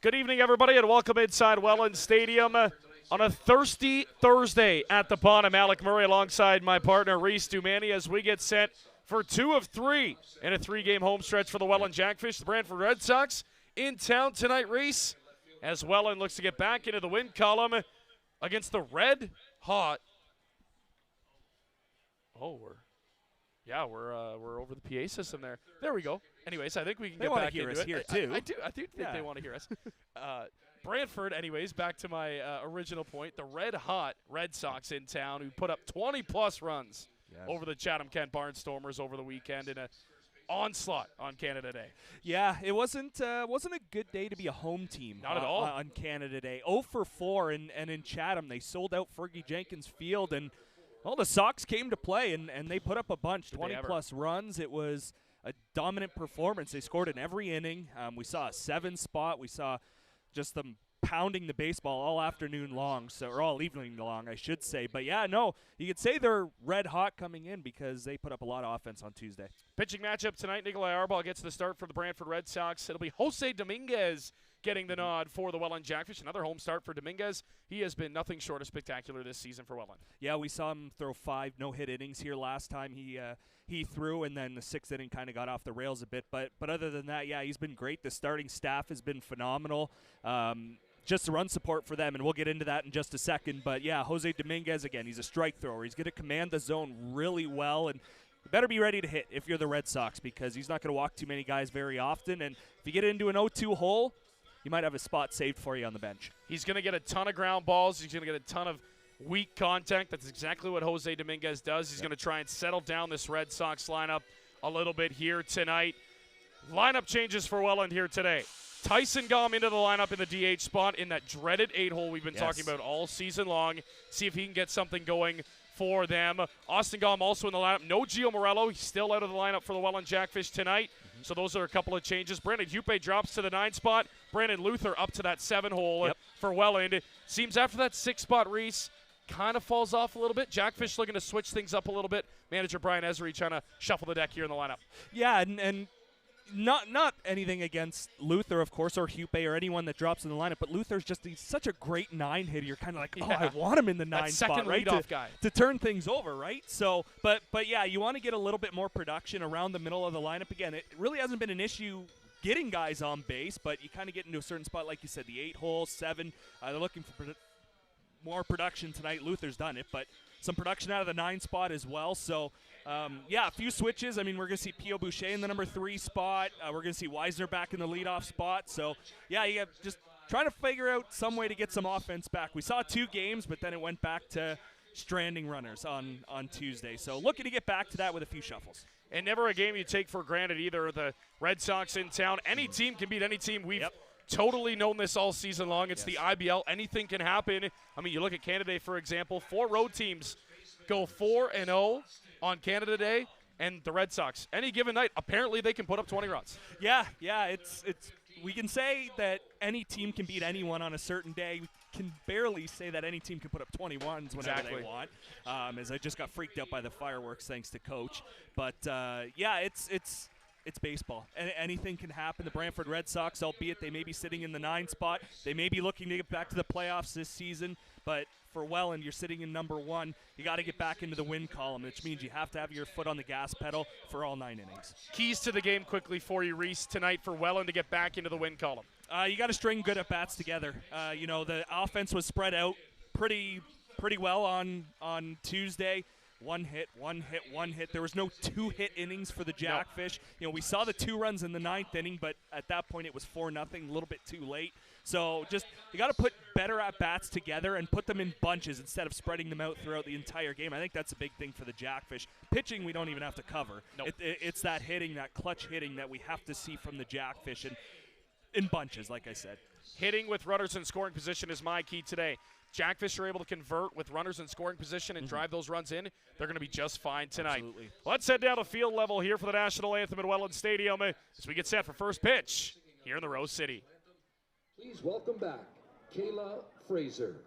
Good evening, everybody, and welcome inside Welland Stadium on a thirsty Thursday at the bottom. Alec Murray alongside my partner, Reese Dumani, as we get set for 2 of 3 in a 3-game home stretch for the Welland Jackfish. The Brantford Red Sox in town tonight, Reese, as Welland looks to get back into the win column against the red hot. Oh, we're over the PA system there. There we go. Anyways, I think we can get back into it. Here too. I do think they want to hear us. Brantford, anyways, back to my original point. The red hot Red Sox in town who put up 20-plus runs over the Chatham-Kent Barnstormers over the weekend in an onslaught on Canada Day. Yeah, it wasn't a good day to be a home team. Not at all. On Canada Day. 0 for 4, and in Chatham they sold out Fergie Jenkins Field, and well, the Sox came to play, and they put up a bunch, 20-plus runs. It was a dominant performance. They scored in every inning. We saw a 7 spot. We saw just them pounding the baseball all afternoon long, or all evening long, I should say. But, yeah, no, you could say they're red hot coming in because they put up a lot of offense on Tuesday. Pitching matchup tonight, Nikolai Arbol gets the start for the Brantford Red Sox. It'll be Jose Dominguez getting the nod for the Welland Jackfish. Another home start for Dominguez. He has been nothing short of spectacular this season for Welland. Yeah, we saw him throw 5 no-hit innings here last time he threw, and then the 6th inning kind of got off the rails a bit. But other than that, yeah, he's been great. The starting staff has been phenomenal. Just the run support for them, and we'll get into that in just a second. But, yeah, Jose Dominguez, again, he's a strike thrower. He's going to command the zone really well, and you better be ready to hit if you're the Red Sox because he's not going to walk too many guys very often. And if you get into an 0-2 hole, you might have a spot saved for you on the bench. He's going to get a ton of ground balls. He's going to get a ton of weak contact. That's exactly what Jose Dominguez does. He's going to try and settle down this Red Sox lineup a little bit here tonight. Lineup changes for Welland here today. Tyson Gom into the lineup in the DH spot in that dreaded 8-hole we've been talking about all season long. See if he can get something going for them. Austin Gom also in the lineup. No Gio Morello. He's still out of the lineup for the Welland Jackfish tonight. So those are a couple of changes. Brandon Hupe drops to the 9 spot. Brandon Luther up to that 7-hole for Welland. Seems after that 6 spot, Reese kind of falls off a little bit. Jackfish looking to switch things up a little bit. Manager Brian Esri trying to shuffle the deck here in the lineup. Yeah, and not anything against Luther, of course, or Hupe or anyone that drops in the lineup, but Luther's he's such a great 9 hitter. You're kind of like, I want him in the 9 spot, right? To turn things over, right? So, but yeah, you want to get a little bit more production around the middle of the lineup. Again, it really hasn't been an issue getting guys on base, but you kind of get into a certain spot, like you said, the 8-hole, 7. They're looking for more production tonight. Luther's done it, but some production out of the 9 spot as well. So, yeah, a few switches. I mean, we're going to see Pio Boucher in the number 3 spot. We're going to see Weisner back in the leadoff spot. So, yeah, you have just trying to figure out some way to get some offense back. We saw 2 games, but then it went back to stranding runners on Tuesday. So, looking to get back to that with a few shuffles. And never a game you take for granted either. The Red Sox in town. Any team can beat any team. We've totally known this all season long. It's the IBL. Anything can happen. I mean, you look at Canada Day, for example. 4 road teams go 4-0 on Canada Day, and the Red Sox, any given night, apparently they can put up 20 runs. Yeah, it's we can say that any team can beat anyone on a certain day. We can barely say that any team can put up 21s whenever they want, as I just got freaked out by the fireworks thanks to Coach. But, yeah, it's baseball. Anything can happen. The Brantford Red Sox, albeit they may be sitting in the 9 spot, they may be looking to get back to the playoffs this season, but for Welland, you're sitting in number 1. You got to get back into the win column, which means you have to have your foot on the gas pedal for all 9 innings. Keys to the game quickly for you, Reese, tonight for Welland to get back into the win column. You got to string good at-bats together. The offense was spread out pretty well on Tuesday. One hit. There was no 2-hit innings for the Jackfish. No. We saw the 2 runs in the 9th inning, but at that point it was 4-0, a little bit too late. So just you got to put better at-bats together and put them in bunches instead of spreading them out throughout the entire game. I think that's a big thing for the Jackfish. Pitching, we don't even have to cover. Nope. It's that hitting, that clutch hitting that we have to see from the Jackfish, and in bunches, like I said. Hitting with runners in scoring position is my key today. Jackfish are able to convert with runners in scoring position and drive those runs in. They're going to be just fine tonight. Absolutely. Let's head down to field level here for the national anthem at Welland Stadium as we get set for first pitch here in the Rose City. Please welcome back Kayla Fraser.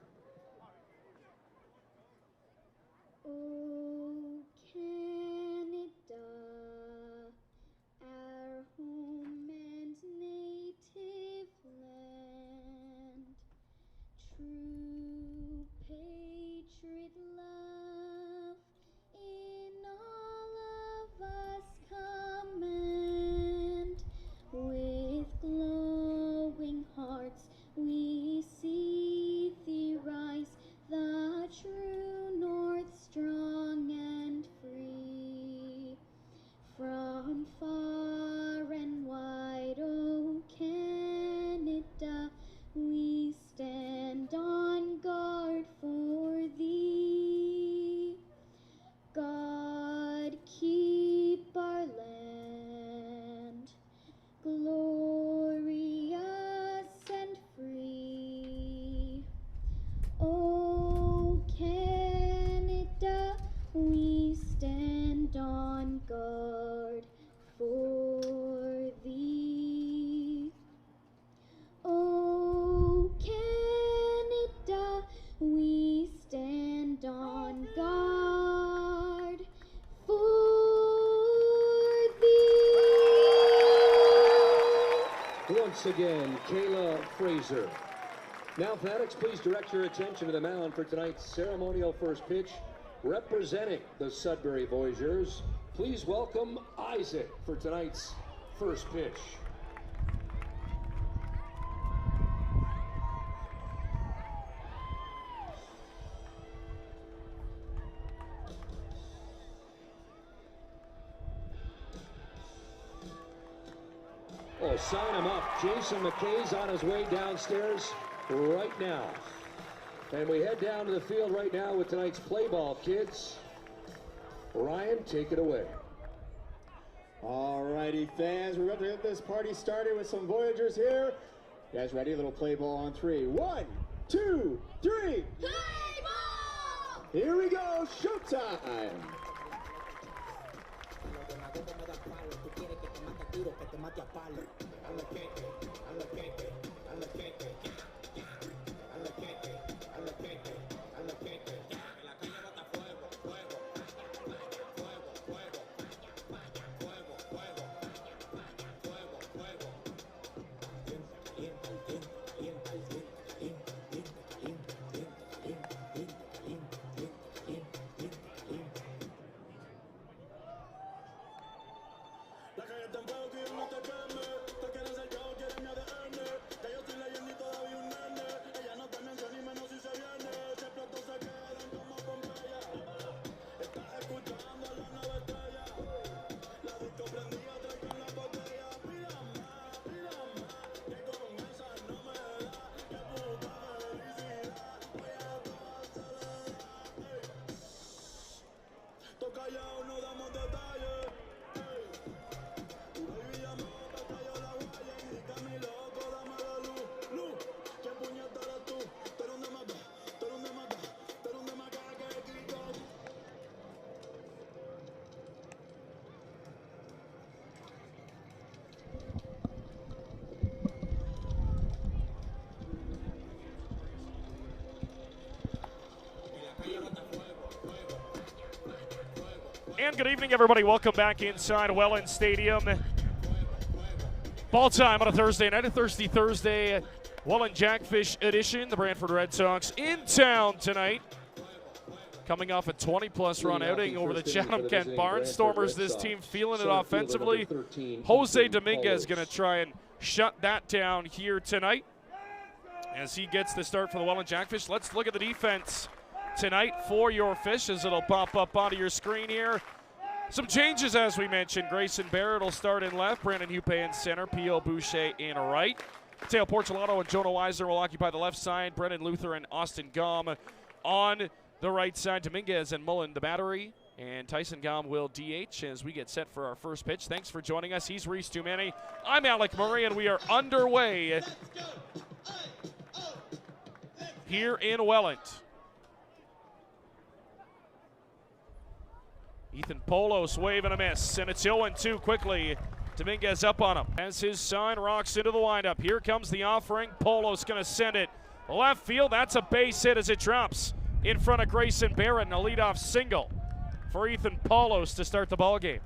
Oh, Canada, our home and native land. once again, Kayla Fraser. Now, fanatics, please direct your attention to the mound for tonight's ceremonial first pitch. Representing the Sudbury Voyageurs, please welcome Isaac for tonight's first pitch. Oh, sign him up. Jason McKay's on his way downstairs right now. And we head down to the field right now with tonight's play ball, kids. Ryan, take it away. All righty, fans, we're about to get this party started with some Voyagers here. You guys ready? A little play ball on three. 1, 2, 3. Play ball! Here we go, showtime. And good evening, everybody. Welcome back inside Welland Stadium. Ball time on a Thursday night, a Thirsty Thursday Welland Jackfish edition. The Brantford Red Sox in town tonight. Coming off a 20-plus run outing over the Chatham-Kent Barnstormers. This team feeling it offensively. Jose Dominguez going to try and shut that down here tonight as he gets the start for the Welland Jackfish. Let's look at the defense tonight for your Fish as it'll pop up onto your screen here. Some changes, as we mentioned. Grayson Barrett will start in left, Brandon Hupe in center, P.O. Boucher in right. Mateo Porcelato and Jonah Weiser will occupy the left side, Brendan Luther and Austin Gom on the right side. Dominguez and Mullen the battery, and Tyson Gom will DH as we get set for our first pitch. Thanks for joining us. He's Reese Tumani. I'm Alec Murray, and we are underway here in Welland. Ethan Polo swave and a miss, and it's 0-2 quickly. Dominguez up on him. As his sign rocks into the windup. Here comes the offering. Polo's going to send it left field. That's a base hit as it drops in front of Grayson Barrett, and a leadoff single for Ethan Polos to start the ball game.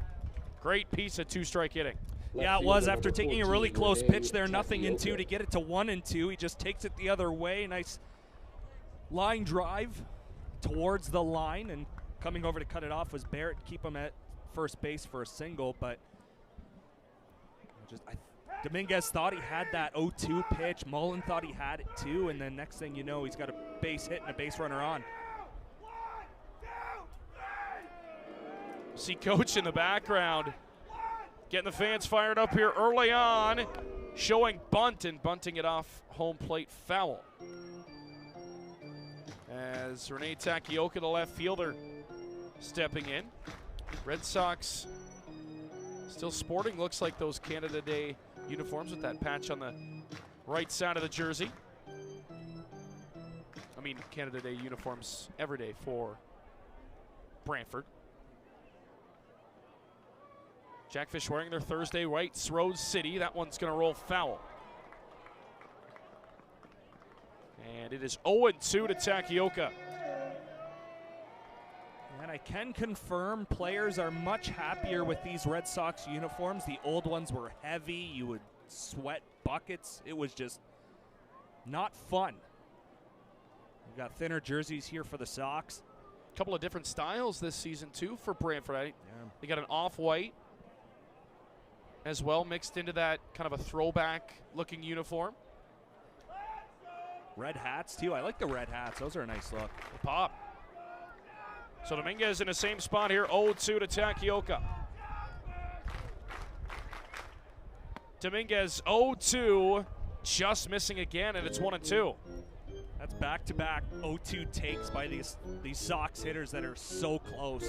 Great piece of two-strike hitting. Yeah, it was after taking a really close pitch there, 0-2 to get it to 1-2. He just takes it the other way. Nice line drive towards the line, and coming over to cut it off was Barrett, keep him at first base for a single, but Dominguez thought he had that 0-2 pitch. Mullen thought he had it too, and then next thing you know, he's got a base hit and a base runner on. See Coach in the background getting the fans fired up here early on, showing bunt and bunting it off home plate foul. As Renee Takioka, the left fielder, stepping in. Red Sox still sporting, looks like those Canada Day uniforms with that patch on the right side of the jersey. I mean, Canada Day uniforms every day for Brantford. Jackfish wearing their Thursday whites, Rose City. That one's going to roll foul. And it is 0-2 to Takioka. And I can confirm players are much happier with these Red Sox uniforms. The old ones were heavy. You would sweat buckets. It was just not fun. We've got thinner jerseys here for the Sox. A couple of different styles this season, too, for Brantford. Right? Yeah. They got an off-white as well, mixed into that kind of a throwback-looking uniform. Red hats, too. I like the red hats. Those are a nice look. They pop. So Dominguez in the same spot here, 0-2 to Takioka. Dominguez 0-2, just missing again, and it's 1-2. That's back-to-back 0-2 takes by these Sox hitters that are so close.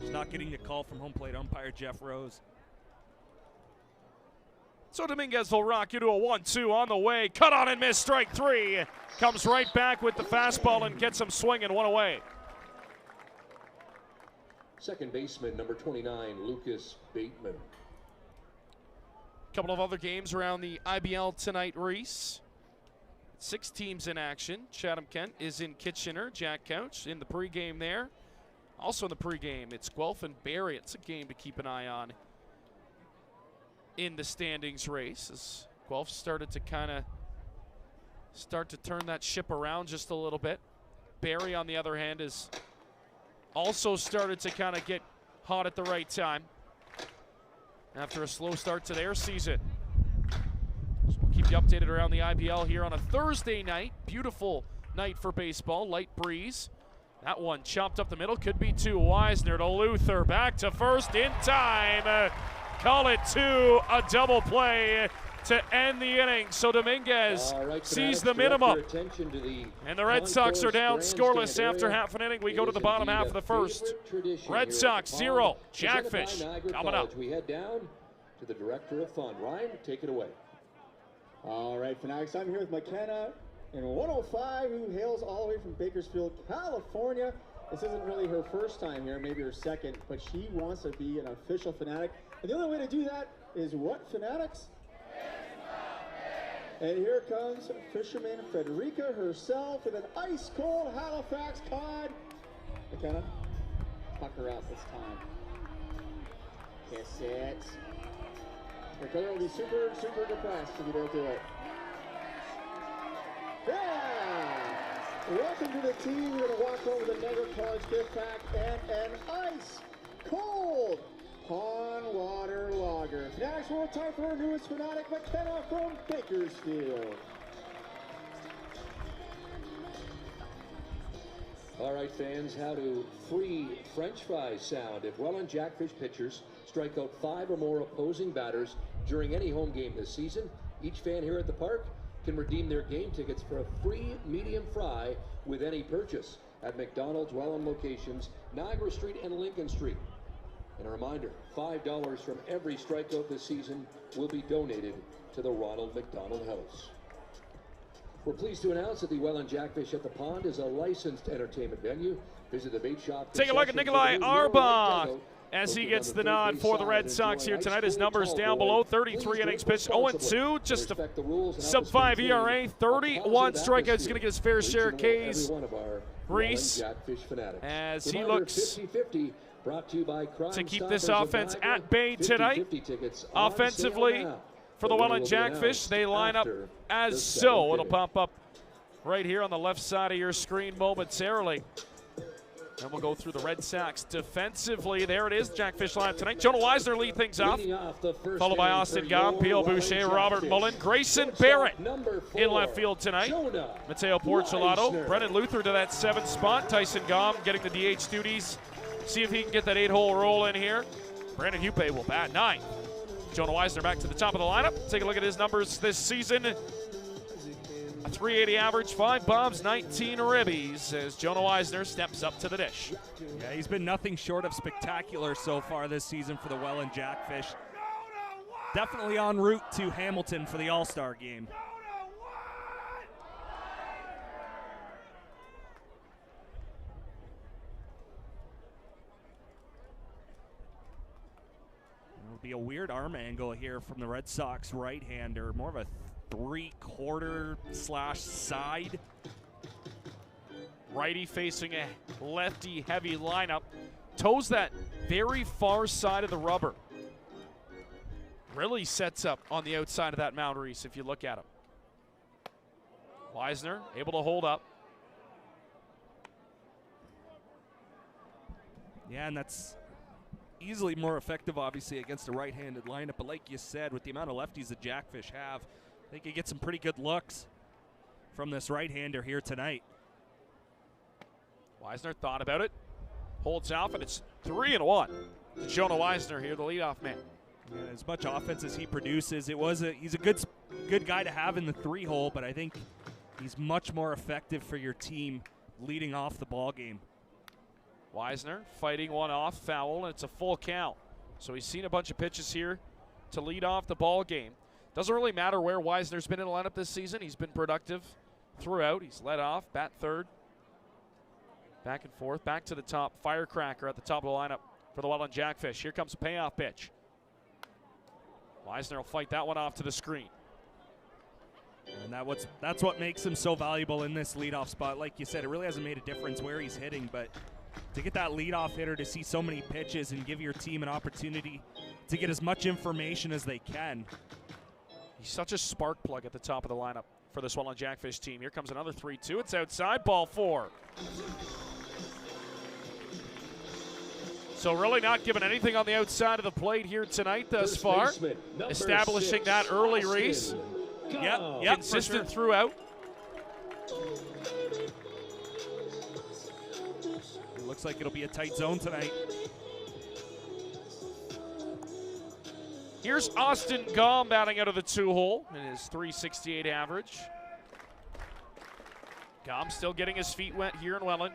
Just not getting a call from home plate umpire Jeff Rose. So Dominguez will rock you to a 1-2 on the way. Cut on and miss, strike 3. Comes right back with the fastball and gets him swinging, 1 away. Second baseman, number 29, Lucas Bateman. A couple of other games around the IBL tonight, Reese. 6 teams in action. Chatham-Kent is in Kitchener. Jack Couch in the pregame there. Also in the pregame, it's Guelph and Barrie. It's a game to keep an eye on in the standings race, as Guelph started to kind of turn that ship around just a little bit. Barrie, on the other hand, has also started to kind of get hot at the right time after a slow start to their season. So we'll keep you updated around the IPL here on a Thursday night. Beautiful night for baseball, light breeze. That one chopped up the middle, could be 2. Wisner to Luther, back to first in time. Call it 2, a double play to end the inning. So Dominguez sees the minimum. And the Red Sox are down scoreless after half an inning. We go to the bottom half of the first. Red Sox 0, Jackfish coming up. We head down to the Director of Fun. Ryan, take it away. All right, Fanatics, I'm here with McKenna in 105, who hails all the way from Bakersfield, California. This isn't really her first time here, maybe her second, but she wants to be an official Fanatic. And the only way to do that is what, Fanatics? And here comes fisherman Frederica herself with an ice-cold Halifax cod. McKenna, puck her out this time. Kiss it. Your brother will be super, super depressed if you don't do it. Yeah! Welcome to the team. We're going to walk over the Niagara College gift pack and an ice-cold Pond Water Lager. Next, we'll time for our newest Fanatic, McKenna from Bakersfield. All right, fans, how do free French fries sound if Welland Jackfish pitchers strike out 5 or more opposing batters during any home game this season? Each fan here at the park can redeem their game tickets for a free medium fry with any purchase at McDonald's Welland locations, Niagara Street and Lincoln Street. And a reminder, $5 from every strikeout this season will be donated to the Ronald McDonald House. We're pleased to announce that the Welland Jackfish at the Pond is a licensed entertainment venue. Visit the bait shop. Take a look at Nikolai Arbach as he gets the nod for the Red Sox here tonight. His numbers down below, 33 innings pitched, 0-2, just a sub-5 ERA, 31 strikeouts. He's going to get his fair share of Ks. Reese, as he looks to keep this offense at bay tonight. Offensively, for the Welland Jackfish, they line up as so. It'll pop up right here on the left side of your screen momentarily. And we'll go through the Red Sox defensively. There it is, Jackfish lineup tonight. Jonah Wisner lead things off, followed by Austin Gom, Peel Boucher, Robert Mullen, Grayson Barrett in left field tonight. Mateo Porcelato, Brennan Luther to that 7th spot. Tyson Gom getting the DH duties. See if he can get that 8-hole roll in here. Brandon Hupe will bat 9. Jonah Wisner back to the top of the lineup. Take a look at his numbers this season. A 380 average, 5 bombs, 19 ribbies as Jonah Wisner steps up to the dish. Yeah, he's been nothing short of spectacular so far this season for the Welland Jackfish. Definitely en route to Hamilton for the All-Star game. It'll be a weird arm angle here from the Red Sox right-hander, more of a 3/4/side. Righty facing a lefty heavy lineup. Toes that very far side of the rubber. Really sets up on the outside of that mound, Reese, if you look at him. Weisner able to hold up. Yeah, and that's easily more effective, obviously, against a right-handed lineup. But like you said, with the amount of lefties the Jackfish have, they could get some pretty good looks from this right-hander here tonight. Weisner thought about it, holds off, and it's 3-1 to Jonah Weisner here, the leadoff man. Yeah, as much offense as he produces, he's a good guy to have in the 3-hole, but I think he's much more effective for your team leading off the ball game. Weisner fighting one off, foul, and it's a full count. So he's seen a bunch of pitches here to lead off the ball game. Doesn't really matter where Weisner's been in the lineup this season. He's been productive throughout. He's led off, bat third, back and forth, back to the top. Firecracker at the top of the lineup for the Welland Jackfish. Here comes a payoff pitch. Weisner will fight that one off to the screen. And that's what makes him so valuable in this leadoff spot. Like you said, it really hasn't made a difference where he's hitting, but to get that leadoff hitter to see so many pitches and give your team an opportunity to get as much information as they can. He's such a spark plug at the top of the lineup for this Welland Jackfish team. Here comes another 3-2. It's outside, ball 4. So really not giving anything on the outside of the plate here tonight thus far. Establishing that early, Reese. Yep, consistent throughout. It looks like it'll be a tight zone tonight. Here's Austin Gom batting out of the 2-hole in his .368 average. Gom still getting his feet wet here in Welland.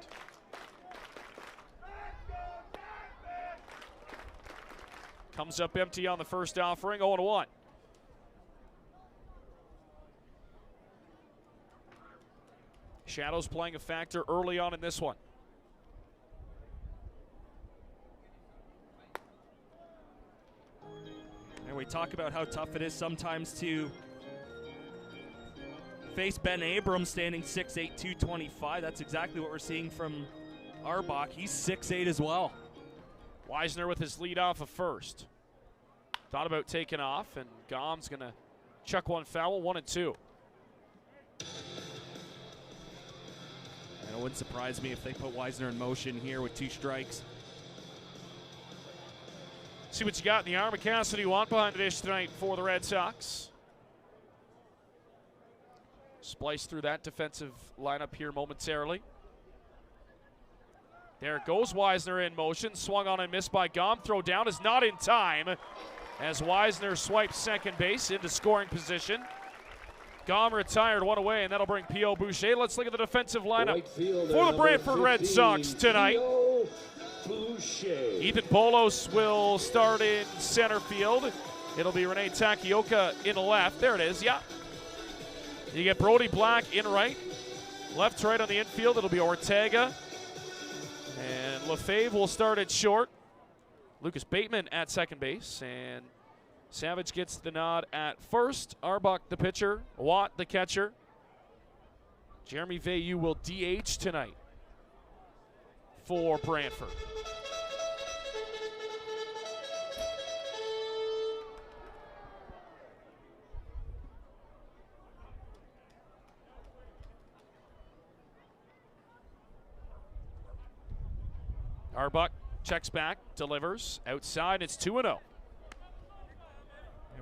Comes up empty on the first offering, 0-1. Shadows playing a factor early on in this one. And we talk about how tough it is sometimes to face Ben Abrams standing 6'8", 225. That's exactly what we're seeing from Arbach. He's 6'8" as well. Weisner with his lead off of first. Thought about taking off, and Gom's going to chuck one foul, 1-2. And it wouldn't surprise me if they put Weisner in motion here with 2 strikes. See what you got in the arm of Cassidy Want behind the dish tonight for the Red Sox. Splice through that defensive lineup here momentarily. There goes Weisner in motion. Swung on and missed by Gom. Throw down is not in time as Weisner swipes second base into scoring position. Gom retired, one away, and that'll bring P.O. Boucher. Let's look at the defensive lineup for the Brantford Red Sox tonight. Ethan Polos will start in center field. It'll be Rene Takioka in the left. There it is, yeah. You get Brody Black in right. Left to right on the infield, it'll be Ortega. And Lefebvre will start at short. Lucas Bateman at second base. And Savage gets the nod at first. Arbach the pitcher. Watt the catcher. Jeremy Veilleux will DH tonight for Brantford. Arbach checks back, delivers, outside, it's 2-0.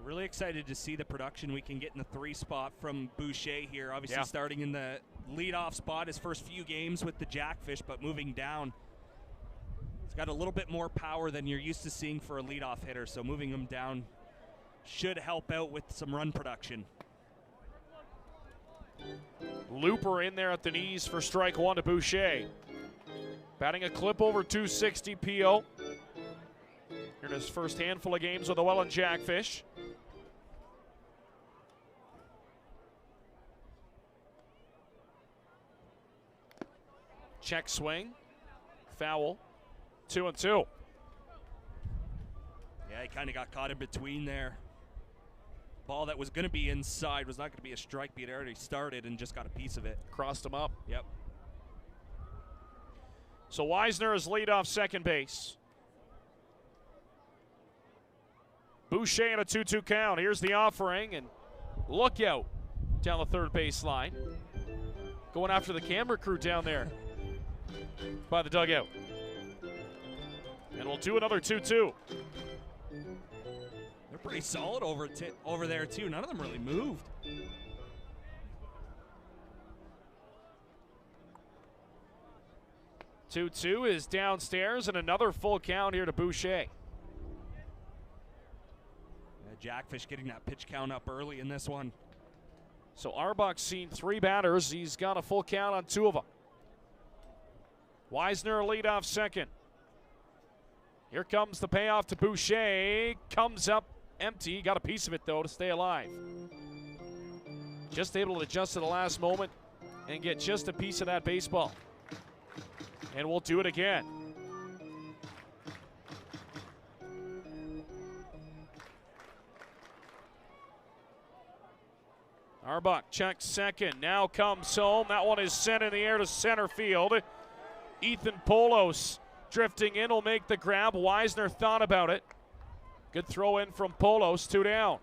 Really excited to see the production we can get in the 3 spot from Boucher here. Obviously starting in the leadoff spot his first few games with the Jackfish, but moving down. He's got a little bit more power than you're used to seeing for a leadoff hitter, so moving him down should help out with some run production. Looper in there at the knees for strike 1 to Boucher. Batting a clip over 260 P.O. Here in his first handful of games with the Welland Jackfish. Check swing. Foul. 2-2. Yeah, he kind of got caught in between there. Ball that was going to be inside was not going to be a strike, but it already started and just got a piece of it. Crossed him up. Yep. So Weisner is lead off second base. Boucher in a 2-2 count. Here's the offering, and look out down the third baseline. Going after the camera crew down there by the dugout. And we'll do another 2-2. They're pretty solid over there, too. None of them really moved. Two is downstairs, and another full count here to Boucher. Jackfish getting that pitch count up early in this one. So Arbach's seen 3 batters. He's got a full count on 2 of them. Wisner leadoff second. Here comes the payoff to Boucher. Comes up empty. Got a piece of it, though, to stay alive. Just able to adjust at the last moment and get just a piece of that baseball. And we'll do it again. Arbach checks second. Now comes home. That one is sent in the air to center field. Ethan Polos drifting in will make the grab. Wisner thought about it. Good throw in from Polos. 2 down.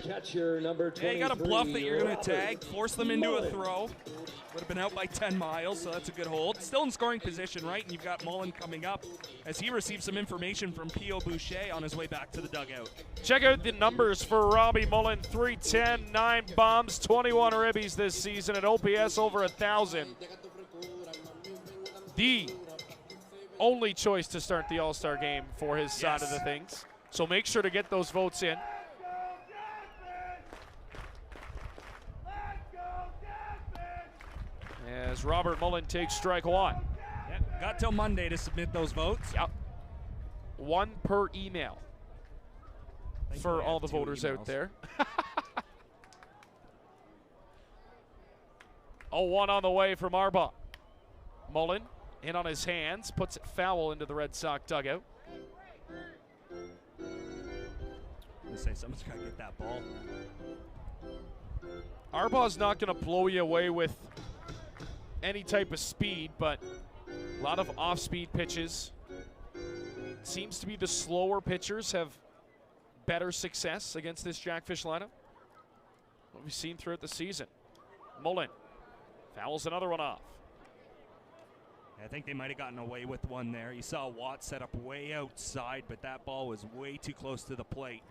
Catcher number 23. Yeah, you got to bluff that you're going to tag, force them into a throw. Would have been out by 10 miles, so that's a good hold. Still in scoring position, right? And you've got Mullen coming up as he receives some information from P.O. Boucher on his way back to the dugout. Check out the numbers for Robbie Mullen. 310, 9 bombs, 21 ribbies this season, and OPS over 1,000. The only choice to start the All-Star game for his side of the things. So make sure to get those votes in. As Robert Mullen takes strike 1. Yep, got till Monday to submit those votes. Yep. 1 per email for all the voters out there. 0-1 on the way from Arbach. Mullen in on his hands, puts it foul into the Red Sox dugout. I'm gonna say someone's got to get that ball. Arbach's not going to blow you away with any type of speed, but a lot of off-speed pitches. Seems to be the slower pitchers have better success against this Jackfish lineup. What we've seen throughout the season. Mullen fouls another one off. I think they might have gotten away with one there. You saw Watt set up way outside, but that ball was way too close to the plate.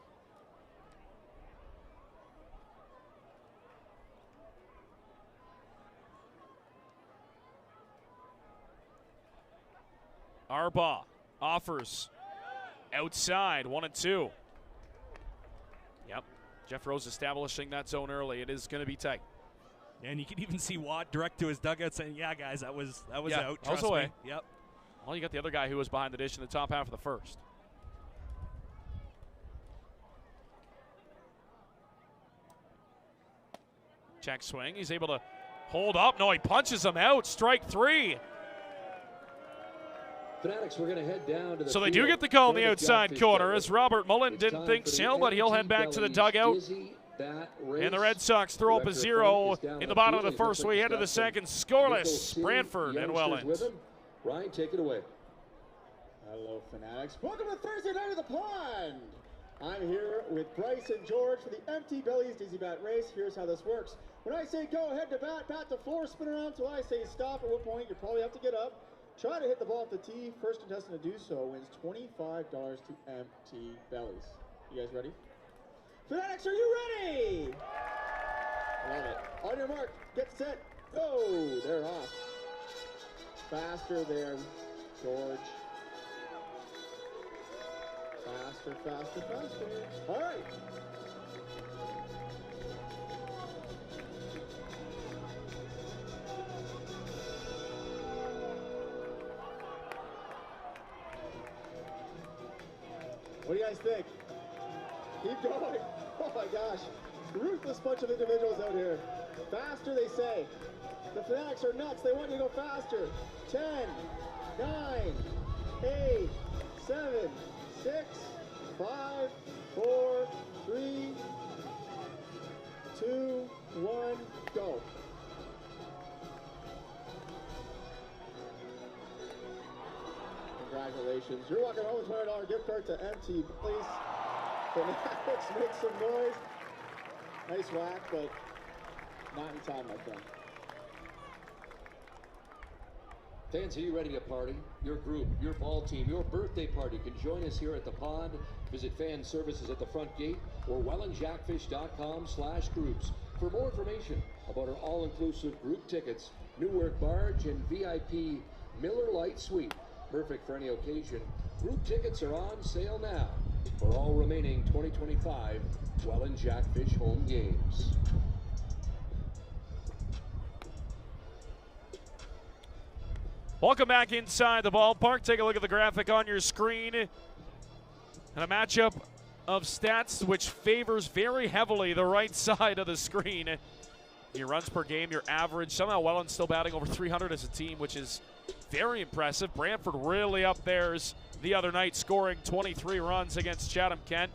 Arbach offers outside, 1-2. Yep, Jeff Rose establishing that zone early. It is going to be tight. And you can even see Watt direct to his dugout saying, "Yeah, guys, that was out. Trust Trust away. me." Yep. Well, you got the other guy who was behind the dish in the top half of the first. Check swing. He's able to hold up. No, he punches him out. Strike 3. Fanatics, we're going to head down to the So they do get the call in the outside corner as Robert Mullen didn't think so, but he'll head back to the dugout. And the Red Sox throw up a 0 in the bottom of the first. We head to the second. Scoreless, Brantford and Welland. Ryan, take it away. Hello, Fanatics. Welcome to Thursday Night at the Pond. I'm here with Bryce and George for the Empty Bellies Dizzy Bat Race. Here's how this works. When I say go ahead to bat, bat the floor, spin around until I say stop, at what point you probably have to get up. Try to hit the ball off the tee. First contestant to do so wins $25 to Empty Bellies. You guys ready? Fanatics, are you ready? Love it. On your mark, get set, go! They're off. Faster there, George. Faster, faster, faster. All right. What do you guys think? Keep going. Oh my gosh. Ruthless bunch of individuals out here. Faster, they say. The Fanatics are nuts. They want you to go faster. 10, 9, 8, 7, 6, 5, 4, 3, 2, 1, go. Congratulations. You're walking home with a $20 gift card to MT. Please, Fanatics, make some noise. Nice whack, but not in time, my friend. Fans, are you ready to party? Your group, your ball team, your birthday party can join us here at the pond. Visit fan services at the front gate or wellandjackfish.com/groups for more information about our all-inclusive group tickets, Newark Barge, and VIP Miller Lite Suite. Perfect for any occasion. Group tickets are on sale now for all remaining 2025 Welland Jackfish home games. Welcome back inside the ballpark. Take a look at the graphic on your screen. And a matchup of stats which favors very heavily the right side of the screen. Your runs per game, your average. Somehow Welland's still batting over 300 as a team, which is very impressive. Brantford really up theirs the other night, scoring 23 runs against Chatham-Kent.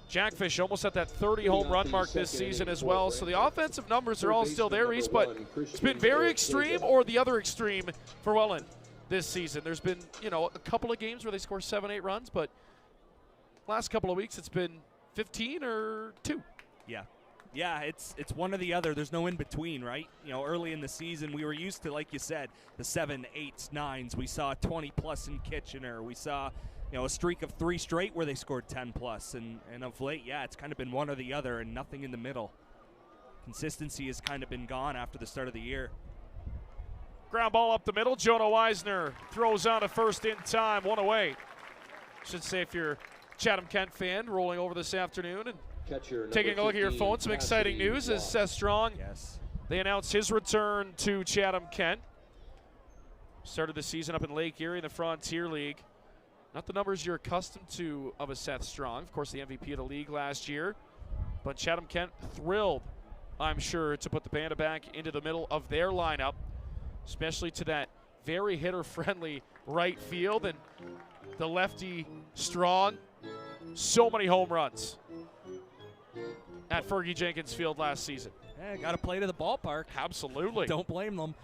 Jackfish almost at that 30 home run mark this season as well. So the offensive numbers are all still there, East, but it's been very extreme or the other extreme for Welland this season. There's been, a couple of games where they score 7, 8 runs, but last couple of weeks it's been 15 or 2. Yeah, it's one or the other. There's no in between, right? Early in the season we were used to, like you said, the 7, 8s, 9s. We saw 20 plus in Kitchener. We saw a streak of 3 straight where they scored 10 plus, and of late, it's kind of been one or the other and nothing in the middle. Consistency has kind of been gone after the start of the year. Ground ball up the middle. Jonah Weisner throws on to first in time, 1 away. Should say if you're a Chatham-Kent fan rolling over this afternoon and taking a look at your phone, some exciting news as Seth Strong, they announced his return to Chatham-Kent. Started the season up in Lake Erie in the Frontier League. Not the numbers you're accustomed to of a Seth Strong. Of course, the MVP of the league last year. But Chatham-Kent thrilled, I'm sure, to put the Panda back into the middle of their lineup, especially to that very hitter-friendly right field. And the lefty Strong, so many home runs at Fergie Jenkins Field last season. Got to play to the ballpark. Absolutely. Don't blame them.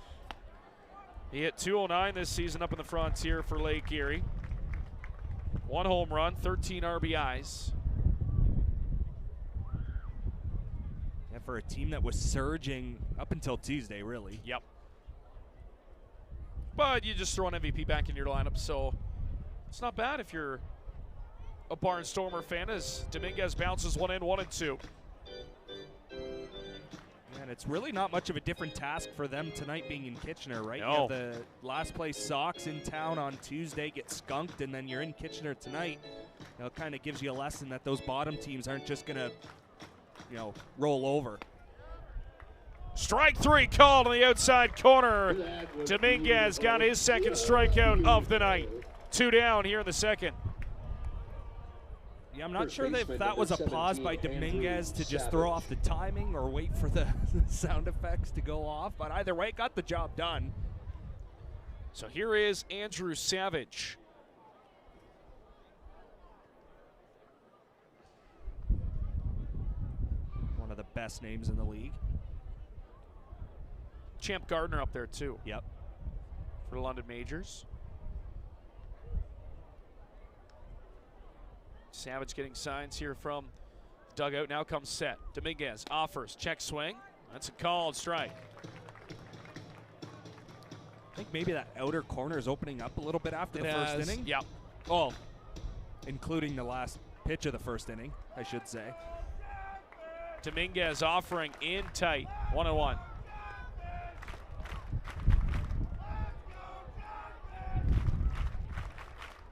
He hit 209 this season up in the Frontier for Lake Erie. 1 home run, 13 RBIs. Yeah, for a team that was surging up until Tuesday, really. Yep. But you just throw an MVP back in your lineup, so it's not bad if you're a Barnstormer fan as Dominguez bounces one in, 1-2. And it's really not much of a different task for them tonight being in Kitchener, right? No. You have the last place Sox in town on Tuesday get skunked, and then you're in Kitchener tonight. It kind of gives you a lesson that those bottom teams aren't just going to, roll over. Strike 3 called on the outside corner. Dominguez got his second strikeout of the night. 2 down here in the second. Yeah, I'm not sure if that was a pause by Dominguez to just throw off the timing or wait for the sound effects to go off, but either way, got the job done. So here is Andrew Savage. One of the best names in the league. Champ Gardner up there too. Yep. For the London Majors. Savage getting signs here from dugout. Now comes set. Dominguez offers. Check swing. That's a called strike. I think maybe that outer corner is opening up a little bit after the first inning. Yep. Oh, including the last pitch of the first inning, I should say. Dominguez offering in tight. 1-1.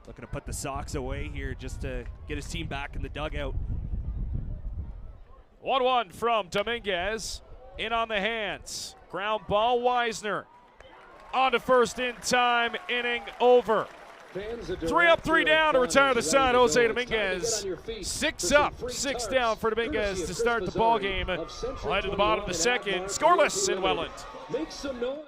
Looking to put the Sox away here just to get his team back in the dugout. 1-1 from Dominguez. In on the hands. Ground ball, Weisner. On to first in time, inning over. 3 up, 3 down to retire the side. Jose Dominguez. 6 up, 6 down for Dominguez to start the ball game. Right at the bottom of the second. Scoreless in Welland. Make some noise.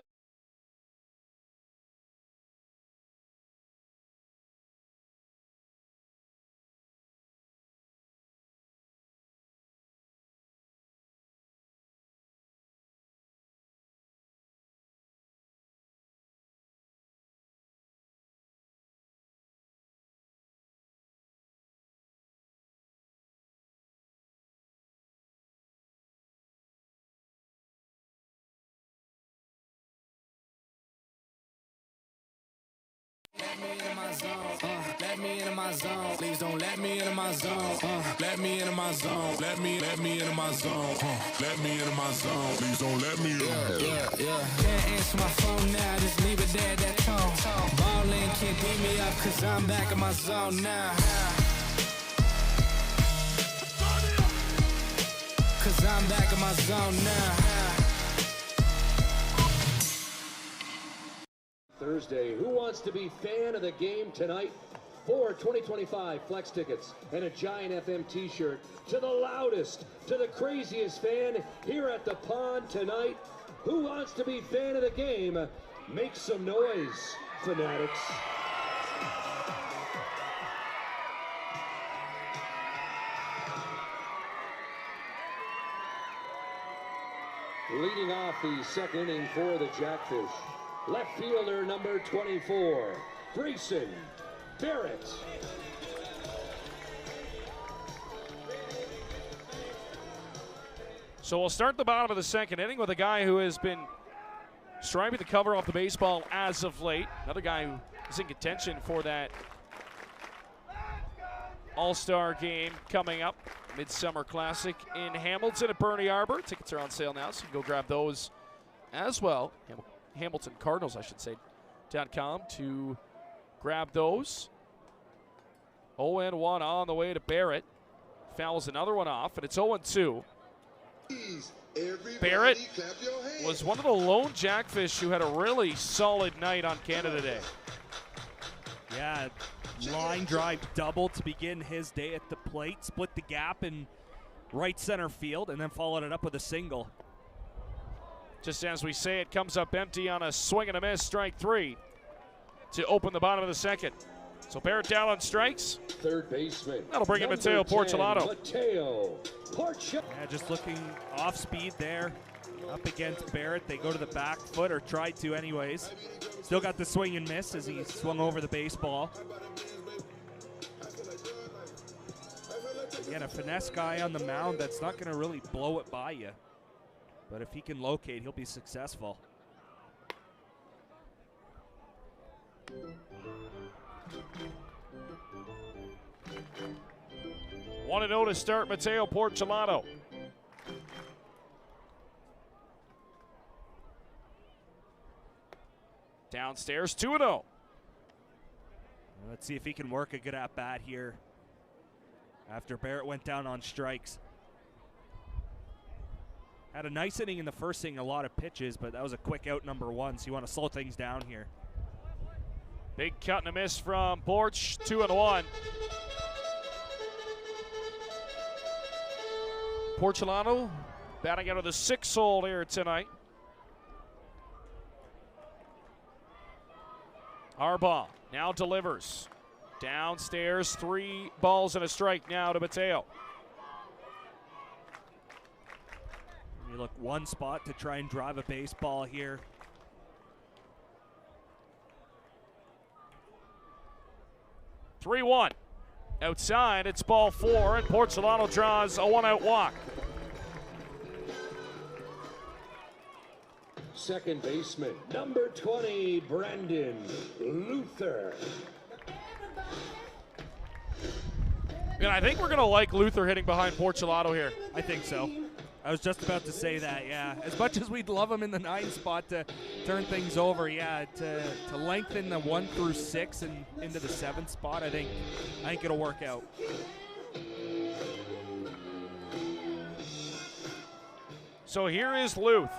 zone. Let me into my zone. Please don't let me into my zone. Let me into my zone. Let me into my zone. Let me into my zone. Please don't let me in. Yeah. Can't answer my phone now. Just leave it there, that tone. Ballin' can't beat me up, cause I'm back in my zone now. Cause I'm back in my zone now. Thursday, who wants to be fan of the game tonight? 4 2025 Flex tickets and a Giant FM t-shirt to the loudest, to the craziest fan here at the pond tonight. Who wants to be fan of the game? Make some noise, fanatics. Leading off the second inning for the Jackfish, left fielder number 24, Grayson Barrett. So we'll start the bottom of the second inning with a guy who has been striving to cover off the baseball as of late. Another guy who is in contention for that All-Star game coming up. Midsummer Classic in Hamilton at Bernie Arbor. Tickets are on sale now, so you can go grab those as well. Hamilton Cardinals, I should say, .com to grab those. 0-1 on the way to Barrett. Fouls another one off, and it's 0-2. Barrett was one of the lone Jackfish who had a really solid night on Canada Day. Yeah, line drive double to begin his day at the plate. Split the gap in right center field, and then followed it up with a single. Just as we say, it comes up empty on a swing and a miss, strike three, to open the bottom of the second. So Barrett down on strikes. Third baseman. That'll bring in Mateo Porcelato. Mateo Porcelato. Yeah, just looking off speed there. Up against Barrett. They go to the back foot, or tried to anyways. Still got the swing and miss as he swung over the baseball. Again, a finesse guy on the mound that's not going to really blow it by you. But if he can locate, he'll be successful. 1-0 to start Mateo Porcelato. Downstairs, 2-0. Let's see if he can work a good at-bat here after Barrett went down on strikes. Had a nice inning in the first inning, a lot of pitches, but that was a quick out number one, so you want to slow things down here. Big cut and a miss from Porch, 2-1. Porcelato batting out of the 6-hole here tonight. Harbaugh now delivers. Downstairs, 3 balls and a strike now to Mateo. You look one spot to try and drive a baseball here. (3-1). Outside, it's ball 4, and Porcelato draws a 1-out walk. Second baseman, number 20, Brendan Luther. And I think we're going to like Luther hitting behind Porcelato here. I think so. I was just about to say that, yeah. As much as we'd love him in the 9 spot to turn things over, yeah, to lengthen the 1 through 6 and into the 7th spot, I think it'll work out. So here is Luth.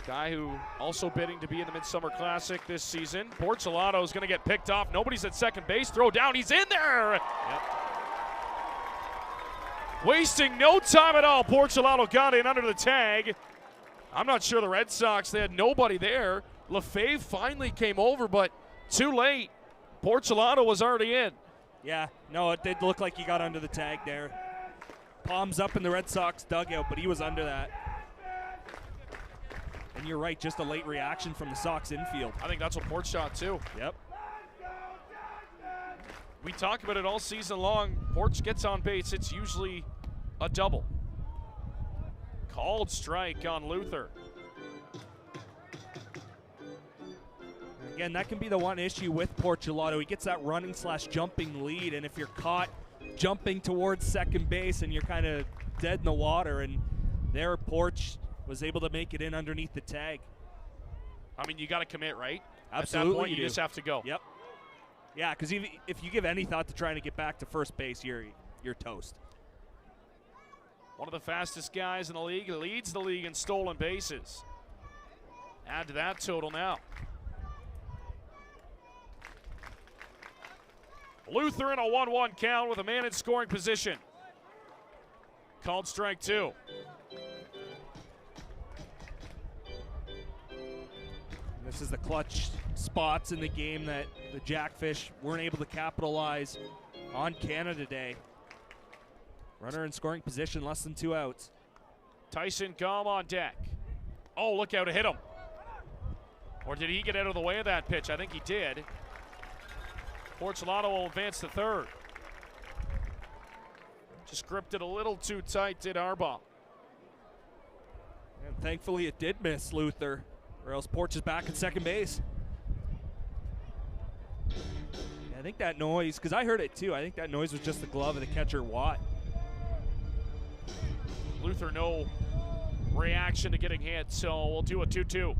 Guy who also bidding to be in the Midsummer Classic this season. Porcelato is going to get picked off. Nobody's at second base. Throw down. He's in there. Yep. Wasting no time at all. Porcelato got in under the tag. I'm not sure the Red Sox, they had nobody there. Lefebvre finally came over, but too late. Porcelato was already in. Yeah, no, it did look like he got under the tag there. Palms up in the Red Sox dugout, but he was under that. And you're right, just a late reaction from the Sox infield. I think that's what Port shot too. Yep. We talk about it all season long. Porch gets on base, it's usually a double. Called strike on Luther. Again, that can be the one issue with Portulato. He gets that running/jumping lead, and if you're caught jumping towards second base and you're kind of dead in the water, and there Porch was able to make it in underneath the tag. I mean, you got to commit, right? Absolutely. At that point, you just have to go. Yep. Yeah, because if you give any thought to trying to get back to first base, you're toast. One of the fastest guys in the league, leads the league in stolen bases. Add to that total now. Luther in a 1-1 count with a man in scoring position. Called strike 2. This is the clutch spots in the game that the Jackfish weren't able to capitalize on Canada Day. Runner in scoring position, less than 2 outs. Tyson Gom on deck. Oh, look out, it hit him. Or did he get out of the way of that pitch? I think he did. Portulato will advance to third. Just gripped it a little too tight, did Arbaugh. And thankfully it did miss Luther, or else Porch is back at second base. Yeah, I think that noise, because I heard it too, I think that noise was just the glove of the catcher, Watt. Luther, no reaction to getting hit, so we'll do a 2-2.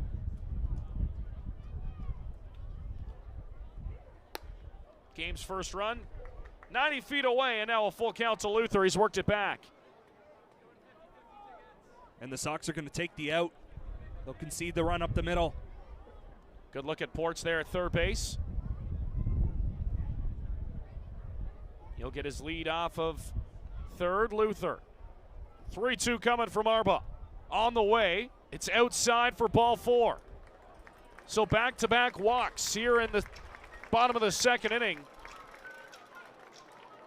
Game's first run, 90 feet away, and now a full count to Luther. He's worked it back. And the Sox are going to take the out. They'll concede the run up the middle. Good look at Porch there at third base. He'll get his lead off of third, Luther. 3-2 coming from Arbaugh. On the way, it's outside for ball 4. So back-to-back walks here in the bottom of the second inning.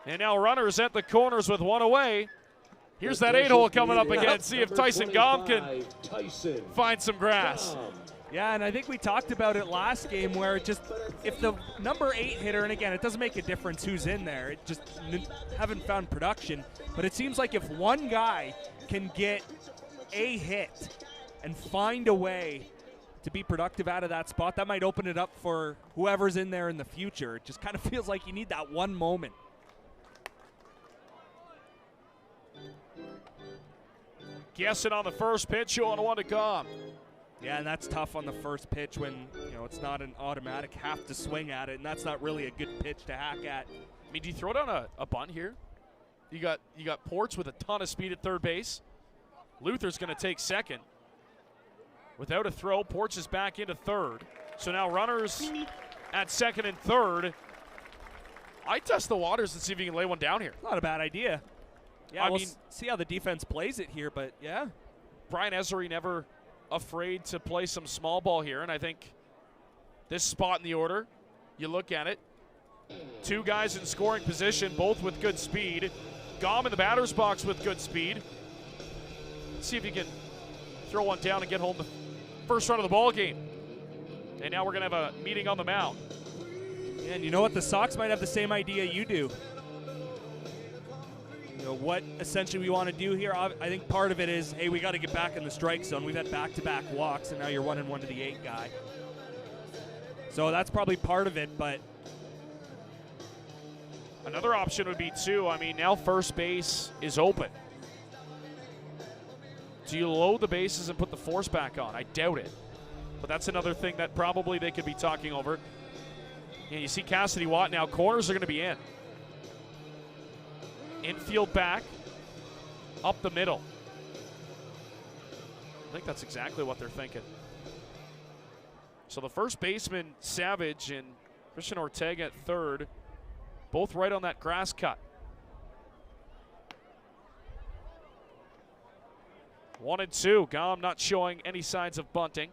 And now runners at the corners with one away. Here's that 8-hole coming up again. See if Tyson Gom can find some grass. Yeah, and I think we talked about it last game where it just, if the number 8 hitter, and again, it doesn't make a difference who's in there, it just haven't found production, but it seems like if one guy can get a hit and find a way to be productive out of that spot, that might open it up for whoever's in there in the future. It just kind of feels like you need that one moment. Guessing on the first pitch, 0-1 to Gom. Yeah, and that's tough on the first pitch when, you know, it's not an automatic have to swing at it, and that's not really a good pitch to hack at. I mean, do you throw down a bunt here? You got Porch with a ton of speed at third base. Luther's going to take second. Without a throw, Porch is back into third. So now runners at second and third. I test the waters and see if you can lay one down here. Not a bad idea. Yeah, we'll see how the defense plays it here, but yeah. Brian Esery never afraid to play some small ball here, and I think this spot in the order, you look at it, 2 guys in scoring position, both with good speed. Gom in the batter's box with good speed. Let's see if he can throw one down and get home the first run of the ball game. And now we're going to have a meeting on the mound. And you know what? The Sox might have the same idea you do. You know, what essentially we want to do here, I think part of it is, hey, we got to get back in the strike zone. We've had back-to-back walks, and now you're 1-1 to the 8 guy. So that's probably part of it, but another option would be, too, I mean, now first base is open. Do you load the bases and put the force back on? I doubt it. But that's another thing that probably they could be talking over. And you see Cassidy Watt now. Corners are going to be in. Infield back. Up the middle. I think that's exactly what they're thinking. So the first baseman, Savage, and Christian Ortega at third. Both right on that grass cut. 1-2. Gom not showing any signs of bunting.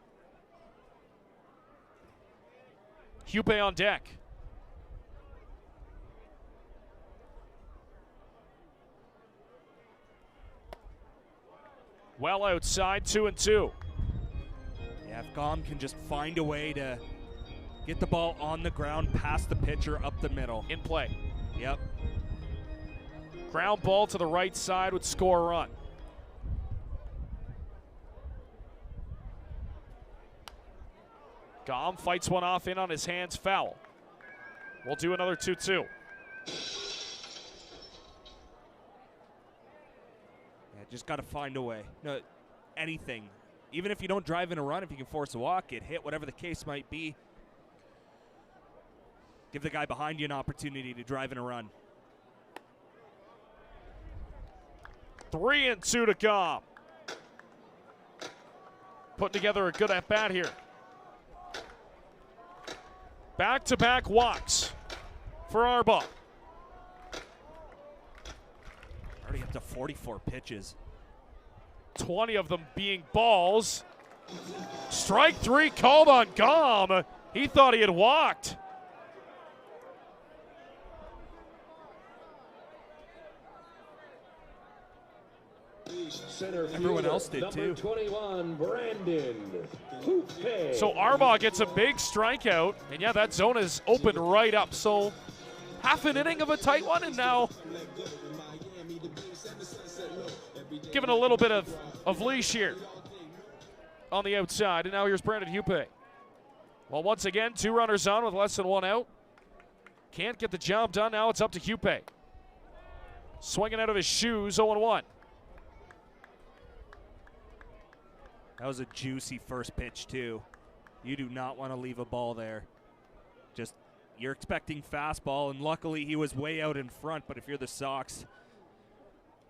Hupe on deck. Well outside, 2-2. Yeah, if Gom can just find a way to get the ball on the ground past the pitcher up the middle. In play. Yep. Ground ball to the right side would score a run. Gom fights one off in on his hands, foul. We'll do another 2-2. Yeah, just got to find a way. No, anything. Even if you don't drive in a run, if you can force a walk, get hit, whatever the case might be, give the guy behind you an opportunity to drive in a run. 3-2 to Gom. Putting together a good at-bat here. Back-to-back walks for Arbaugh. Already up to 44 pitches. 20 of them being balls. Strike 3 called on Gom. He thought he had walked. Center Everyone else did number too. 21, Brandon. So Arbaugh gets a big strikeout, and yeah, that zone is open right up. So half an inning of a tight one, and now given a little bit of leash here on the outside. And now here's Brandon Hupe. Well, once again, 2 runners on with less than 1 out. Can't get the job done. Now it's up to Hupe. Swinging out of his shoes, 0-1. That was a juicy first pitch, too. You do not want to leave a ball there. Just, you're expecting fastball, and luckily he was way out in front, but if you're the Sox,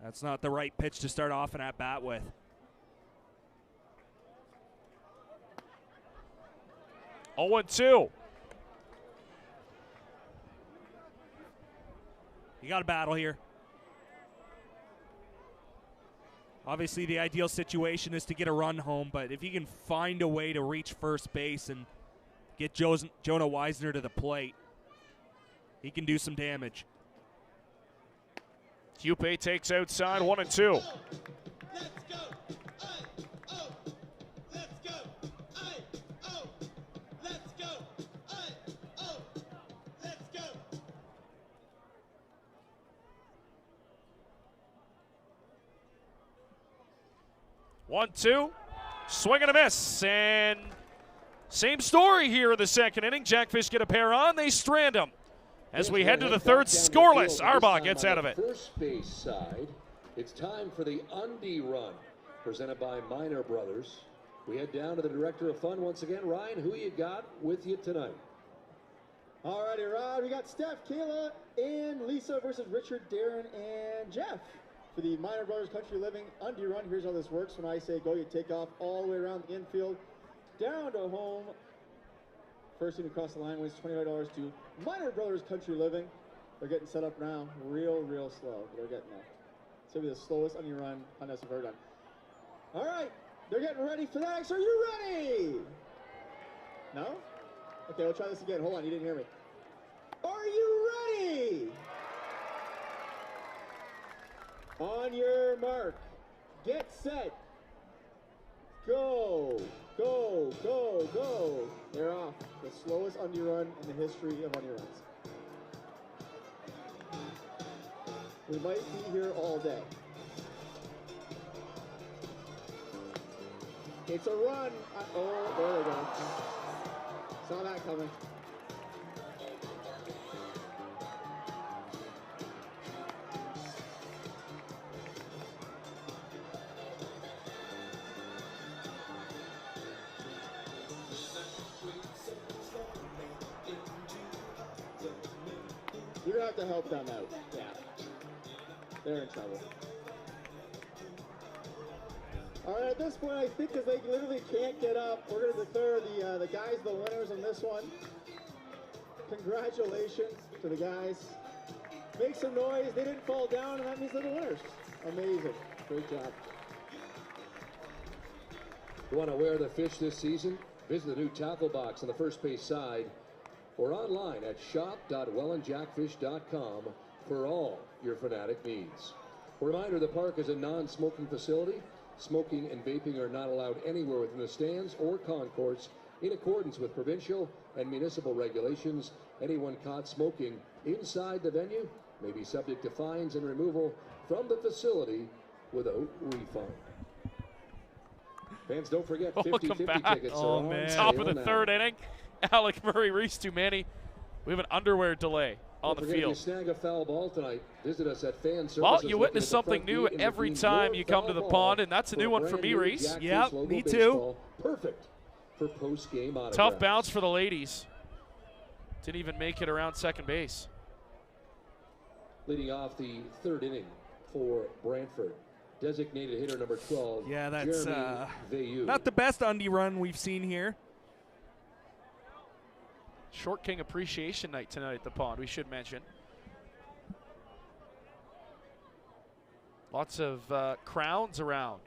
that's not the right pitch to start off an at-bat with. Oh, 0-2. You got a battle here. Obviously, the ideal situation is to get a run home, but if you can find a way to reach first base and get Jonah Weisner to the plate, he can do some damage. Hupe takes outside, 1-2. Let's go. Let's go. Let's go. Let's go. 1-2. Swing and a miss. And same story here in the second inning. Jackfish get a pair on. They strand them. As we head to the third, scoreless. Arbaugh gets out of it. First base side, it's time for the Undy Run, presented by Minor Brothers. We head down to the Director of Fun once again. Ryan, who you got with you tonight? All righty, Rod. We got Steph, Kayla, and Lisa versus Richard, Darren, and Jeff for the Minor Brothers Country Living Undy Run. Here's how this works. When I say go, you take off all the way around the infield, down to home. First team across the line wins $25 to Minor Brothers Country Living. They're getting set up now, real slow. They're getting there. It's gonna be the slowest Undy Run Hunters have ever done. All right, they're getting ready for the next. Are you ready? No? Okay, we'll try this again. Hold on, you didn't hear me. Are you ready? On your mark, get set, go, go, go, go. They're off. The slowest Undy Run in the history of Undy Runs. We might be here all day. It's a run. Oh, there we go. Saw that coming. You're gonna have to help them out. Yeah. They're in trouble. All right, at this point, I think because they literally can't get up, we're going to declare the guys the winners on this one. Congratulations to the guys. Make some noise. They didn't fall down, and that means they're the winners. Amazing. Great job. You want to wear the fish this season? Visit the new tackle box on the first base side or online at shop.wellandjackfish.com for all your Fanatic needs. A reminder, the park is a non-smoking facility. Smoking and vaping are not allowed anywhere within the stands or concourse in accordance with provincial and municipal regulations. Anyone caught smoking inside the venue may be subject to fines and removal from the facility without refund. Fans, don't forget, Welcome 50-50 back. tickets Oh, are on man. Top sale of the now. third inning. Alec Murray, Reese Dumani. We have an underwear delay on Don't the forget, field. if you snag a foul ball tonight, visit us at Fan Services. Well, you located witness at the something front new gate in every between time your you come to the foul pond, ball and that's a for new one for brand me, new Reese. Jackfish Yep, logo me too. baseball. Perfect for post-game autographs. Tough bounce for the ladies. Didn't even make it around second base. Leading off the third inning for Brantford. Designated hitter number 12. Yeah, that's Jeremy Veilleux. not the best undie run we've seen here. Short King Appreciation Night tonight at the pond, we should mention. Lots of crowns around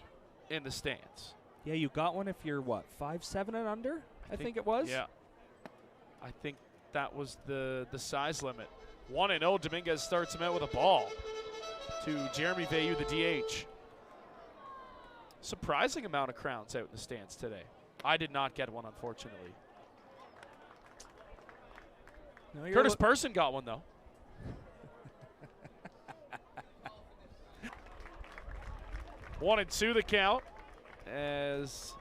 in the stands. Yeah, you got one if you're, what, 5'7" and under, I think it was? Yeah. I think that was the size limit. 1-0, Dominguez starts him out with a ball to Jeremy Veilleux, the DH. Surprising amount of crowns out in the stands today. I did not get one, unfortunately. No, Curtis Person got one, though. One and two the count as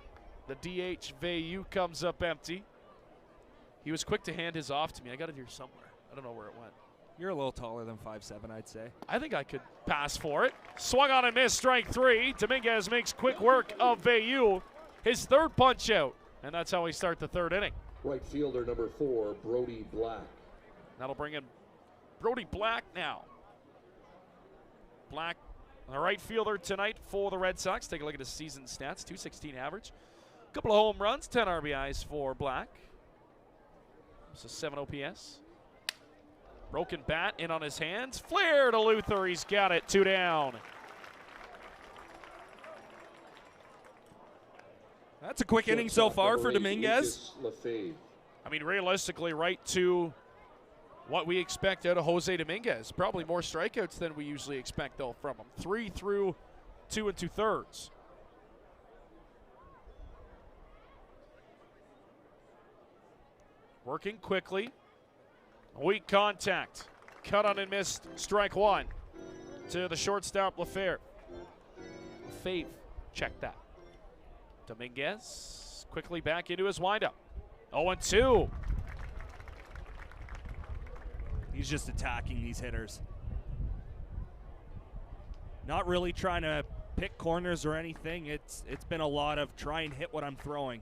the DH Veilleux comes up empty. He was quick to hand his off to me. I got it here somewhere. I don't know where it went. You're a little taller than 5'7", I'd say. I think I could pass for it. Swung on and missed, strike three. Dominguez makes quick work of Veilleux. His third punch out, and that's how we start the third inning. Right fielder number 4, Brody Black. That'll bring in Brody Black now. Black, the right fielder tonight for the Red Sox. Take a look at his season stats, .216 average. A couple of home runs, 10 RBIs for Black. It's a 7 OPS. Broken bat in on his hands. Flare to Luther. He's got it. 2 down. That's a quick inning so far for Dominguez. I mean, realistically, right to what we expect out of Jose Dominguez. Probably more strikeouts than we usually expect, though, from him. 3 through 2 2/3. Working quickly. Weak contact. Cut on and missed. Strike one to the shortstop, Lefebvre. Check that. Dominguez quickly back into his windup. 0-2. He's just attacking these hitters. Not really trying to pick corners or anything. It's been a lot of try and hit what I'm throwing.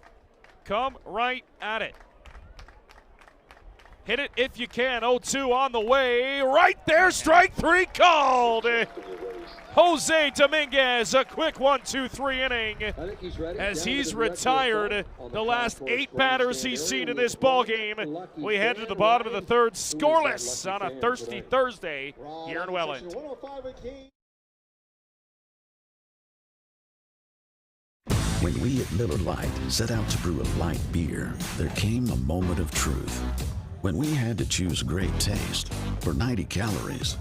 Come right at it. Hit it if you can. 0-2 on the way. Right there, strike three called. Jose Dominguez, a quick 1-2-3 inning as he's retired the last 8 batters he's seen in this ball game. We head to the bottom of the third, scoreless on a thirsty Thursday here in Welland. When we at Miller Lite set out to brew a light beer, there came a moment of truth. When we had to choose great taste for 90 calories,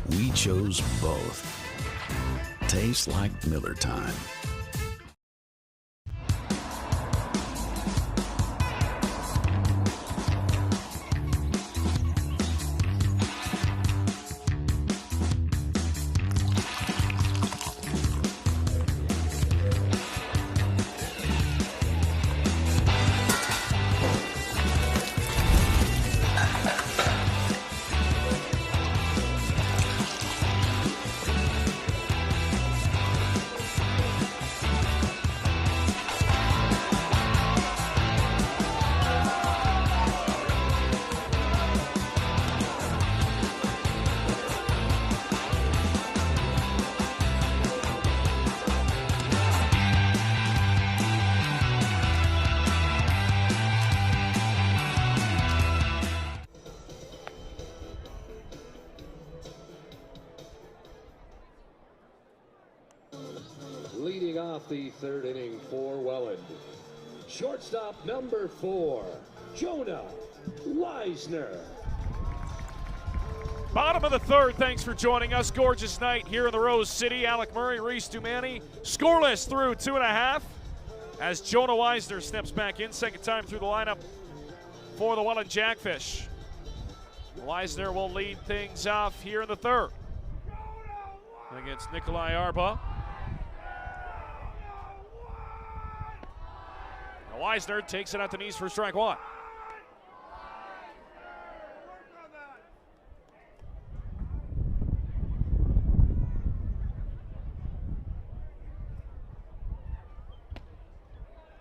we chose both. Tastes like Miller time. Leading off the third inning for Welland, shortstop number 4, Jonah Weisner. Bottom of the third, thanks for joining us. Gorgeous night here in the Rose City. Alec Murray, Reese Dumani, scoreless through 2.5 as Jonah Weisner steps back in, second time through the lineup for the Welland Jackfish. Weisner will lead things off here in the third against Nikolai Arba. Weisner takes it at the knees for strike one.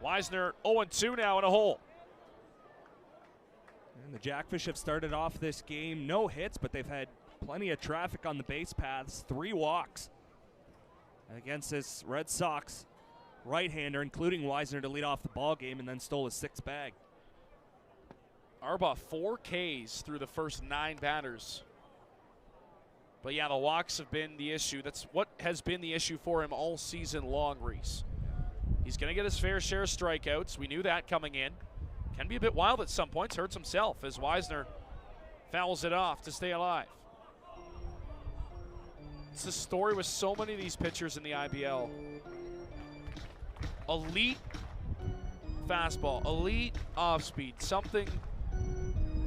Weisner 0-2 now in a hole. And the Jackfish have started off this game, no hits, but they've had plenty of traffic on the base paths, 3 walks against this Red Sox right-hander, including Weisner to lead off the ball game, and then stole his 6th bag. Arbaugh 4 Ks through the first 9 batters. But yeah, the walks have been the issue. That's what has been the issue for him all season long, Reese. He's going to get his fair share of strikeouts. We knew that coming in. Can be a bit wild at some points. Hurts himself as Weisner fouls it off to stay alive. It's the story with so many of these pitchers in the IBL. Elite fastball, elite off speed, something,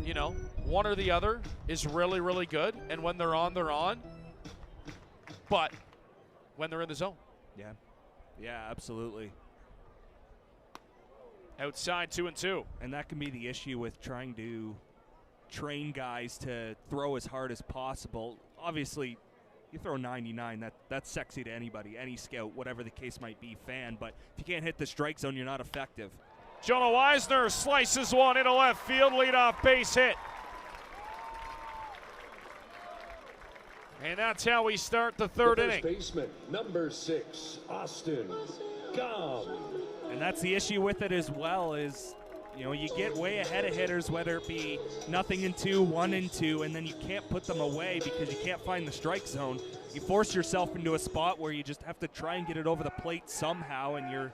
you know, one or the other is really, really good. And when they're on, they're on. But when they're in the zone. Yeah. Yeah, absolutely. Outside 2-2. And that can be the issue with trying to train guys to throw as hard as possible. Obviously, you throw 99, that's sexy to anybody, any scout, whatever the case might be, fan. But if you can't hit the strike zone, you're not effective. Jonah Weisner slices one into left field, leadoff base hit. And that's how we start the third inning. Baseman, number 6, Austin Gum. And that's the issue with it as well is, you know, you get way ahead of hitters, whether it be 0-2, 1-2, and then you can't put them away because you can't find the strike zone. You force yourself into a spot where you just have to try and get it over the plate somehow, and you're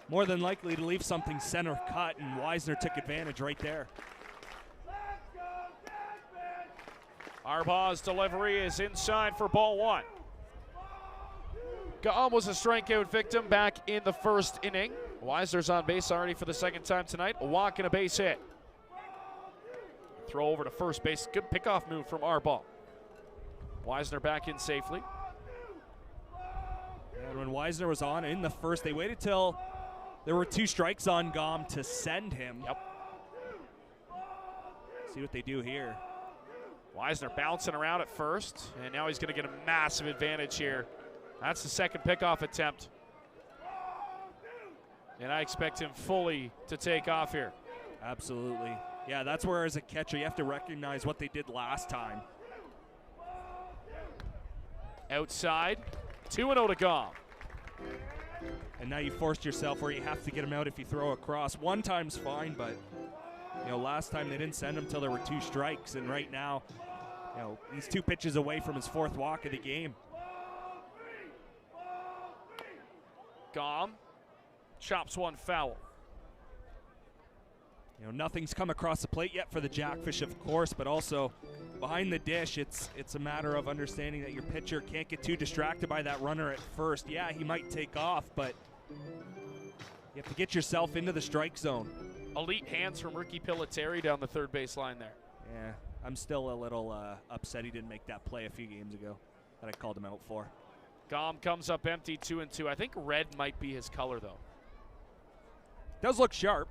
more than likely to leave something center cut, and Weisner took advantage right there. Arbaugh's delivery is inside for ball 1. Gum was a strikeout victim back in the first inning. Weisner's on base already for the 2nd time tonight. A walk and a base hit. Throw over to first base. Good pickoff move from Arbaugh. Weisner back in safely. And when Weisner was on in the first, they waited till there were 2 strikes on Gum to send him. Yep. See what they do here. Weisner bouncing around at first, and now he's going to get a massive advantage here. That's the 2nd pickoff attempt. And I expect him fully to take off here. Absolutely. Yeah, that's where as a catcher you have to recognize what they did last time. Outside, 2-0 to Gum. And now you forced yourself where you have to get him out if you throw across. 1 time's fine, but you know, last time they didn't send him till there were 2 strikes, and right now, you know, he's 2 pitches away from his 4th walk of the game. Gum chops one foul. You know, nothing's come across the plate yet for the Jackfish, of course, but also behind the dish, it's a matter of understanding that your pitcher can't get too distracted by that runner at first. Yeah, he might take off, but you have to get yourself into the strike zone. Elite hands from Ricky Piliteri down the 3rd base line there. Yeah, I'm still a little upset he didn't make that play a few games ago that I called him out for. Gum comes up empty, 2-2. I think red might be his color, though. Does look sharp.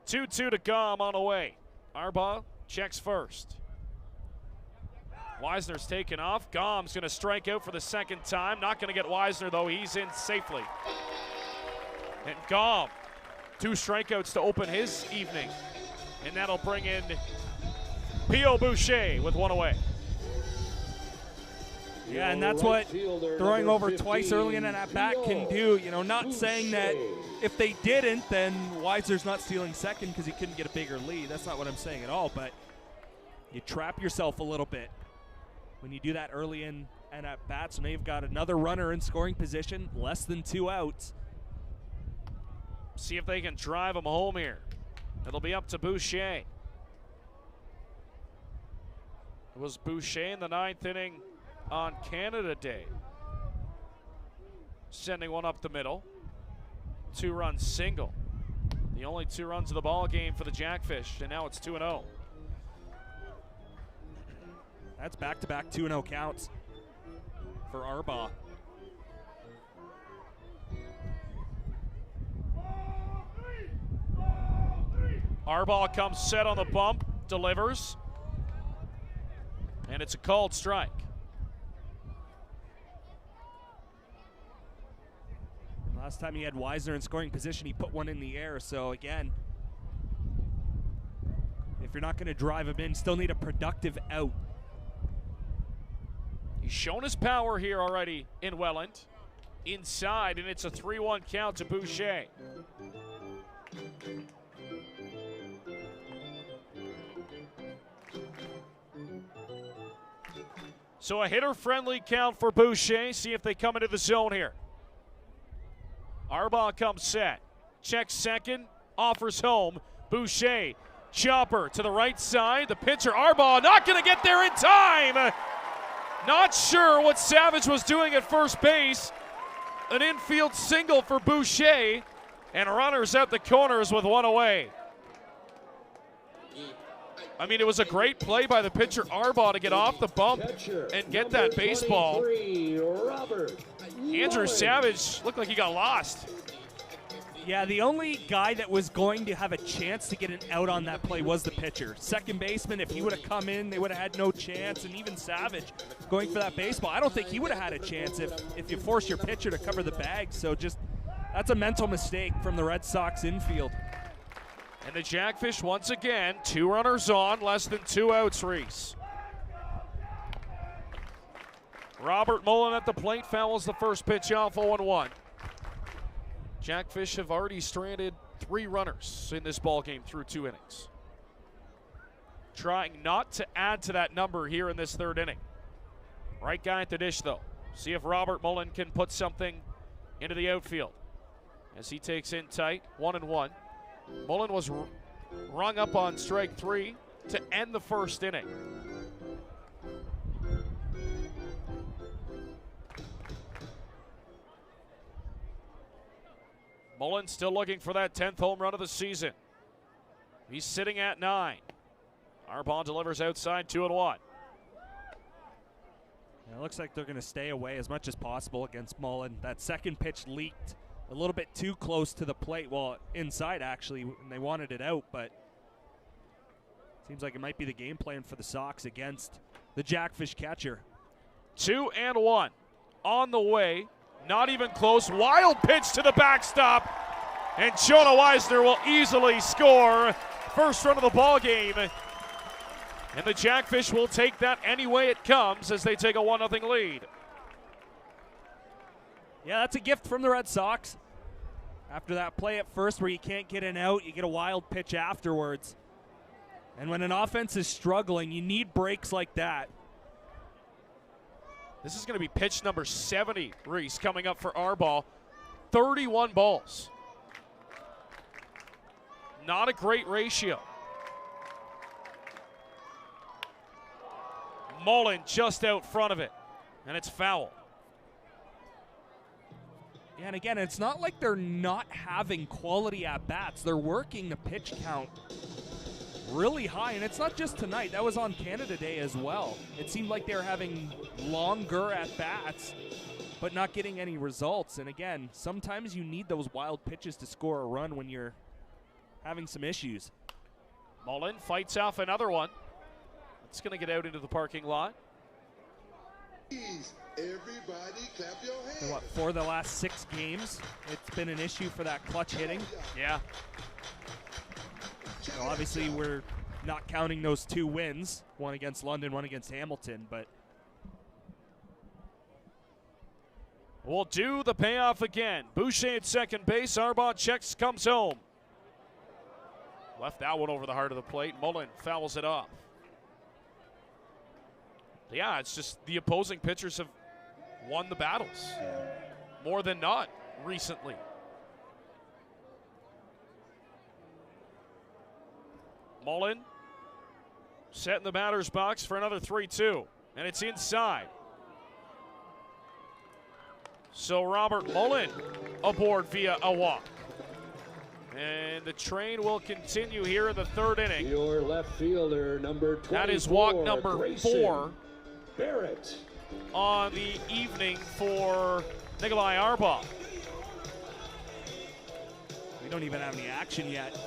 2-2 to Gum on the way. Arbaugh checks first. Weisner's taken off. Gum's going to strike out for the 2nd time. Not going to get Weisner, though. He's in safely. And Gum, 2 strikeouts to open his evening. And that'll bring in P.O. Boucher with 1 away. Yeah, and that's what throwing over twice early in an at-bat can do. You know, not saying that if they didn't, then Weisner's not stealing 2nd because he couldn't get a bigger lead. That's not what I'm saying at all, but you trap yourself a little bit when you do that early in an at-bat. So now you've got another runner in scoring position, less than 2 outs. See if they can drive him home here. It'll be up to Boucher. It was Boucher in the 9th inning on Canada Day, sending one up the middle. 2-run single. The only 2 runs of the ball game for the Jackfish, and now it's 2-0. That's back-to-back 2-0 counts. for Arbaugh. Arbaugh comes set on the bump, delivers, and it's a called strike. Last time he had Weisner in scoring position, he put one in the air. So again, if you're not going to drive him in, still need a productive out. He's shown his power here already in Welland. Inside, and it's a 3-1 count to Boucher. So a hitter-friendly count for Boucher. See if they come into the zone here. Arbaugh comes set. Checks second. Offers home. Boucher. Chopper to the right side. The pitcher, Arbaugh, not going to get there in time. Not sure what Savage was doing at first base. An infield single for Boucher. And runners at the corners with one away. I mean, it was a great play by the pitcher, Arbaugh, to get off the bump and get that baseball. Andrew Savage looked like he got lost. Yeah, the only guy that was going to have a chance to get an out on that play was the pitcher. Second baseman, if he would have come in, they would have had no chance. And even Savage going for that baseball, I don't think he would have had a chance if you force your pitcher to cover the bag. So just, that's a mental mistake from the Red Sox infield. And the Jackfish, once again, 2 runners on, less than 2 outs, Reese. Robert Mullen at the plate, fouls the first pitch off, 0-1. Jackfish have already stranded 3 runners in this ballgame through 2 innings. Trying not to add to that number here in this 3rd inning. Right guy at the dish, though. See if Robert Mullen can put something into the outfield. As he takes in tight, 1-1. Mullen was rung up on strike 3 to end the 1st inning. Mullen still looking for that 10th home run of the season. He's sitting at 9. Arbaugh delivers outside, 2-1. It looks like they're going to stay away as much as possible against Mullen. That second pitch leaked a little bit too close to the plate. Well, inside actually, and they wanted it out, but seems like it might be the game plan for the Sox against the Jackfish catcher. 2-1 on the way. Not even close. Wild pitch to the backstop. And Jonah Weisner will easily score. First run of the ball game. And the Jackfish will take that any way it comes as they take a 1-0 lead. Yeah, that's a gift from the Red Sox. After that play at first where you can't get an out, you get a wild pitch afterwards. And when an offense is struggling, you need breaks like that. This is going to be pitch number 70, Reese, coming up for Arbaugh. 31 balls. Not a great ratio. Mullen just out front of it, and it's foul. Yeah, and again, it's not like they're not having quality at-bats. They're working the pitch count really high, and it's not just tonight. That was on Canada Day as well. It seemed like they were having longer at-bats, but not getting any results. And again, sometimes you need those wild pitches to score a run when you're having some issues. Mullen fights off another one. It's going to get out into the parking lot. Everybody clap your hands. So what, 4 of the last 6 games, it's been an issue for that clutch hitting. Yeah. So obviously, we're not counting those 2 wins, one against London, one against Hamilton, but we'll do the payoff again. Boucher at second base. Arbaugh checks, comes home. Left that one over the heart of the plate. Mullen fouls it off. Yeah, it's just the opposing pitchers have won the battles more than not recently. Mullen set in the batter's box for another 3-2, and it's inside. So Robert Mullen aboard via a walk. And the train will continue here in the 3rd inning. Your left fielder, number 24. That is walk number Grayson 4. Barrett. on the evening for Nikolai Arbaugh. We don't even have any action yet.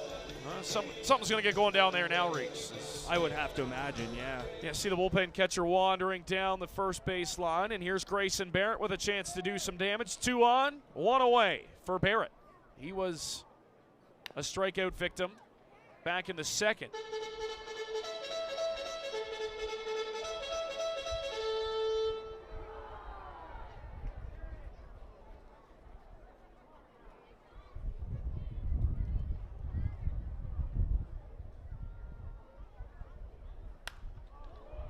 Something's going to get going down there now, Reese. I would have to imagine, yeah. Yeah, see the bullpen catcher wandering down the first base line, and here's Grayson Barrett with a chance to do some damage. 2 on, 1 away for Barrett. He was a strikeout victim back in the second.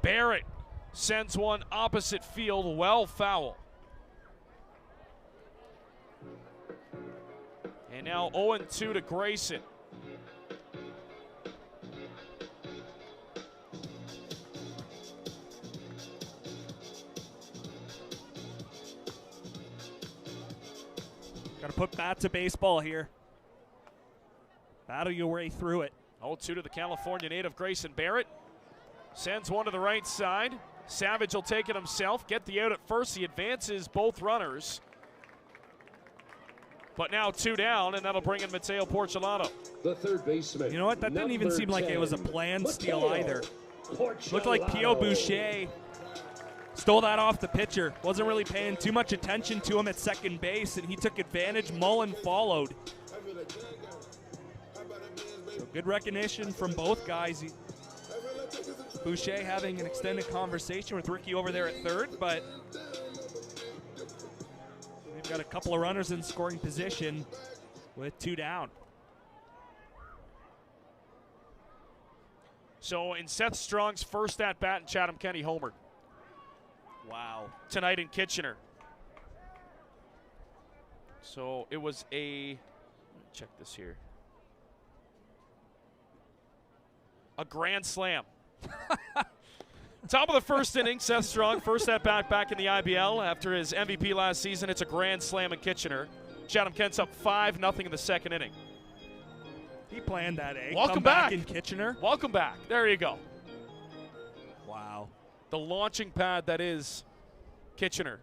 Barrett sends one opposite field, well foul. And now 0-2 to Grayson. Got to put bat to baseball here. Battle your way through it. 0-2 to the California native Grayson Barrett. Sends one to the right side. Savage will take it himself, get the out at first. He advances both runners. But now 2 down, and that'll bring in Mateo Porcelato. The third baseman. You know what? That didn't even seem like it was a planned steal either. Looked like Pio Boucher stole that off the pitcher. Wasn't really paying too much attention to him at second base, and he took advantage. Mullen followed. So good recognition from both guys. Boucher having an extended conversation with Ricky over there at third, but they've got a couple of runners in scoring position with 2 down. So in Seth Strong's first at-bat in Chatham County, homered. Wow. Tonight in Kitchener. So it was let me check this here. A grand slam. Top of the first inning, Seth Strong, first at-bat back in the IBL after his MVP last season. It's a grand slam in Kitchener. Chatham Kent's up 5-0 in the second inning. He planned that, eh? Welcome Come back in Kitchener. Welcome back. There you go. Wow. The launching pad that is Kitchener.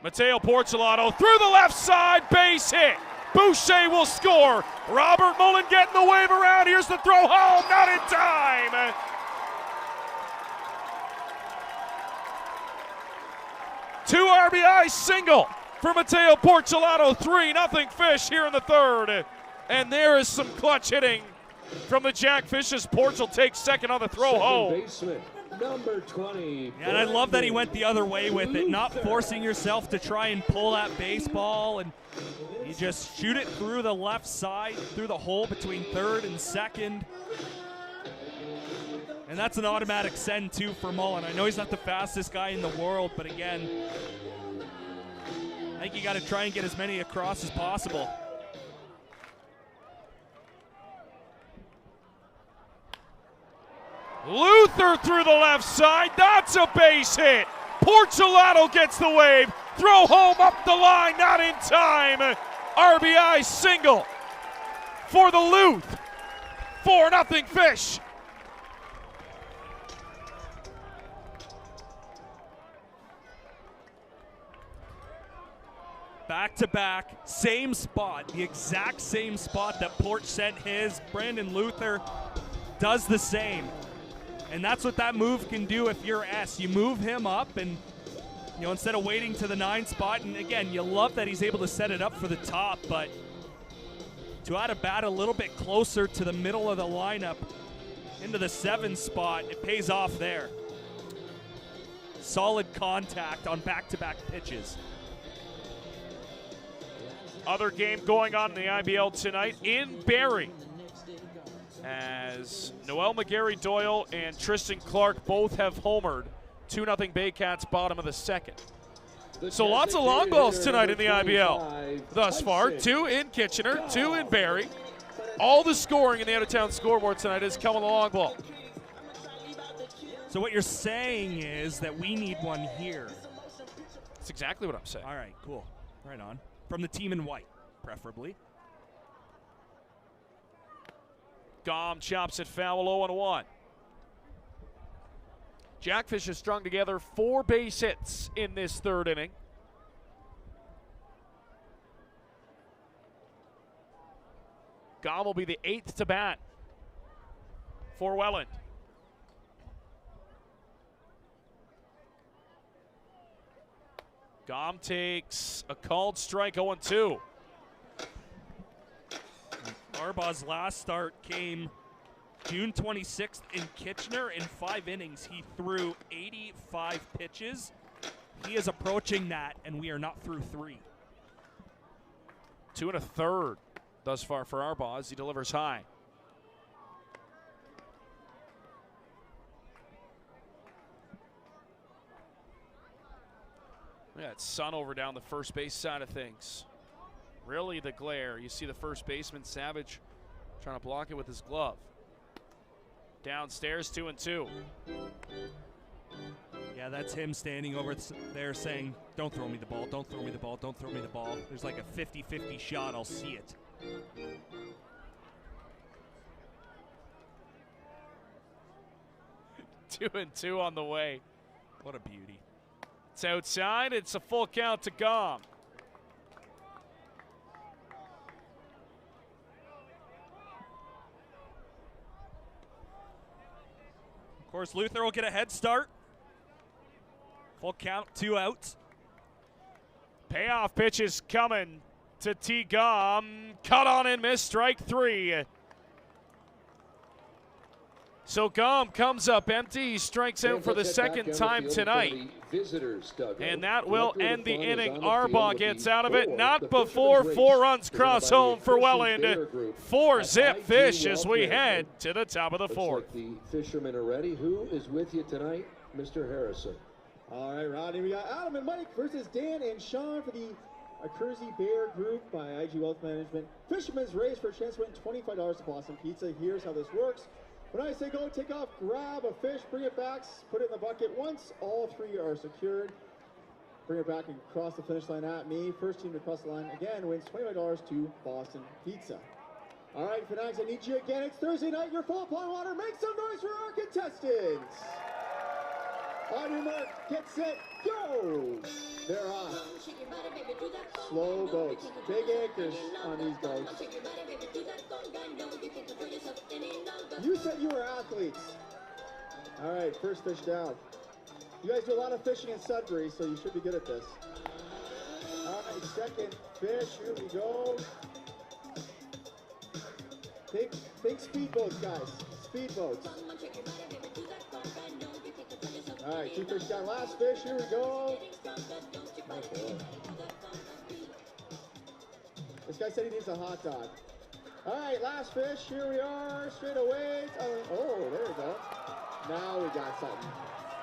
Mateo Porcelato through the left side, base hit. Boucher will score. Robert Mullen getting the wave around. Here's the throw home, not in time. Two RBI single for Mateo Porcelato. 3-0 Fish here in the third. And there is some clutch hitting from the Jackfish as Porch will take second on the throw home. Baseman, number 20. Yeah, and I love that he went the other way with it, not forcing yourself to try and pull that baseball, and you just shoot it through the left side, through the hole between third and second. And that's an automatic send, too, for Mullen. I know he's not the fastest guy in the world, but again, I think you got to try and get as many across as possible. Luther through the left side. That's a base hit. Porcelato gets the wave. Throw home up the line, not in time. RBI single for the Luth. 4-0 Fish. Back to back, same spot, the exact same spot that Porch sent his. Brandon Luther does the same. And that's what that move can do if you're S. You move him up and, you know, instead of waiting to the 9 spot, and again, you love that he's able to set it up for the top, but to add a bat a little bit closer to the middle of the lineup into the 7 spot, it pays off there. Solid contact on back-to-back pitches. Other game going on in the IBL tonight in Barrie, as Noel McGarry-Doyle and Tristan Clark both have homered. 2-0 Baycats, bottom of the second. So lots of long balls tonight in the IBL thus far. 2 in Kitchener, 2 in Barrie. All the scoring in the out-of-town scoreboard tonight is coming the long ball. So what you're saying is that we need one here. That's exactly what I'm saying. All right, cool. Right on. From the team in white, preferably. Gom chops it foul, 0-1. Jackfish has strung together 4 base hits in this third inning. Gom will be the 8th to bat for Welland. Gom takes a called strike, 0-2. Arbaugh's last start came June 26th in Kitchener. In 5 innings, he threw 85 pitches. He is approaching that, and we are not through 3. 2 1/3 thus far for Arbaugh as he delivers high. Look at that sun over down the first base side of things. Really the glare. You see the first baseman, Savage, trying to block it with his glove. Downstairs, 2-2. Yeah, that's him standing over there saying, don't throw me the ball, don't throw me the ball, don't throw me the ball. There's like a 50-50 shot, I'll see it. Two and 2 on the way. What a beauty. It's outside, it's a full count to Gom. Of course, Luther will get a head start. Full count, 2 outs. Payoff pitch is coming to T. Gom. Cut on and miss, strike 3. So Gom comes up empty. He strikes out for the second time tonight. And that will end the inning. Arbaugh gets out of it. Not before 4 runs cross home for Welland. 4-zip fish as we head to the top of the 4th. Like the fishermen are ready. Who is with you tonight? Mr. Harrison. All right, Rodney, we got Adam and Mike versus Dan and Sean for the Kersey Bear Group by IG Wealth Management. Fisherman's Race for a chance to win $25 to Boston Pizza. Here's how this works. When I say go, take off, grab a fish, bring it back, put it in the bucket. Once all 3 are secured, bring it back and cross the finish line at me. First team to cross the line again wins $25 to Boston Pizza. All right, Fanatics, I need you again. It's Thursday night. You're full of pond water. Make some noise for our contestants. On your mark, get set, go! They're on. Slow boats. Big anchors on these boats. You said you were athletes. All right, first fish down. You guys do a lot of fishing in Sudbury, so you should be good at this. All right, second fish, here we go. Think speedboats, guys. Speedboats. All right, 2 fish down. Last fish, here we go. Okay. This guy said he needs a hot dog. All right, last fish, here we are, straight away. Oh, there we go. Now we got something.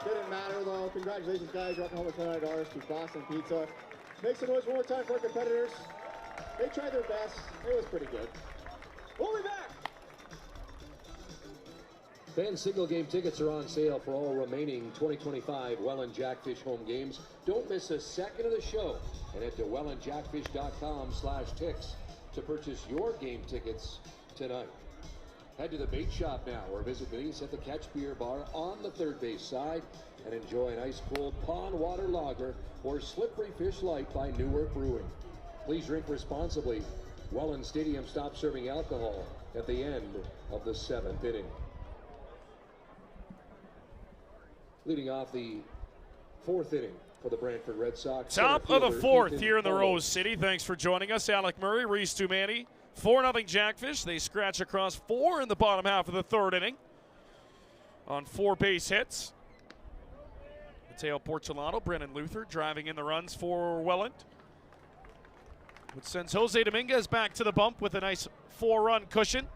Didn't matter though. Congratulations, guys. You're up home with $29 to Boston Pizza. Make some noise one more time for our competitors. They tried their best. It was pretty good. We'll be back. Fan single game tickets are on sale for all remaining 2025 Welland Jackfish home games. Don't miss a second of the show and head to wellandjackfish.com/ticks to purchase your game tickets tonight. Head to the bait shop now or visit Denise at the Catch Beer Bar on the third base side and enjoy an ice cold pond water lager or slippery fish light by Newark Brewing. Please drink responsibly. Welland Stadium stops serving alcohol at the end of the 7th inning. Leading off the 4th inning for the Brantford Red Sox. Top of the 4th here in the Rose City. Thanks for joining us. Alec Murray, Reese Tumani. 4-0 Jackfish. They scratch across 4 in the bottom half of the 3rd inning on 4 base hits. Mateo Porcelano, Brennan Luther driving in the runs for Welland, which sends Jose Dominguez back to the bump with a nice 4-run cushion.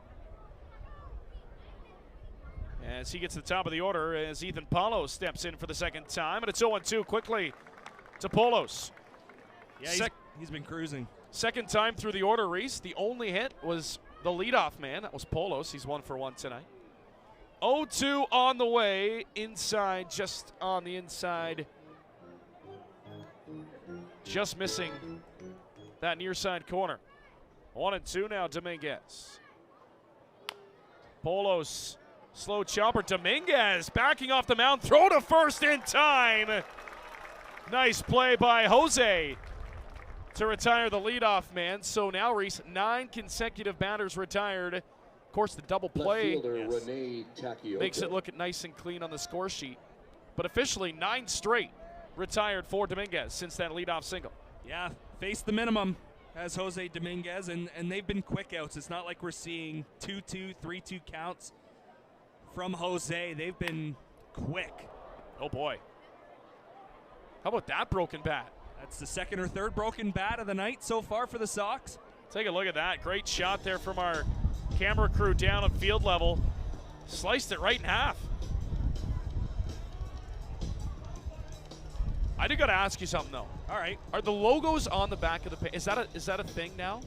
As he gets to the top of the order as Ethan Paulos steps in for the second time. And it's 0-2 quickly to Paulos. Yeah, he's been cruising. Second time through the order, Reese. The only hit was the leadoff man. That was Paulos. He's 1 for 1 tonight. 0-2 on the way. Inside, just on the inside. Just missing that near side corner. 1-2 now, Dominguez. Paulos Slow chopper. Dominguez backing off the mound. Throw to first in time. Nice play by Jose to retire the leadoff man. So now, Reese, 9 consecutive batters retired. Of course, the double play makes it look nice and clean on the score sheet. But officially, 9 straight retired for Dominguez since that leadoff single. Yeah, face the minimum as Jose Dominguez, and they've been quick outs. It's not like we're seeing 2-2, 3-2 counts from Jose. They've been quick. Oh, boy. How about that broken bat? That's the second or third broken bat of the night so far for the Sox. Take a look at that. Great shot there from our camera crew down at field level. Sliced it right in half. I do got to ask you something, though. All right. Are the logos on the back of the – is that a thing now?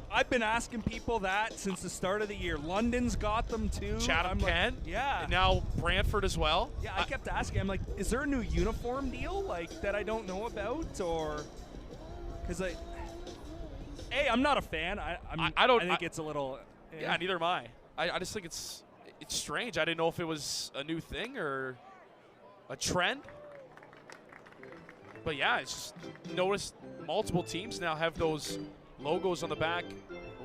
I've been asking people that since the start of the year. London's got them too. Chatham can. Yeah. And now Brantford as well. Yeah, I kept asking. I'm like, is there a new uniform deal like that I don't know about, or because I'm not a fan. I think it's a little. Yeah, neither am I. I just think it's strange. I didn't know if it was a new thing or a trend. But yeah, it's just noticed multiple teams now have those logos on the back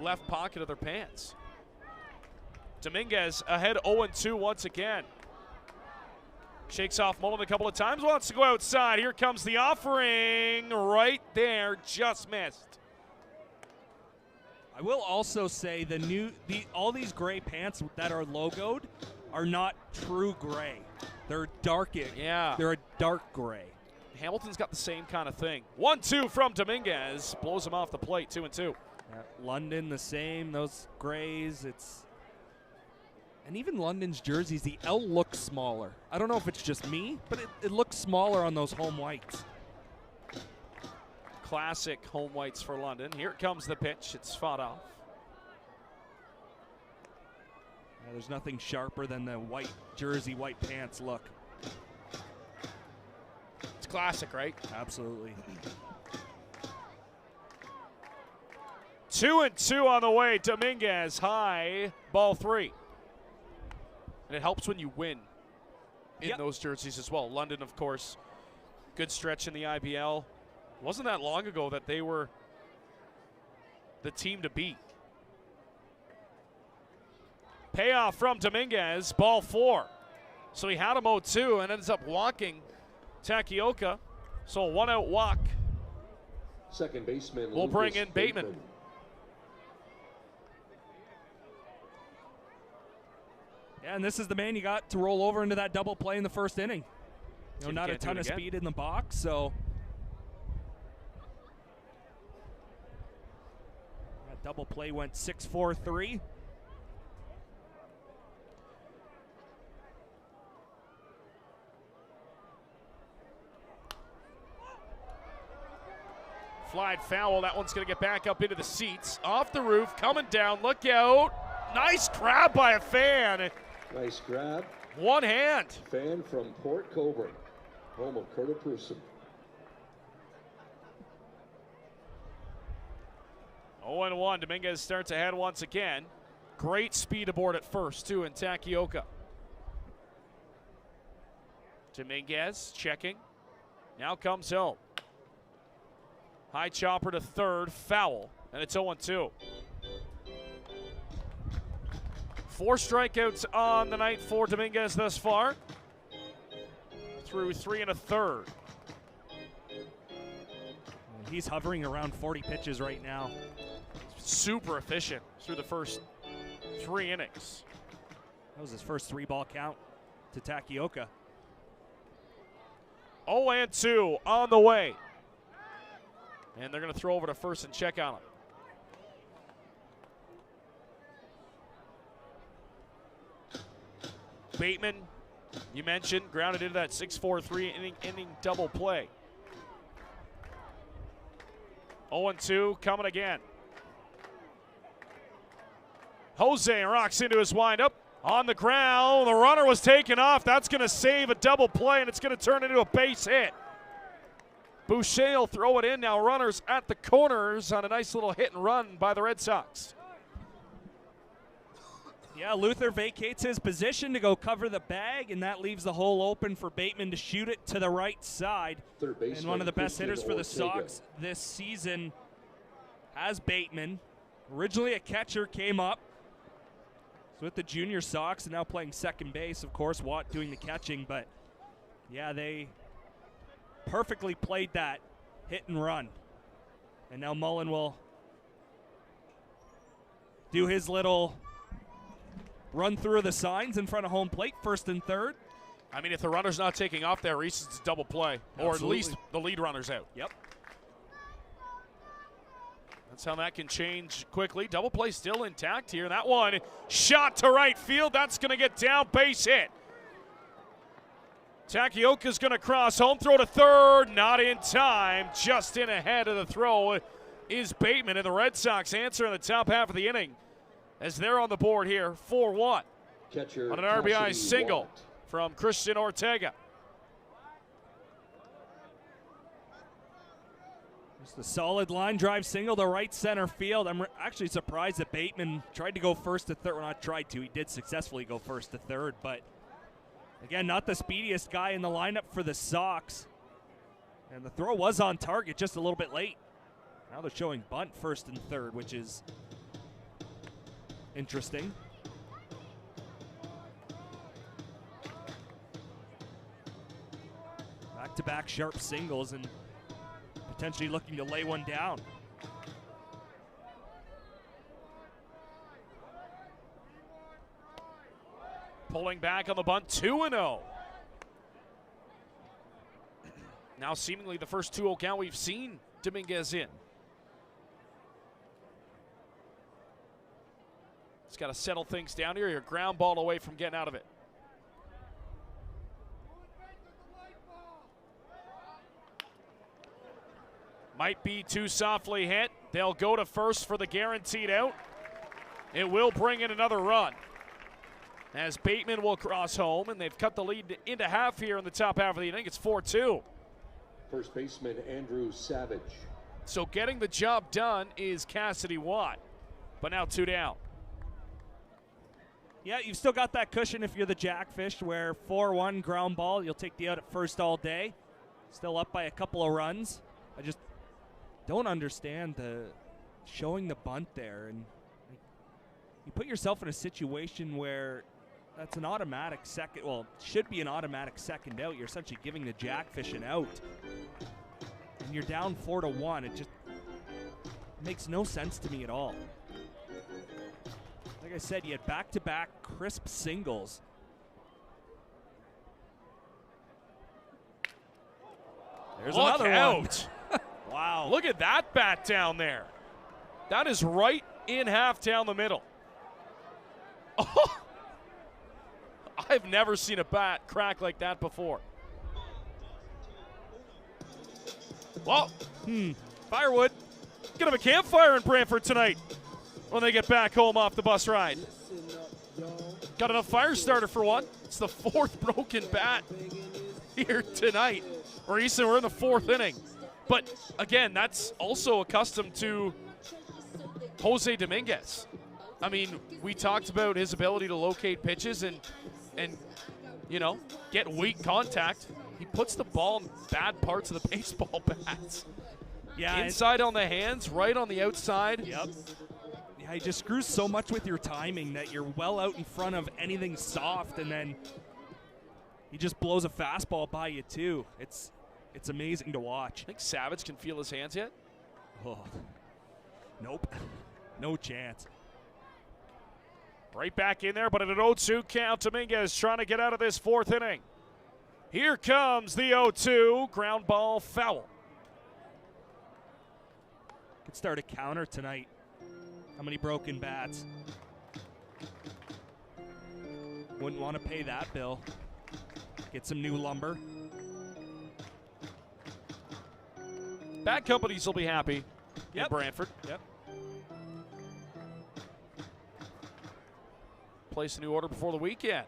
left pocket of their pants. Dominguez ahead 0-2 once again. Shakes off Mullen a couple of times, wants to go outside. Here comes the offering right there, just missed. I will also say all these gray pants that are logoed are not true gray. They're dark. Yeah. They're a dark gray. Hamilton's got the same kind of thing. 1-2 from Dominguez. Blows him off the plate, 2-2. London, the same. Those grays, and even London's jerseys, the L looks smaller. I don't know if it's just me, but it looks smaller on those home whites. Classic home whites for London. Here comes the pitch. It's fought off. Yeah, there's nothing sharper than the white jersey, white pants look. Classic, right? Absolutely. 2-2 on the way. Dominguez high, ball 3. And it helps when you win in those jerseys as well. London, of course, good stretch in the IBL. Wasn't that long ago that they were the team to beat. Payoff from Dominguez, ball 4. So he had him 0-2 and ends up walking Takioka, so a 1-out walk. Second baseman. We'll bring in Bateman. Yeah, and this is the man you got to roll over into that double play in the first inning. Not a ton of speed in the box, so that double play went 6-4-3. Flied foul. That one's going to get back up into the seats. Off the roof, coming down. Look out. Nice grab by a fan. Nice grab. One hand. Fan from Port Coburn, home of Curtis Prusen. 0-1. Dominguez starts ahead once again. Great speed aboard at first, too, in Takioka. Dominguez checking. Now comes home. High chopper to third, foul, and it's 0-2. 4 strikeouts on the night for Dominguez thus far, through 3 1/3. He's hovering around 40 pitches right now. Super efficient through the first 3 innings. That was his first 3-ball count to Takioka. 0-2 on the way. And they're going to throw over to first and check on him. Bateman, you mentioned, grounded into that 6-4-3 inning double play. 0-2 coming again. Jose rocks into his windup. On the ground, the runner was taken off. That's going to save a double play, and it's going to turn into a base hit. Boucher will throw it in now. Runners at the corners on a nice little hit and run by the Red Sox. Yeah, Luther vacates his position to go cover the bag, and that leaves the hole open for Bateman to shoot it to the right side. And one of the best hitters for the Sox this season has Bateman. Originally a catcher, came up. So with the junior Sox and now playing second base, of course, Watt doing the catching. But, yeah, they perfectly played that hit and run. And now Mullen will do his little run through the signs in front of home plate, first and third. I mean, if the runner's not taking off there, Reese, it's a double play. Absolutely. Or at least the lead runner's out. Yep. That's how that can change quickly. Double play still intact here. That one shot to right field. That's going to get down, base hit. Takioka's going to cross home, throw to third. Not in time. Just in ahead of the throw is Bateman, and the Red Sox answer in the top half of the inning as they're on the board here, 4-1 Catcher on an RBI Cassidy single Watt. from Christian Ortega. Just a solid line drive single to right center field. I'm actually surprised that Bateman tried to go first to third. Well, not tried to. He did successfully go first to third, but again, not the speediest guy in the lineup for the Sox. And the throw was on target, just a little bit late. Now they're showing bunt first and third, which is interesting. Back-to-back sharp singles and potentially looking to lay one down. Pulling back on the bunt, 2-0. Now seemingly the first 2-0 count we've seen Dominguez in. He's got to settle things down here. Your ground ball away from getting out of it. Might be too softly hit. They'll go to first for the guaranteed out. It will bring in another run as Bateman will cross home, and they've cut the lead into half here in the top half of the inning. It's 4-2. First baseman Andrew Savage. So getting the job done is Cassidy Watt, but now 2 down. Yeah, you've still got that cushion if you're the Jackfish, where 4-1 ground ball, you'll take the out at first all day. Still up by a couple of runs. I just don't understand the showing the bunt there. And you put yourself in a situation where that's an automatic second, well, should be an automatic second out. You're essentially giving the Jackfish an out. And you're down 4-1. It just makes no sense to me at all. Like I said, you had back-to-back crisp singles. There's another out. One. Wow. Look at that bat down there. That is right in half down the middle. Oh, I've never seen a bat crack like that before. Well, Firewood. gonna have a campfire in Brantford tonight when they get back home off the bus ride. Got enough fire starter for one. It's the 4th broken bat here tonight. Reese, we're in the 4th inning. But again, that's also accustomed to Jose Dominguez. I mean, we talked about his ability to locate pitches and you know, get weak contact. He puts the ball in bad parts of the baseball bats. Yeah, inside on the hands, right on the outside. Yep. Yeah, he just screws so much with your timing that you're well out in front of anything soft, and then he just blows a fastball by you too. It's amazing to watch. Think Savage can feel his hands yet? Oh. Nope. No chance. Right back in there, but at an 0-2 count, Dominguez trying to get out of this 4th inning. Here comes the 0-2, ground ball foul. Could start a counter tonight. How many broken bats? Wouldn't want to pay that bill. Get some new lumber. Bat companies will be happy in Brantford. Yep. Place a new order before the weekend.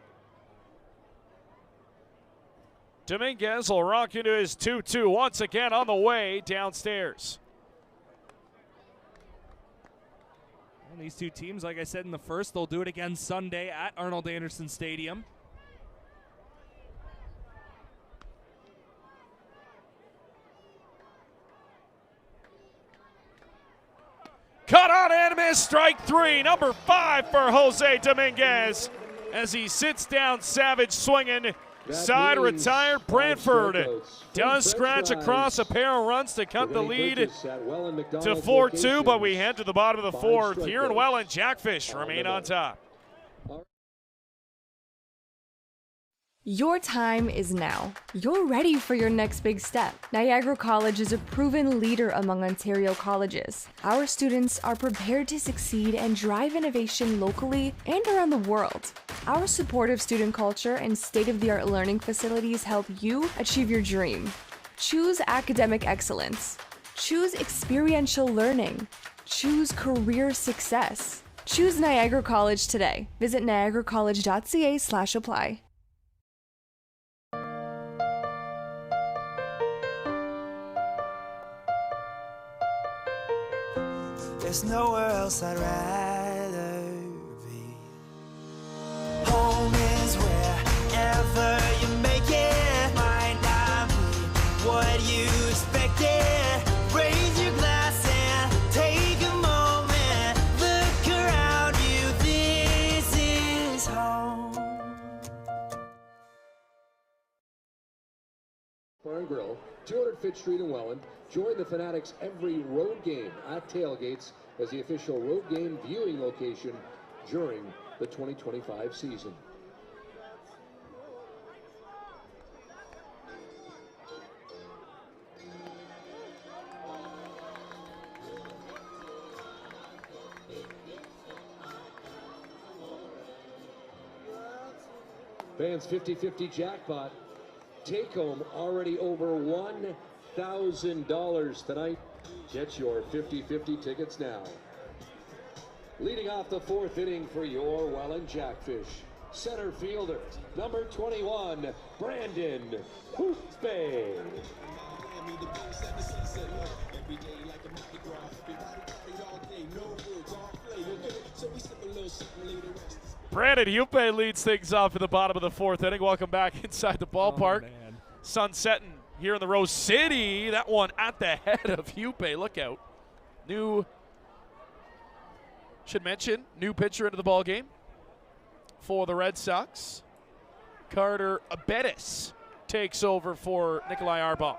Dominguez will rock into his 2-2 once again on the way downstairs. And these two teams, like I said in the first, they'll do it again Sunday at Arnold Anderson Stadium. Cut on and miss, strike three. Number 5 for Jose Dominguez as he sits down. Savage swinging. Side retired. Brantford does scratch across a pair of runs to cut the lead to 4-2, but we head to the bottom of the fourth. Here in Welland, Jackfish remain on top. Your time is now. You're ready for your next big step. Niagara College is a proven leader among Ontario colleges. Our students are prepared to succeed and drive innovation locally and around the world. Our supportive student culture and state-of-the-art learning facilities help you achieve your dream. Choose academic excellence. Choose experiential learning. Choose career success. Choose Niagara College today. Visit niagaracollege.ca/apply. There's nowhere else I'd rather be. Home is wherever you make it. Might not be what you expected. Raise your glass and take a moment. Look around you, this is home. Bar and Grill, 200 Fitch Street in Welland. Join the Fanatics every road game at tailgates as the official road game viewing location during the 2025 season. Fans 50-50 jackpot. Take home already over $1,000 tonight. Get your 50-50 tickets now. Leading off the fourth inning for your Welland Jackfish, center fielder, number 21, Brandon Hoope. Brandon Hoope leads things off at the bottom of the fourth inning. Welcome back inside the ballpark. Sun setting here in the Rose City. That one at the head of Hoope. Look out. Should mention, new pitcher into the ball game for the Red Sox. Carter Abetis takes over for Nikolai Arbaugh.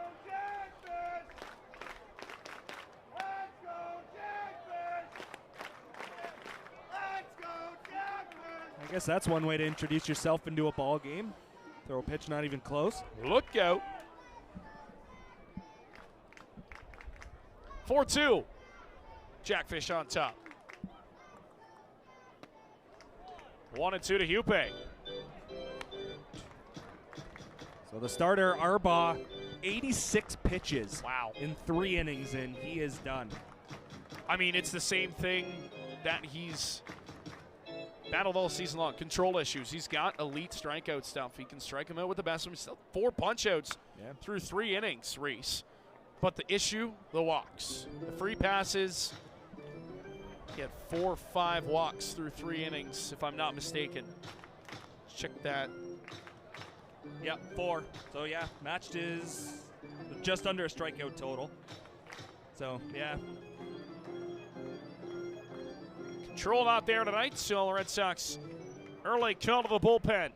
I guess that's one way to introduce yourself into a ball game. Throw a pitch not even close. Look out. 4-2. Jackfish on top. 1-2 to Hoope. So the starter, Arbaugh, 86 pitches. Wow. In 3 innings, and he is done. I mean, it's the same thing that he's battled all season long. Control issues. He's got elite strikeout stuff. He can strike him out with the best of them. Still 4 punch-outs through 3 innings, Reese. But the issue, the walks. The free passes. He had 4 or 5 walks through 3 innings, if I'm not mistaken. Check that. Yep, 4. So, yeah, matched his just under a strikeout total. So, yeah. Control out there tonight, so the Red Sox early call to the bullpen.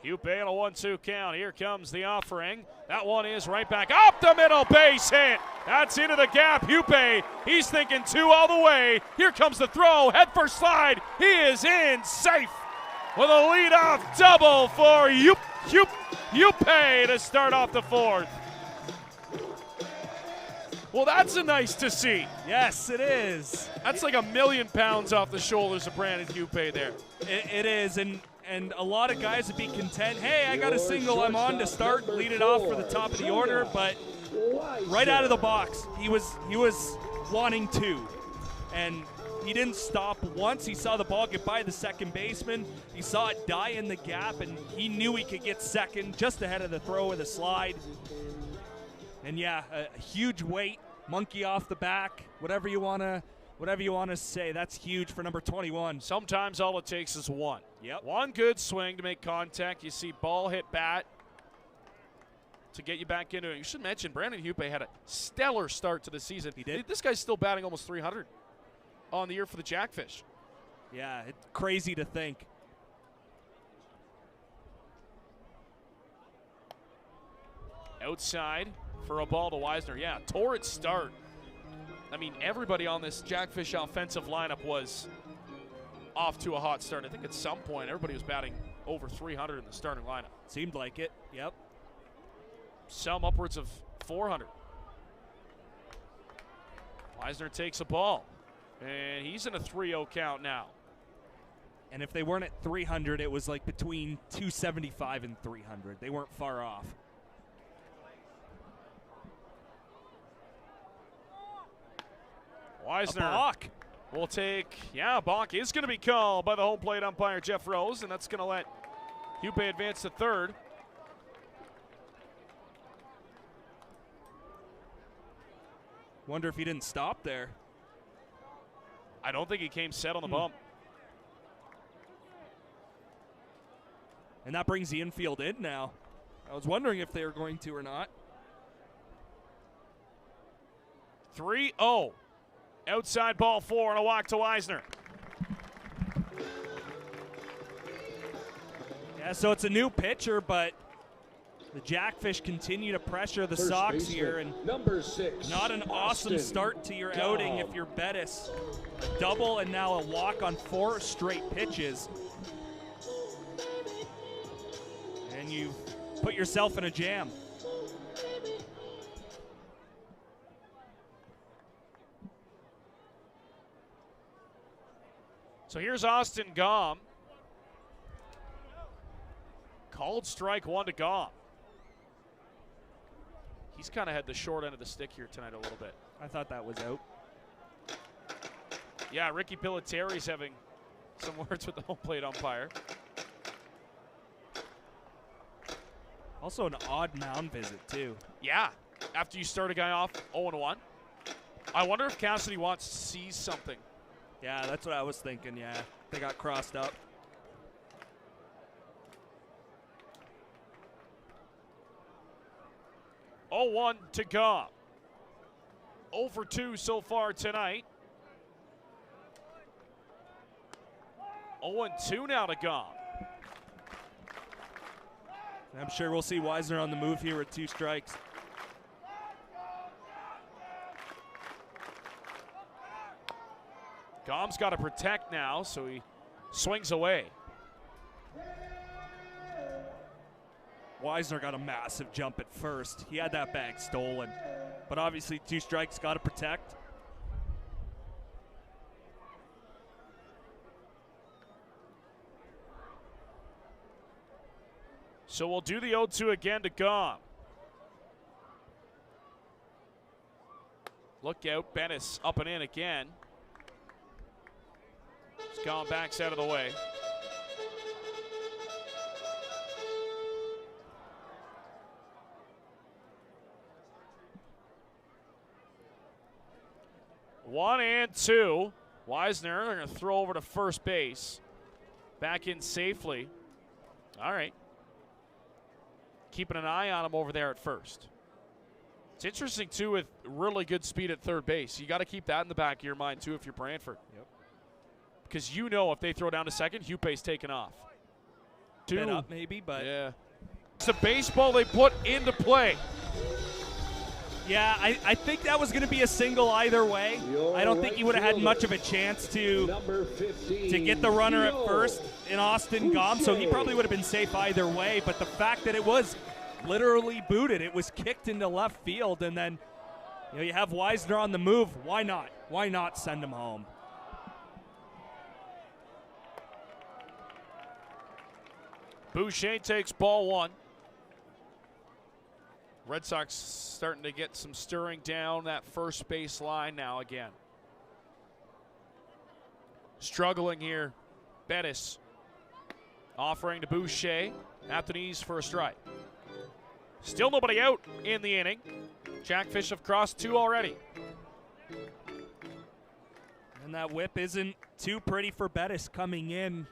Hoope on a 1-2 count. Here comes the offering. That one is right back up the middle, base hit. That's into the gap. Hoope, he's thinking 2 all the way. Here comes the throw, head first slide. He is in safe with a leadoff double for Hoope to start off the fourth. Well, that's a nice to see. Yes, it is. That's like 1,000,000 pounds off the shoulders of Brandon Hoope there. It is, and a lot of guys would be content. Hey, I got a single, I'm on to start, lead it off for the top of the order, but right out of the box, he was wanting 2, and he didn't stop once. He saw the ball get by the second baseman. He saw it die in the gap, and he knew he could get second just ahead of the throw with a slide. And yeah, a huge weight, monkey off the back, whatever you want to Whatever you want to say, that's huge for number 21. Sometimes all it takes is one. Yep. One good swing to make contact. You see ball hit bat to get you back into it. You should mention Brandon Hupe had a stellar start to the season. He did. This guy's still batting almost 300 on the year for the Jackfish. Yeah, it's crazy to think. Outside for a ball to Wisner. Yeah, torrid start. I mean, everybody on this Jackfish offensive lineup was off to a hot start. I think at some point everybody was batting over 300 in the starting lineup. Seemed like it, yep. Some upwards of 400. Wisner takes a ball, and he's in a 3-0 count now. And if they weren't at 300, it was like between 275 and 300. They weren't far off. Wisner balk will take, balk is going to be called by the home plate umpire, Jeff Rose, and that's going to let Hupe advance to third. Wonder if he didn't stop there. I don't think he came set on the bump. And that brings the infield in now. I was wondering if they were going to or not. 3-0. Outside ball 4 and a walk to Wisner. Yeah, so it's a new pitcher, but the Jackfish continue to pressure the Sox here. And number 6. Not an awesome start to your outing if you're Bettis. A double and now a walk on 4 straight pitches. And you put yourself in a jam. So here's Austin Gom. Called strike 1 to Gom. He's kind of had the short end of the stick here tonight a little bit. I thought that was out. Yeah, Ricky Pilateri's having some words with the home plate umpire. Also an odd mound visit, too. Yeah, after you start a guy off 0-1. I wonder if Cassidy wants to see something. Yeah, that's what I was thinking, yeah. They got crossed up. Oh, 0-1 to Gom. 0-2 so far tonight. 0-2 now to Gom. I'm sure we'll see Wisner on the move here with 2 strikes. Gom's got to protect now, so he swings away. Wisner got a massive jump at first. He had that bag stolen. But obviously 2 strikes, got to protect. So we'll do the 0-2 again to Gom. Look out, Bennis up and in again. Gom backs out of the way. One and 2. Wisner, they're going to throw over to first base. Back in safely. All right. Keeping an eye on him over there at first. It's interesting, too, with really good speed at third base. You got to keep that in the back of your mind, too, if you're Brantford. Yep. Because you know if they throw down to second, Hupe's taking off. Bit up maybe, but yeah. It's a baseball they put into play. Yeah, I think that was going to be a single either way. I don't think he would have had much of a chance to get the runner at first in Austin Gom, so he probably would have been safe either way. But the fact that it was literally booted, it was kicked into left field, and then you have Wisner on the move. Why not? Why not send him home? Boucher takes ball 1. Red Sox starting to get some stirring down that first base line now again. Struggling here, Bettis offering to Boucher at the knees for a strike. Still nobody out in the inning. Jackfish have crossed 2 already. And that whip isn't too pretty for Bettis coming in,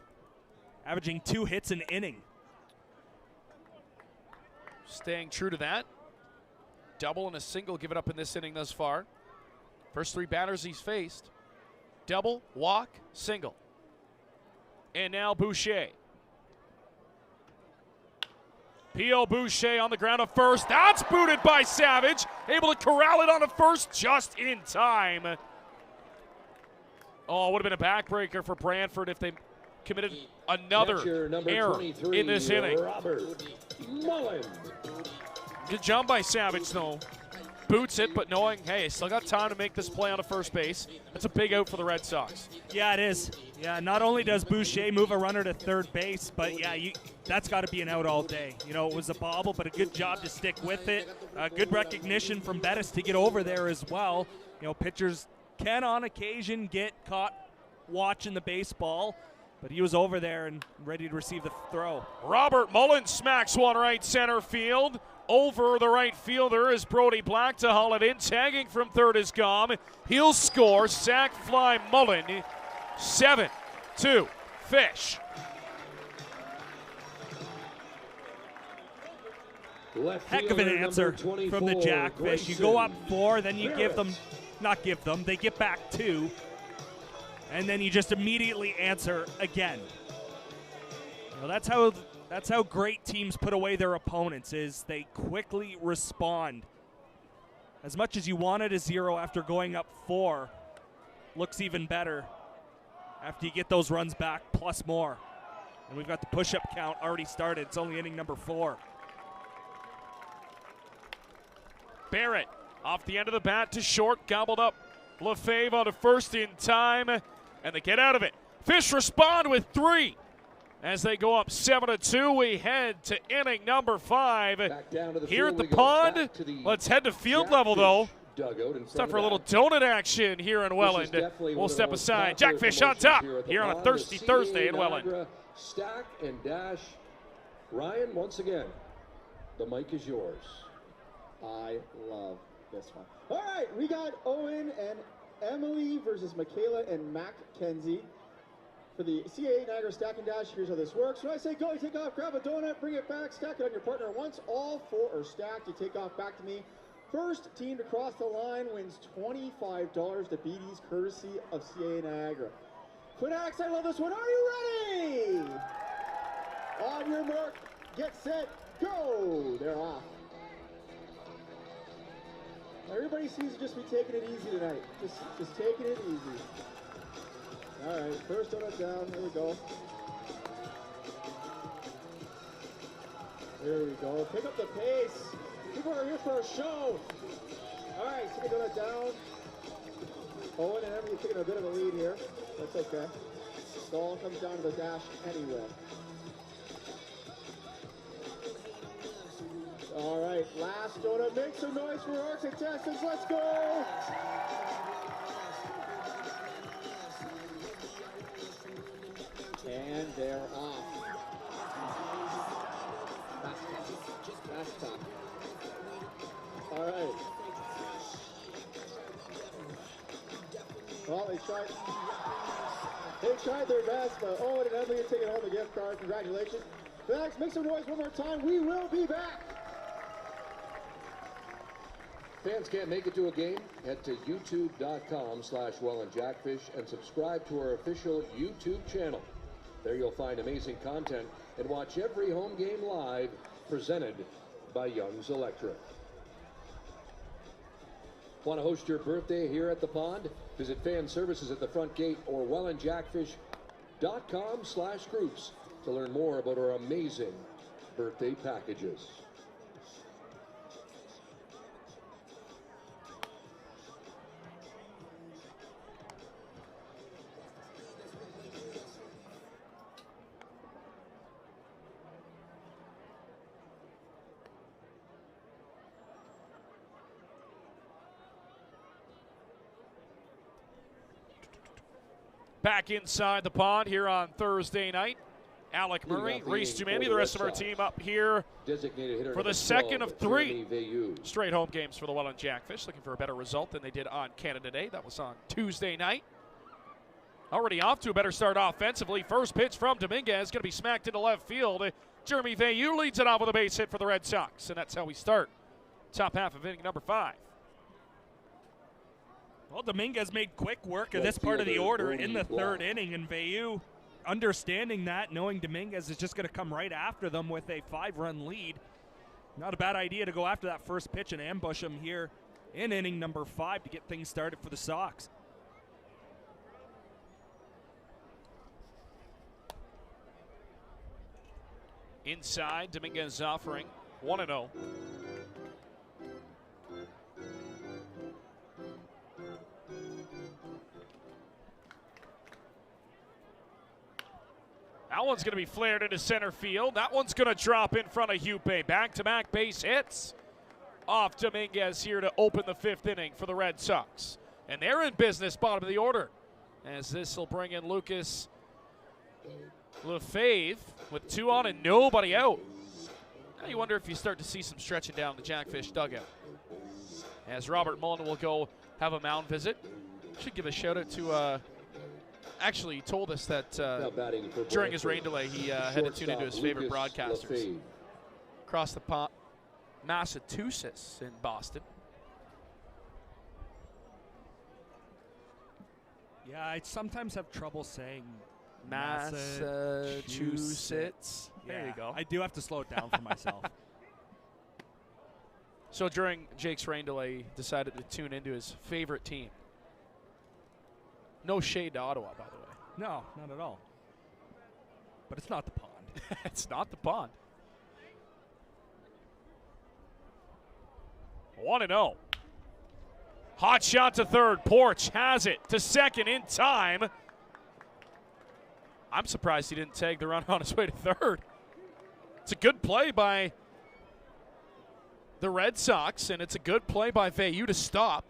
averaging 2 hits an inning. Staying true to that. Double and a single give it up in this inning thus far. First 3 batters he's faced. Double, walk, single. And now Boucher. P.O. Boucher on the ground at first. That's booted by Savage. Able to corral it on the first just in time. Oh, it would have been a backbreaker for Brantford if they committed another error in this inning. Robert Mullen. Good job by Savage, though. Boots it, but knowing, hey, still got time to make this play on the first base. That's a big out for the Red Sox. Yeah, it is. Yeah, not only does Boucher move a runner to third base, but yeah, that's got to be an out all day. You know, it was a bobble, but a good job to stick with it. Good recognition from Bettis to get over there as well. You know, pitchers can on occasion get caught watching the baseball, but he was over there and ready to receive the throw. Robert Mullen smacks one right center field. Over the right fielder is Brody Black to haul it in. Tagging from third is Gom. He'll score. Sack fly Mullen. 7-2 Fish. Heck of an answer from the Jackfish. You go up 4, then you they get back 2, and then you just immediately answer again. You know, that's how great teams put away their opponents, is they quickly respond. As much as you wanted a 0 after going up 4, looks even better after you get those runs back plus more. And we've got the push-up count already started. It's only inning number 4. Barrett off the end of the bat to short, gobbled up Lefebvre on the first in time, and they get out of it. Fish respond with 3. As they go up 7-2, we head to inning number 5 here at the pond. Let's head to field level, though. It's time for a little donut action here in Welland. We'll step aside. Jackfish on top here on a thirsty Thursday in Welland. Stack and dash. Ryan, once again, the mic is yours. I love this one. All right, we got Owen and Emily versus Michaela and Mackenzie. For the CAA Niagara Stack and Dash, here's how this works. When I say go, you take off, grab a donut, bring it back, stack it on your partner. Once all 4 are stacked, you take off back to me. First team to cross the line wins $25 to BD's courtesy of CAA Niagara. Fanatics, I love this one. Are you ready? On your mark, get set, go. They're off. Everybody seems to just be taking it easy tonight. Just taking it easy. All right, first donut down. Here we go. Here we go. Pick up the pace. People are here for a show. All right, second donut down. Owen and Emily taking a bit of a lead here. That's okay. It all comes down to the dash anyway. All right, last donut. Make some noise for our contestants. Let's go. And they're off. Mascot. All right. Well, they tried their best, but Owen and Emily are taking home the gift card. Congratulations. Thanks. Make some noise one more time. We will be back. Fans can't make it to a game? Head to youtube.com/Welland Jackfish and subscribe to our official YouTube channel. There you'll find amazing content and watch every home game live, presented by Young's Electric. Want to host your birthday here at the pond? Visit fan services at the front gate or wellandjackfish.com/groups to learn more about our amazing birthday packages. Back inside the pond here on Thursday night. Alec Murray, Reese Dumani, the rest of our team up here for the second of 3 straight home games for the Welland Jackfish, looking for a better result than they did on Canada Day. That was on Tuesday night. already off to a better start offensively. First pitch from Dominguez going to be smacked into left field. Jeremy Veilleux leads it off with a base hit for the Red Sox, and that's how we start top half of inning number 5. Well, Dominguez made quick work of this part of the order in the 3rd inning, and Veilleux, understanding that, knowing Dominguez is just going to come right after them with a 5-run lead, not a bad idea to go after that first pitch and ambush him here in inning number 5 to get things started for the Sox. Inside, Dominguez offering 1-0. That one's going to be flared into center field. That one's going to drop in front of Hupe. Back-to-back base hits off Dominguez here to open the 5th inning for the Red Sox. And they're in business, bottom of the order, as this will bring in Lucas Lefebvre with 2 on and nobody out. Now you wonder if you start to see some stretching down the Jackfish dugout. As Robert Mullen will go have a mound visit. Should give a shout out to actually told us that during his rain delay he had to tune into his favorite broadcasters across the pond, Massachusetts in Boston. Yeah, I sometimes have trouble saying Massachusetts. There you go. I do have to slow it down for myself. So during Jake's rain delay, he decided to tune into his favorite team. No shade to Ottawa, by the way. No, not at all. But it's not the pond. It's not the pond. 1-0. Hot shot to third. Porch has it to second in time. I'm surprised he didn't tag the runner on his way to third. It's a good play by the Red Sox, and it's a good play by Veilleux to stop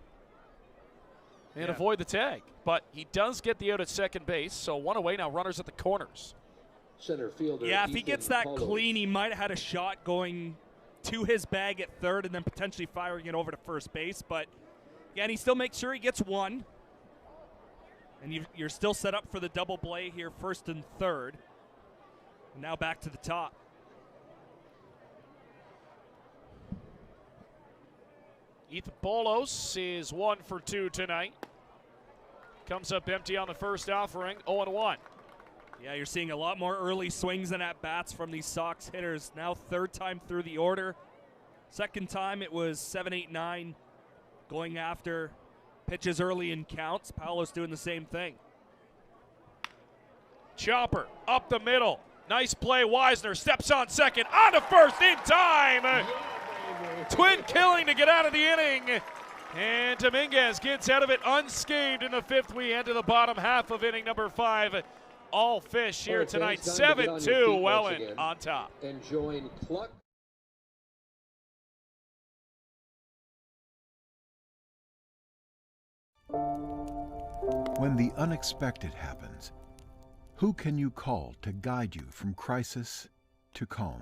and avoid the tag. But he does get the out at second base, so 1 away now, runners at the corners. Center fielder. Yeah, if he gets that clean, he might have had a shot going to his bag at third and then potentially firing it over to first base. But, again, he still makes sure he gets 1. And you're still set up for the double play here, first and third. And now back to the top. Ethan Bolos is 1 for 2 tonight. Comes up empty on the first offering, 0-1. Yeah, you're seeing a lot more early swings and at-bats from these Sox hitters. Now 3rd time through the order. 2nd time it was 7, 8, 9 going after pitches early in counts. Paolo's doing the same thing. Chopper up the middle. Nice play. Wisner steps on second. On to first in time. Twin killing to get out of the inning. And Dominguez gets out of it unscathed in the 5th. We enter the bottom half of inning number 5. All fish here tonight. 7-2 Welland on top. And join Cluck. When the unexpected happens, who can you call to guide you from crisis to calm?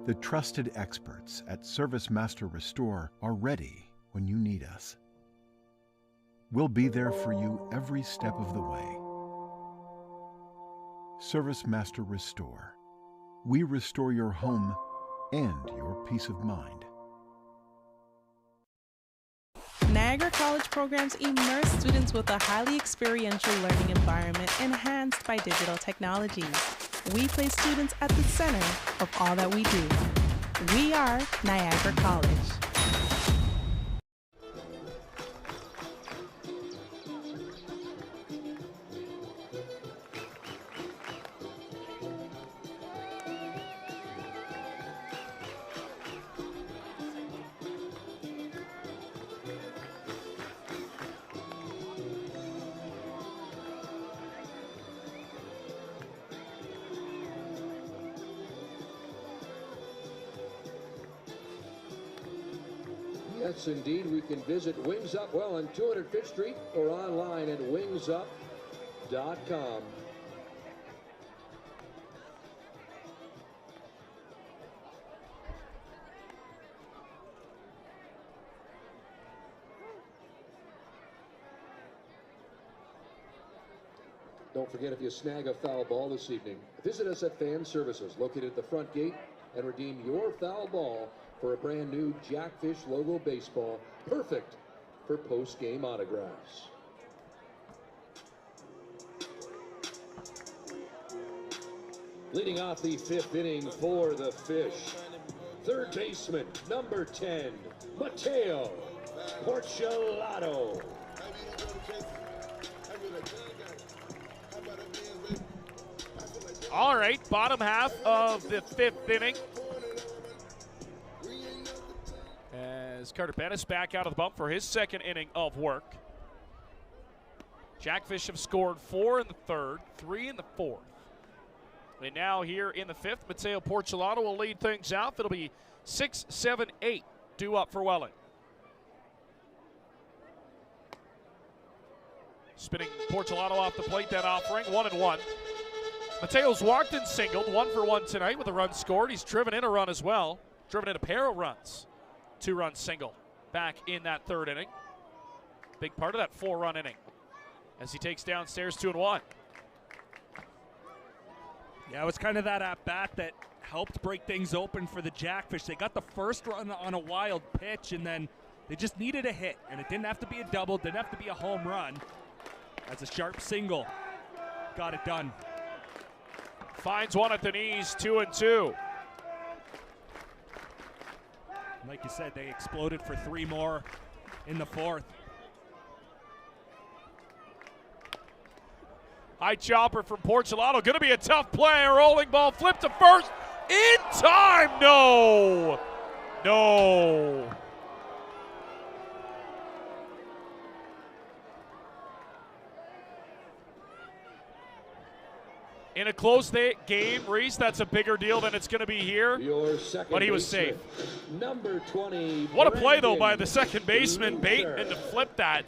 The trusted experts at Service Master Restore are ready when you need us. We'll be there for you every step of the way. Service Master Restore. We restore your home and your peace of mind. Niagara College programs immerse students with a highly experiential learning environment enhanced by digital technologies. We place students at the center of all that we do. We are Niagara College. Yes, indeed. We can visit Wings Up well on 205th Street or online at wingsup.com. Don't forget, if you snag a foul ball this evening, visit us at Fan Services, located at the front gate, and redeem your foul ball for a brand new Jackfish logo baseball, perfect for post-game autographs. Leading off the 5th inning for the Fish, third baseman, number 10, Mateo Porcelato. All right, bottom half of the 5th inning. As Carter Bennis back out of the bump for his 2nd inning of work. Jackfish have scored 4 in the 3rd, 3 in the 4th. And now here in the 5th, Mateo Porcelato will lead things off. It'll be 6, 7, 8 due up for Welland. Spinning Porcelato off the plate, that offering, 1-1. Mateo's walked and singled, 1 for 1 tonight with a run scored. He's driven in a run as well, driven in a pair of runs. 2-run single back in that 3rd inning. Big part of that 4-run inning as he takes downstairs 2-1. Yeah, it was kind of that at-bat that helped break things open for the Jackfish. They got the first run on a wild pitch, and then they just needed a hit. And it didn't have to be a double, didn't have to be a home run. As a sharp single, got it done. Finds one at the knees, 2-2. Like you said, they exploded for 3 more in the 4th. High chopper from Porcelato. Going to be a tough play. A rolling ball flip to first. In time. No. No. In a close game, Reese, that's a bigger deal than it's going to be here. But he was safe. Number 20. What a play, though, by the 2nd baseman, Bateman, to flip that.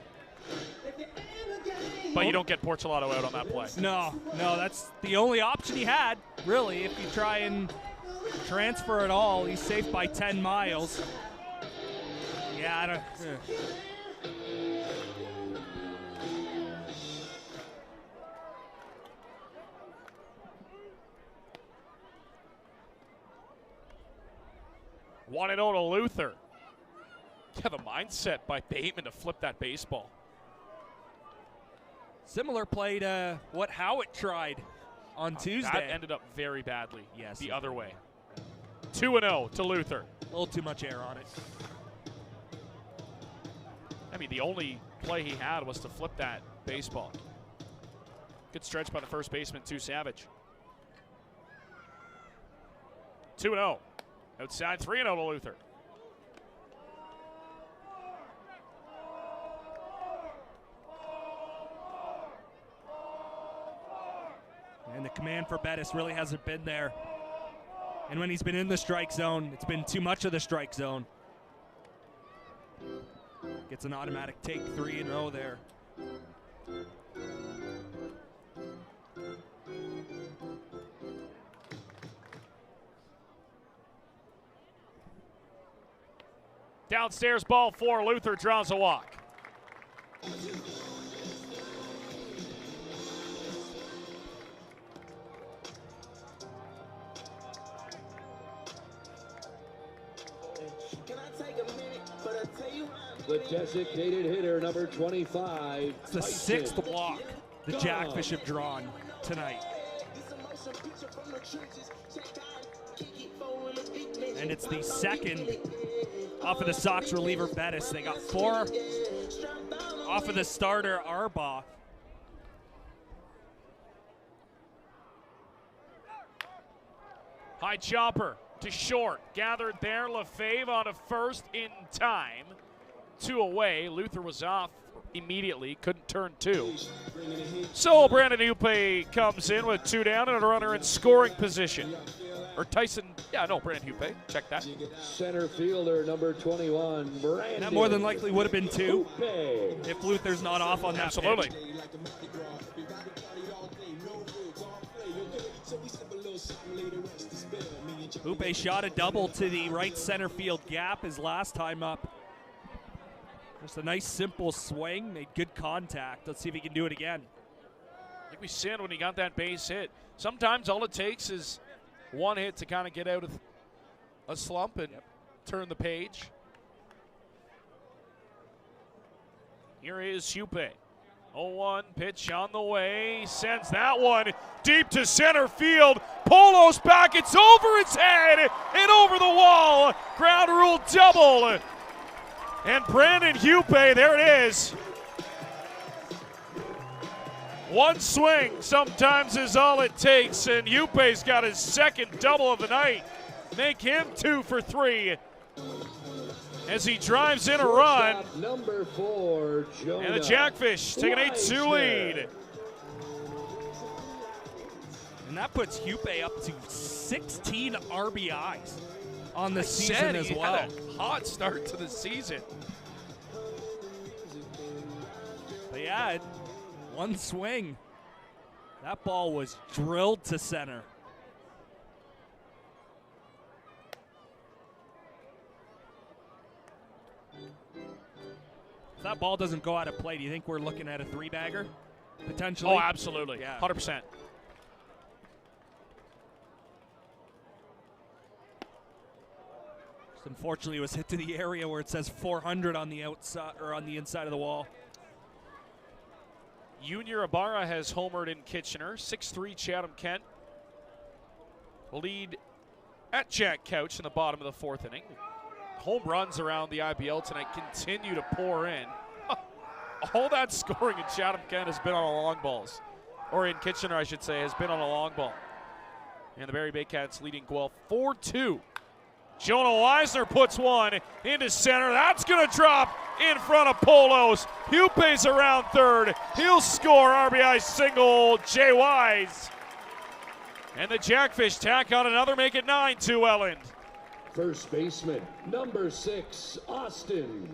But you don't get Porcelato out on that play. No, that's the only option he had, really. If you try and transfer it all, he's safe by 10 miles. Yeah, I don't... One and 0 to Luther. Yeah, the mindset by Bateman to flip that baseball. Similar play to what Howitt tried on Tuesday. That ended up very badly. Yes, the other way. 2-0 to Luther. A little too much air on it. I mean, the only play he had was to flip that baseball. Good stretch by the first baseman, too Savage. 2-0. Outside, 3-0 to Luther. And the command for Bettis really hasn't been there. And when he's been in the strike zone, it's been too much of the strike zone. Gets an automatic take, 3 in a row there. Downstairs, ball 4. Luther draws a walk. The designated hitter, number 25. It's the 6th walk the Jackfish have drawn tonight. And it's the 2nd off of the Sox reliever Bettis. They got 4 off of the starter Arbaugh. High chopper to short. Gathered there. Lefebvre on a first in time. 2 away. Luther was off immediately. Couldn't turn 2. So Brandon Hupe comes in with 2 down and a runner in scoring position. Or Tyson, Brandon Hupe. Check that. Center fielder, number 21, Brandon. That more than likely would have been 2 if Luther's not off on that Absolutely. pitch. Hupe shot a double to the right center field gap his last time up. Just a nice simple swing, made good contact. Let's see if he can do it again. Like we said when he got that base hit, sometimes all it takes is one hit to kind of get out of a slump and turn the page. Here is Hupe. 0-1 pitch on the way. Sends that one deep to center field. Polo's back. It's over his head and over the wall. Ground rule double. And Brandon Hupe, there it is. One swing sometimes is all it takes, and Hupe's got his second double of the night. Make him 2 for 3 as he drives in a run. Number 4, Jonah. And the Jackfish take an 8-2 lead. And that puts Hupe up to 16 RBIs on the season as well. Had a hot start to the season. But yeah, one swing. That ball was drilled to center. If that ball doesn't go out of play, do you think we're looking at a 3-bagger? Potentially? Oh, absolutely. Yeah. 100%. Just unfortunately, it was hit to the area where it says 400 on the outside or on the inside of the wall. Junior Ibarra has homered in Kitchener. 6-3 Chatham-Kent. Lead at Jack Couch in the bottom of the 4th inning. Home runs around the IBL tonight continue to pour in. All that scoring in Chatham-Kent has been on long balls. Or in Kitchener, I should say, has been on a long ball. And the Barrie Baycats leading Guelph 4-2. Jonah Weisner puts one into center. That's going to drop in front of Polos. Hupe's around third. He'll score RBI single. Jay Wise. And the Jackfish tack on another, make it 9-2 Welland. First baseman, number 6, Austin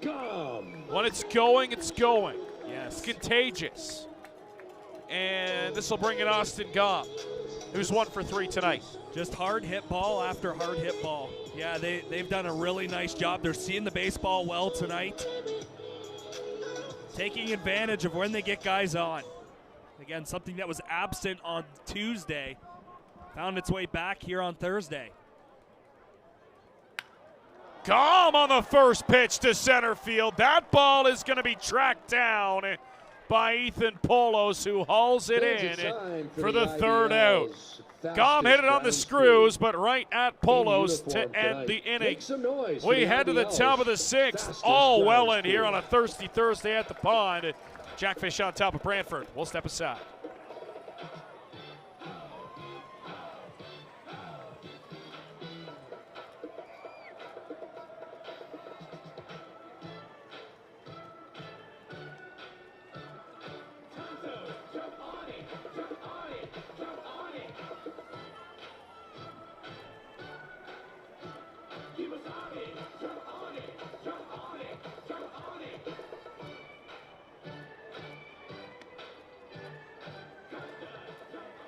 Gum. When it's going, it's going. Yes. It's contagious. And this will bring in Austin Gum, who's 1 for 3 tonight. Just hard hit ball after hard hit ball. Yeah, they've done a really nice job. They're seeing the baseball well tonight. Taking advantage of when they get guys on. Again, something that was absent on Tuesday found its way back here on Thursday. Gum on the first pitch to center field. That ball is going to be tracked down by Ethan Polos, who hauls it in for the third out. Gum hit it on the screws, but right at Polos to end the inning. We head to the top of the 6th. All Welland here on a thirsty Thursday at the pond. Jackfish on top of Brantford. We'll step aside.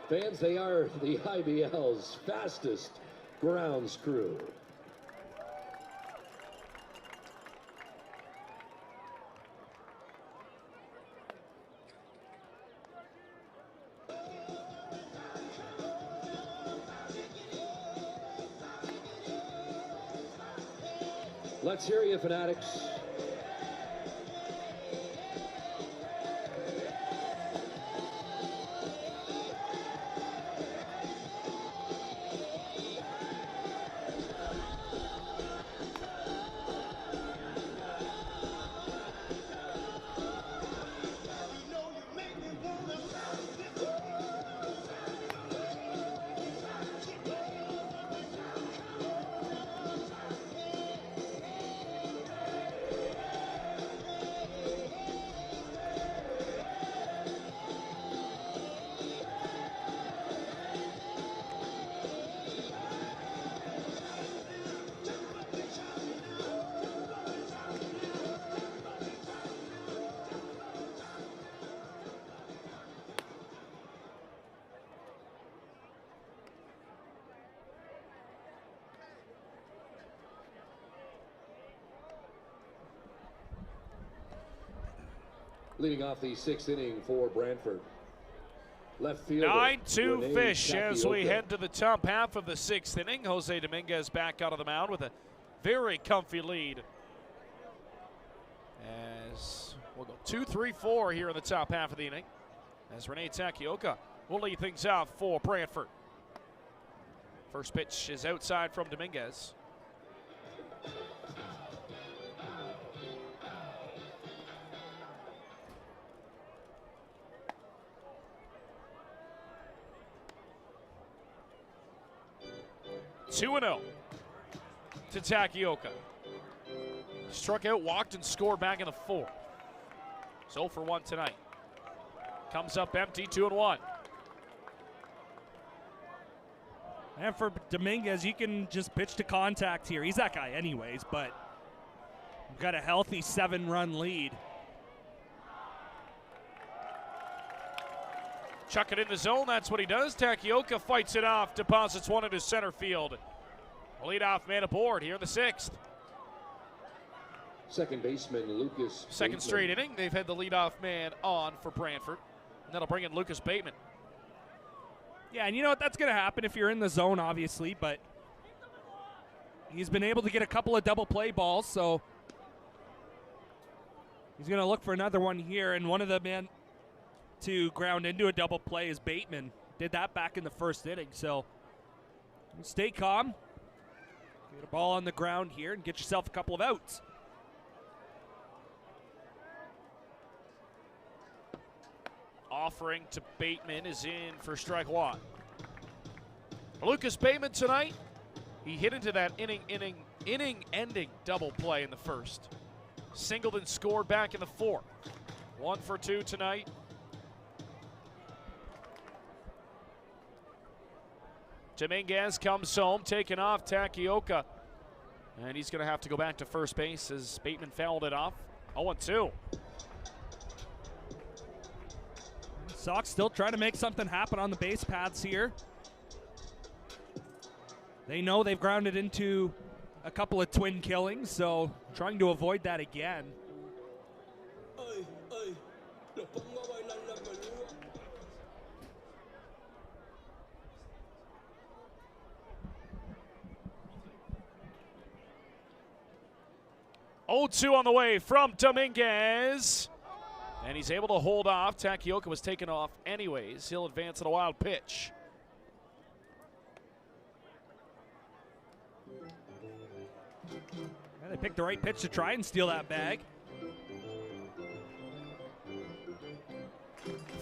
Fans, they are the IBL's fastest grounds crew. Let's hear you, Fanatics. Leading off the 6th inning for Brantford, Left fielder. 9-2 Fish as we head to the top half of the 6th inning. Jose Dominguez back out of the mound with a very comfy lead. As we'll go 2-3-4 here in the top half of the inning. As Rene Takioka will lead things out for Brantford. First pitch is outside from Dominguez. Two 2-0 to Takioka. Struck out, walked, and scored back in the 4th. So for 1 tonight. Comes up empty, 2-1. And for Dominguez, you can just pitch to contact here. He's that guy anyways, but we've got a healthy 7-run lead. Chuck it in the zone, that's what he does. Takioka fights it off, deposits one into center field. Leadoff man aboard here in the 6th. Second baseman Lucas Second Bateman. straight inning, they've had the leadoff man on for Brantford. And that'll bring in Lucas Bateman. Yeah, and you know what? That's going to happen if you're in the zone, obviously, but he's been able to get a couple of double play balls, so he's going to look for another one here, and one of the men to ground into a double play is Bateman. Did that back in the 1st inning, so stay calm. Get a ball on the ground here and get yourself a couple of outs. Offering to Bateman is in for strike 1. Lucas Bateman tonight, he hit into that inning-ending double play in the 1st. Singled and scored back in the 4th. 1 for 2 tonight. Dominguez comes home, taking off Takioka. And he's going to have to go back to first base as Bateman fouled it off. 0-2. Sox still trying to make something happen on the base paths here. They know they've grounded into a couple of twin killings, so trying to avoid that again. 0-2 on the way from Dominguez. And he's able to hold off. Takioka was taken off anyways. He'll advance at a wild pitch. They picked the right pitch to try and steal that bag.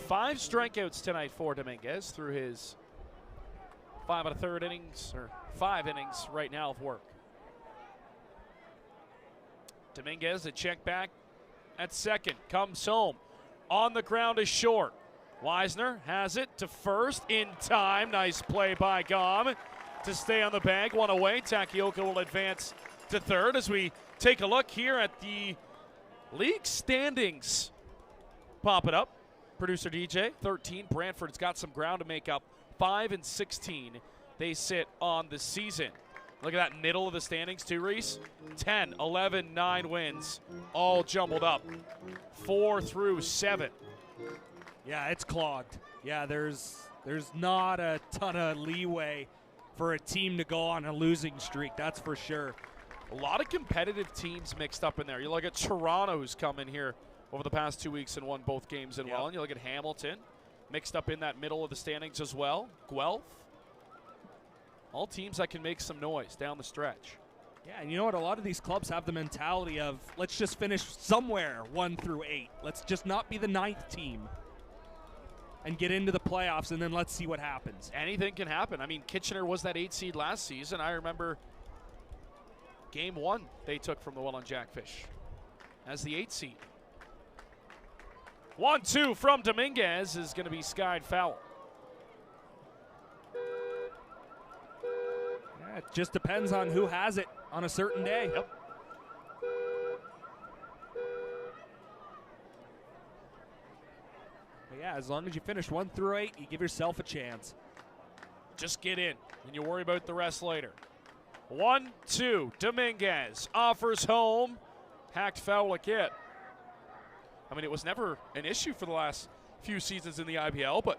5 strikeouts tonight for Dominguez through his 5 1/3 innings, or 5 innings right now of work. Dominguez, a check back at second, comes home. On the ground is short. Weisner has it to first in time. Nice play by Gom to stay on the bag. 1 away. Takioka will advance to third as we take a look here at the league standings. Pop it up. Producer DJ, 13. Brantford's got some ground to make up. 5 and 16. They sit on the season. Look at that middle of the standings too, Reese. 10, 11, 9 wins, all jumbled up. 4 through 7. Yeah, it's clogged. Yeah, there's not a ton of leeway for a team to go on a losing streak, that's for sure. A lot of competitive teams mixed up in there. You look at Toronto, who's come in here over the past 2 weeks and won both games in Welland. You look at Hamilton, mixed up in that middle of the standings as well. Guelph. All teams that can make some noise down the stretch. Yeah, and you know what? A lot of these clubs have the mentality of, let's just finish somewhere 1 through 8. Let's just not be the 9th team and get into the playoffs, and then let's see what happens. Anything can happen. I mean, Kitchener was that 8 seed last season. I remember game 1 they took from the Welland Jackfish as the 8 seed. 1-2 from Dominguez is going to be skied foul. It just depends on who has it on a certain day. Yep. But yeah, as long as you finish 1 through 8, you give yourself a chance. Just get in, and you worry about the rest later. 1-2, Dominguez offers home. Hacked foul again. I mean, it was never an issue for the last few seasons in the IPL, but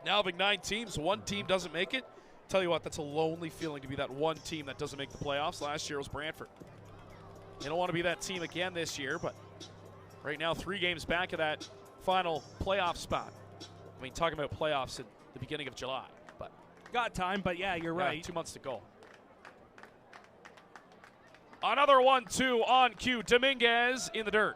Now having 9 teams, one team doesn't make it. Tell you what, that's a lonely feeling to be that one team that doesn't make the playoffs. Last year was Brantford. You don't want to be that team again this year, but right now 3 games back of that final playoff spot. I mean, talking about playoffs at the beginning of July, but got time, but yeah, you're right. 2 months to go. Another 1-2 on cue. Dominguez in the dirt.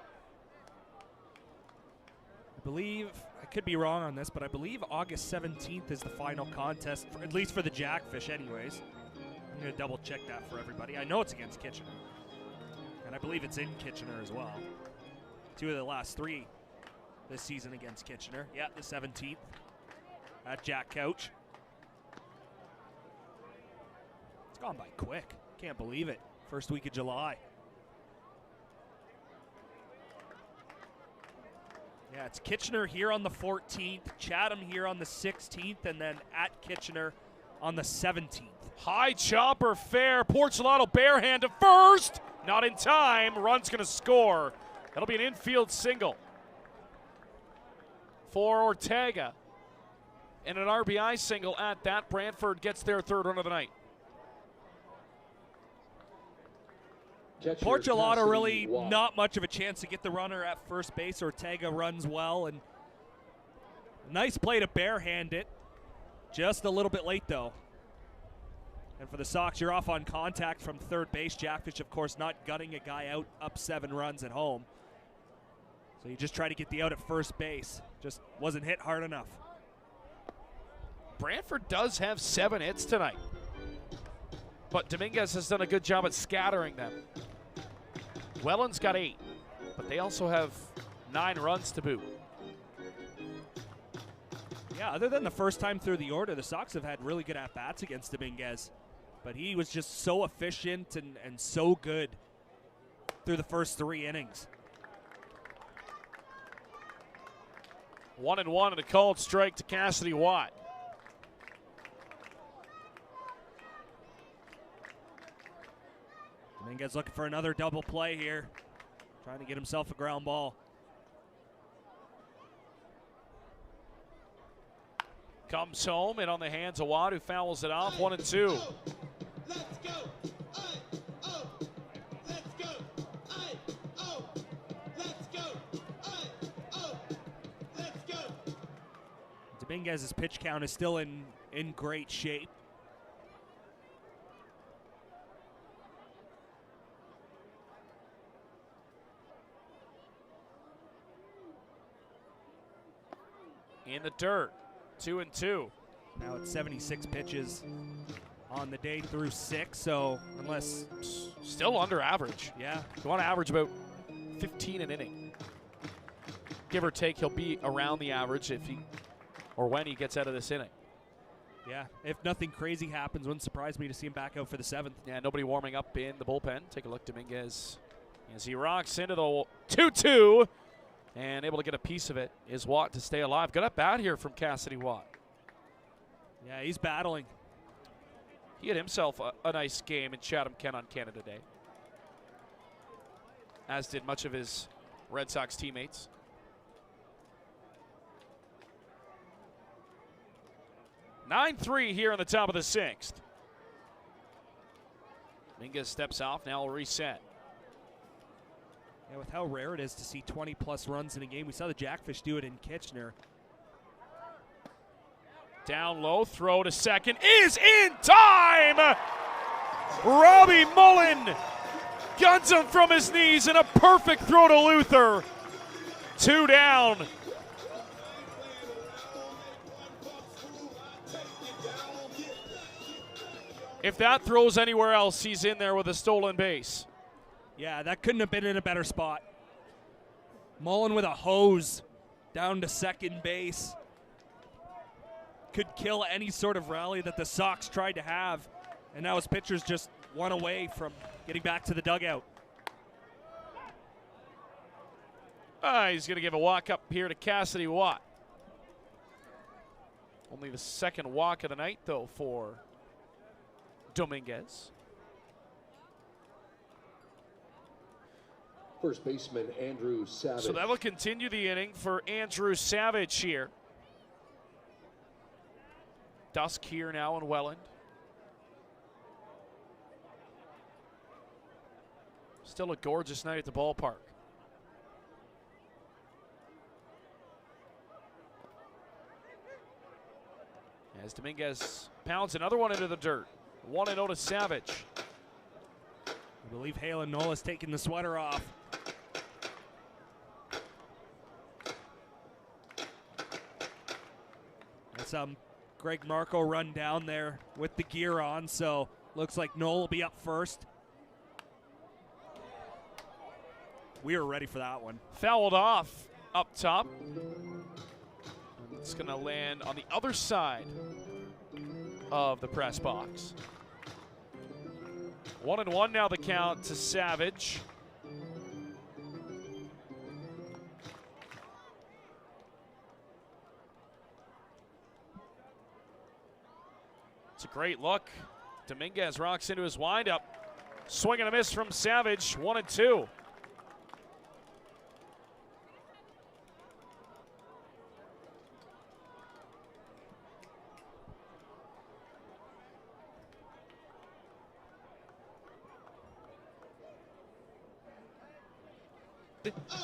I believe, I could be wrong on this, but I believe August 17th is the final contest, at least for the Jackfish anyways. I'm going to double check that for everybody. I know it's against Kitchener, and I believe it's in Kitchener as well. 2 of the last 3 this season against Kitchener. Yeah, the 17th at Jack Couch. It's gone by quick. Can't believe it. First week of July. Yeah, it's Kitchener here on the 14th, Chatham here on the 16th, and then at Kitchener on the 17th. High chopper fair. Porcelano barehand to first. Not in time. Run's going to score. That'll be an infield single for Ortega. And an RBI single at that. Brantford gets their 3rd run of the night. Porcelano really not much of a chance to get the runner at first base. Ortega runs well, and nice play to barehand it. Just a little bit late, though. And for the Sox, you're off on contact from third base. Jackfish, of course, not gutting a guy out up 7 runs at home. So you just try to get the out at first base. Just wasn't hit hard enough. Brantford does have 7 hits tonight, but Dominguez has done a good job at scattering them. Welland's got 8, but they also have 9 runs to boot. Yeah, other than the first time through the order, the Sox have had really good at-bats against Dominguez. But he was just so efficient and so good through the first 3 innings. 1-1 and a called strike to Cassidy Watt. Dominguez looking for another double play here. Trying to get himself a ground ball. Comes home and on the hands of Watt, who fouls it off. 1-2. Let's go. Let's go. Let's go. Let's go. Dominguez's pitch count is still in great shape. In the dirt, 2-2. Now it's 76 pitches on the day through 6, so unless... Still under average. Yeah. You want to average about 15 an inning. Give or take, he'll be around the average if he, or when he gets out of this inning. Yeah, if nothing crazy happens, wouldn't surprise me to see him back out for the 7th. Yeah, nobody warming up in the bullpen. Take a look, Dominguez, as he rocks into the 2-2. And able to get a piece of it is Watt to stay alive. Good at bat here from Cassidy Watt. Yeah, he's battling. He had himself a nice game in Chatham-Kent on Canada Day, as did much of his Red Sox teammates. (9-3) here in the top of the 6th. Dominguez steps off. Now will reset. Yeah, with how rare it is to see 20-plus runs in a game. We saw the Jackfish do it in Kitchener. Down low, throw to second is in time! Robbie Mullen guns him from his knees and a perfect throw to Luther. 2 down. If that throws anywhere else, he's in there with a stolen base. Yeah, that couldn't have been in a better spot. Mullen with a hose down to second base. Could kill any sort of rally that the Sox tried to have. And now his pitcher's just 1 away from getting back to the dugout. He's going to give a walk up here to Cassidy Watt. Only the 2nd walk of the night, though, for Dominguez. First baseman Andrew Savage. So that will continue the inning for Andrew Savage here. Dusk here now in Welland. Still a gorgeous night at the ballpark. As Dominguez pounds another one into the dirt. 1-0 to Savage. I believe Halen Nola's taking the sweater off. That's Greg Marco run down there with the gear on, so looks like Nola will be up first. We were ready for that one. Fouled off up top. It's going to land on the other side of the press box. 1-1 now the count to Savage. It's a great look. Dominguez rocks into his windup. Swing and a miss from Savage. 1-2.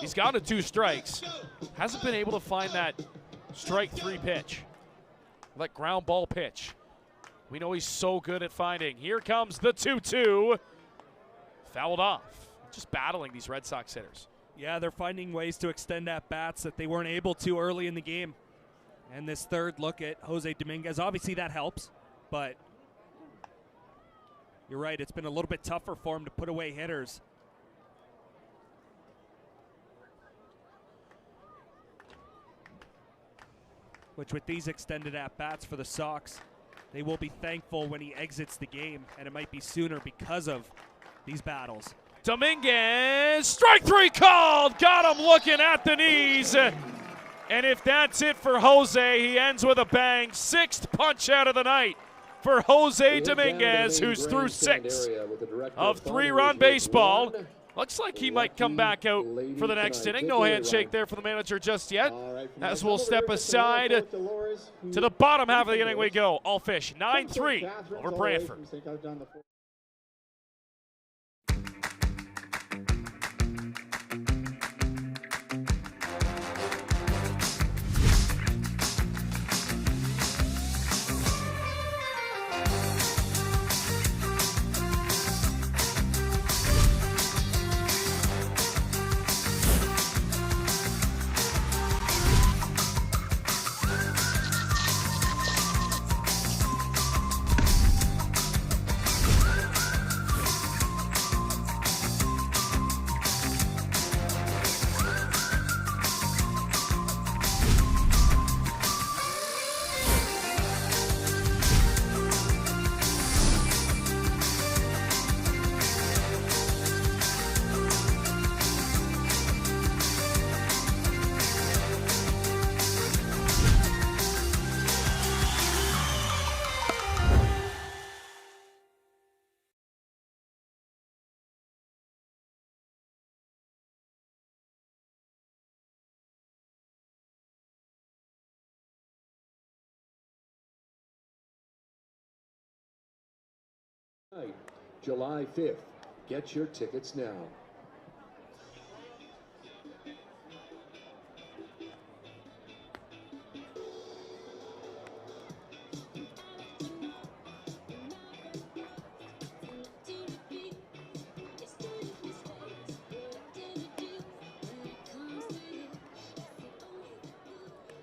He's gone to 2 strikes. Hasn't been able to find that strike 3 pitch. That ground ball pitch. We know he's so good at finding. Here comes the 2-2. Fouled off. Just battling these Red Sox hitters. Yeah, they're finding ways to extend at bats that they weren't able to early in the game. And this third look at Jose Dominguez, obviously that helps, but you're right, it's been a little bit tougher for him to put away hitters. Which with these extended at-bats for the Sox, they will be thankful when he exits the game, and it might be sooner because of these battles. Dominguez, strike 3 called, got him looking at the knees. And if that's it for Jose, he ends with a bang. 6th punch out of the night for Jose Dominguez, who's through 6 of 3-run baseball. Looks like he might come back out for the next inning. No handshake there for the manager just yet. As we'll step aside to the bottom half of the inning we go. All fish 9-3 over Brantford. July 5th. Get your tickets now.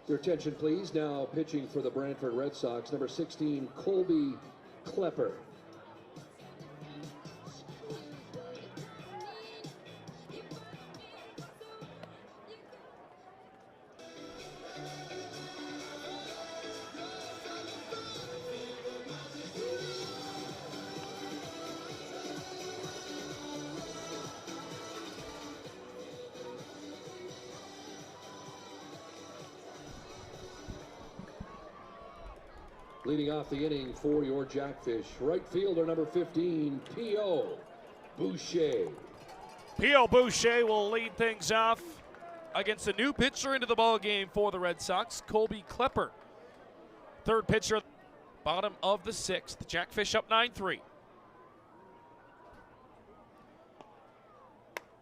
Your attention, please. Now pitching for the Brantford Red Sox, number 16, Colby Klepper. Leading off the inning for your Jackfish, right fielder number 15, P.O. Boucher. P.O. Boucher will lead things off against a new pitcher into the ball game for the Red Sox, Colby Klepper. Third pitcher Bottom of the 6th. Jackfish up 9-3.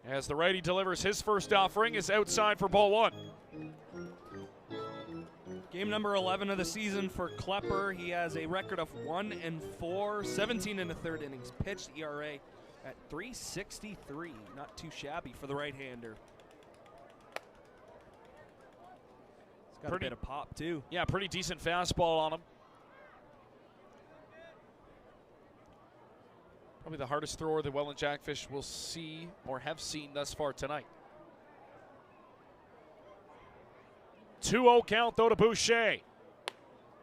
As the righty delivers his first offering, is outside for ball 1. Game number 11 of the season for Klepper. He has a record of 1-4, 17 in the third innings pitched, ERA at 3.63. Not too shabby for the right-hander. He's got a bit of pop, too. Yeah, pretty decent fastball on him. Probably the hardest thrower the Welland Jackfish will see or have seen thus far tonight. 2-0 count, though, to Boucher.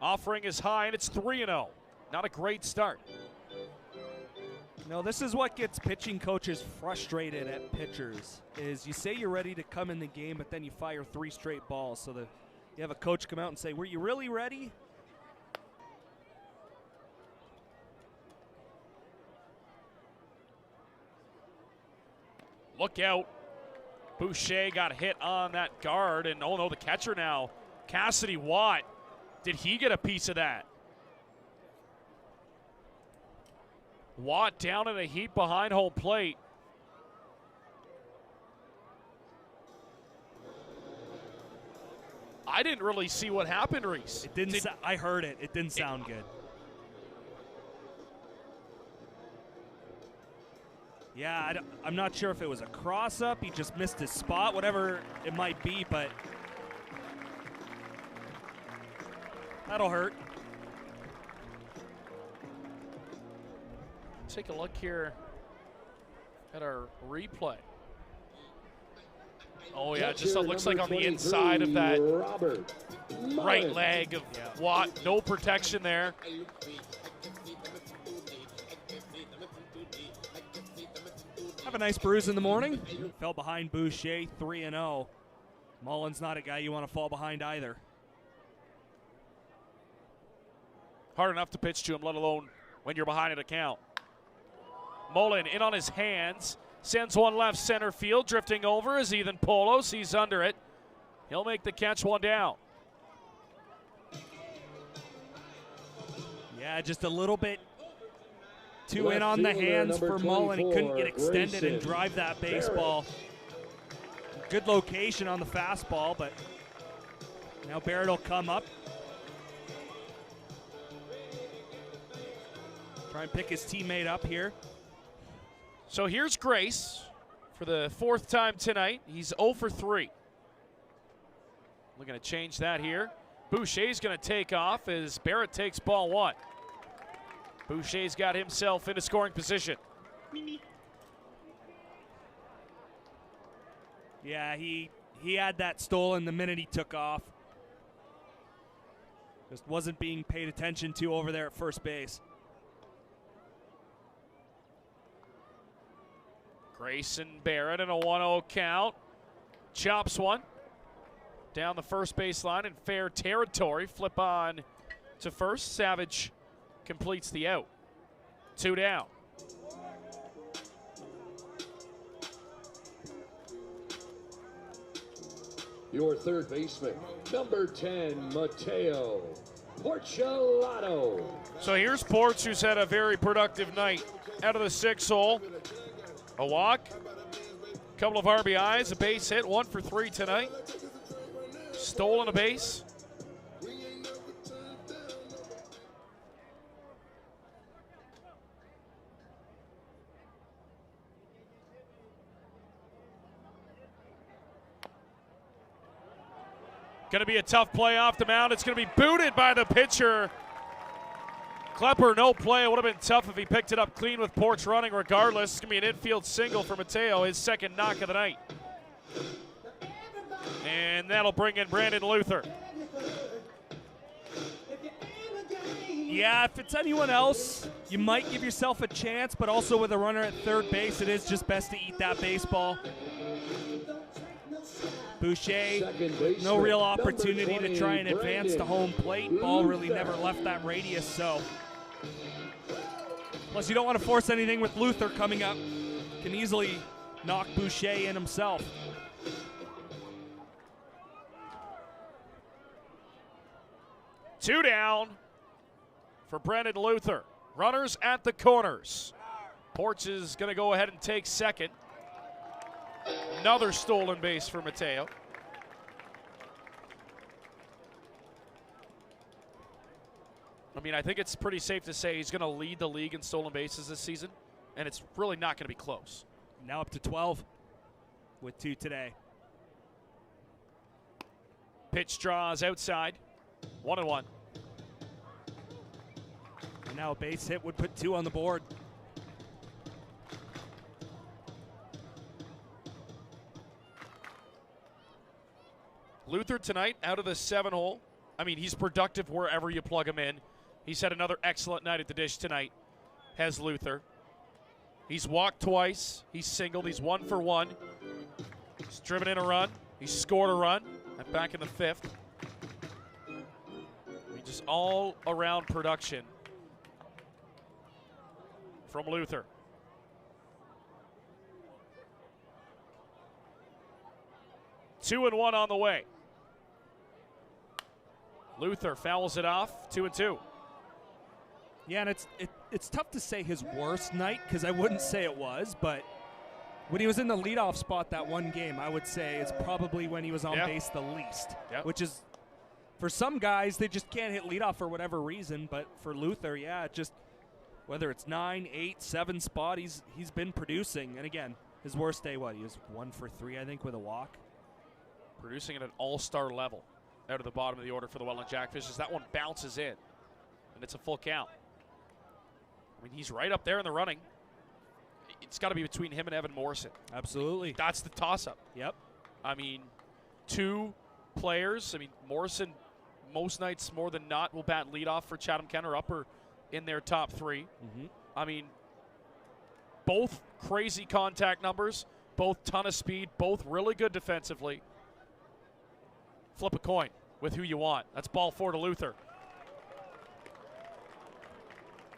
Offering is high, and it's 3-0. Not a great start. No, this is what gets pitching coaches frustrated at pitchers, is you say you're ready to come in the game, but then you fire 3 straight balls. So you have a coach come out and say, were you really ready? Look out. Boucher got hit on that guard, and oh no, the catcher now, Cassidy Watt. Did he get a piece of that? Watt down in a heap behind home plate. I didn't really see what happened, Reese. It didn't. I heard it. It didn't sound good. Yeah, I'm not sure if it was a cross-up. He just missed his spot, whatever it might be, but that'll hurt. Take a look here at our replay. Oh, yeah, just looks like on the inside of that right leg of Watt. No protection there. Have a nice bruise in the morning. Fell behind Boucher, 3-0. Mullen's not a guy you want to fall behind either. Hard enough to pitch to him, let alone when you're behind at a count. Mullen in on his hands, sends one left center field, drifting over is Ethan Polos. He's under it. He'll make the catch, 1 down. Yeah, just a little bit too in on the hands for Mullen. He couldn't get extended and drive that baseball. Good location on the fastball, but now Barrett will come up. Try and pick his teammate up here. So here's Grace for the 4th time tonight. He's 0 for 3. We're going to change that here. Boucher's going to take off as Barrett takes ball 1. Boucher's got himself into scoring position. Yeah, he had that stolen the minute he took off. Just wasn't being paid attention to over there at first base. Grayson Barrett in a 1-0 count. Chops one down the first baseline in fair territory. Flip on to first. Savage completes the out. 2 down. Your third baseman, number 10, Mateo Porcelado. So here's Porch, who's had a very productive night. Out of the 6 hole. A walk, a couple of RBIs, a base hit, 1 for 3 tonight. Stolen a base. Going to be a tough play off the mound. It's going to be booted by the pitcher. Klepper, no play. It would have been tough if he picked it up clean with Porch running regardless. It's going to be an infield single for Mateo, his 2nd knock of the night. And that'll bring in Brandon Luther. Yeah, if it's anyone else, you might give yourself a chance, but also with a runner at third base, it is just best to eat that baseball. Boucher, no real opportunity to try and advance to home plate. Ball really never left that radius, so. Plus, you don't want to force anything with Luther coming up. Can easily knock Boucher in himself. Two down. for Brendan Luther. Runners at the corners. Porch is going to go ahead and take second. Another stolen base for Mateo. I mean, I think it's pretty safe to say he's going to lead the league in stolen bases this season, and it's really not going to be close. Now up to 12 with 2 today. Pitch draws outside. 1-1. And now a base hit would put 2 on the board. Luther tonight out of the 7-hole. I mean, he's productive wherever you plug him in. He's had another excellent night at the dish tonight, has Luther. He's walked twice. He's singled. He's 1 for 1. He's driven in a run. He's scored a run. And back in the 5th. Just all around production from Luther. Two and one on the way. Luther fouls it off, 2-2. Yeah, and it's tough to say his worst night because I wouldn't say it was, but when he was in the leadoff spot that one game, I would say it's probably when he was on base the least, which is, for some guys, they just can't hit leadoff for whatever reason, but for Luther, yeah, just whether it's 9, 8, 7 spot, he's been producing. And again, his worst day, what? He was 1 for 3, I think, with a walk. Producing at an all-star level out of the bottom of the order for the Welland Jackfish as that one bounces in, and it's a full count. I mean, he's right up there in the running. It's got to be between him and Evan Morrison. Absolutely. That's the toss-up. Yep. I mean, 2 players. I mean, Morrison, most nights more than not, will bat leadoff for Chatham-Kent or upper in their top 3. Mm-hmm. I mean, both crazy contact numbers, both ton of speed, both really good defensively. Flip a coin with who you want. That's ball 4 to Luther.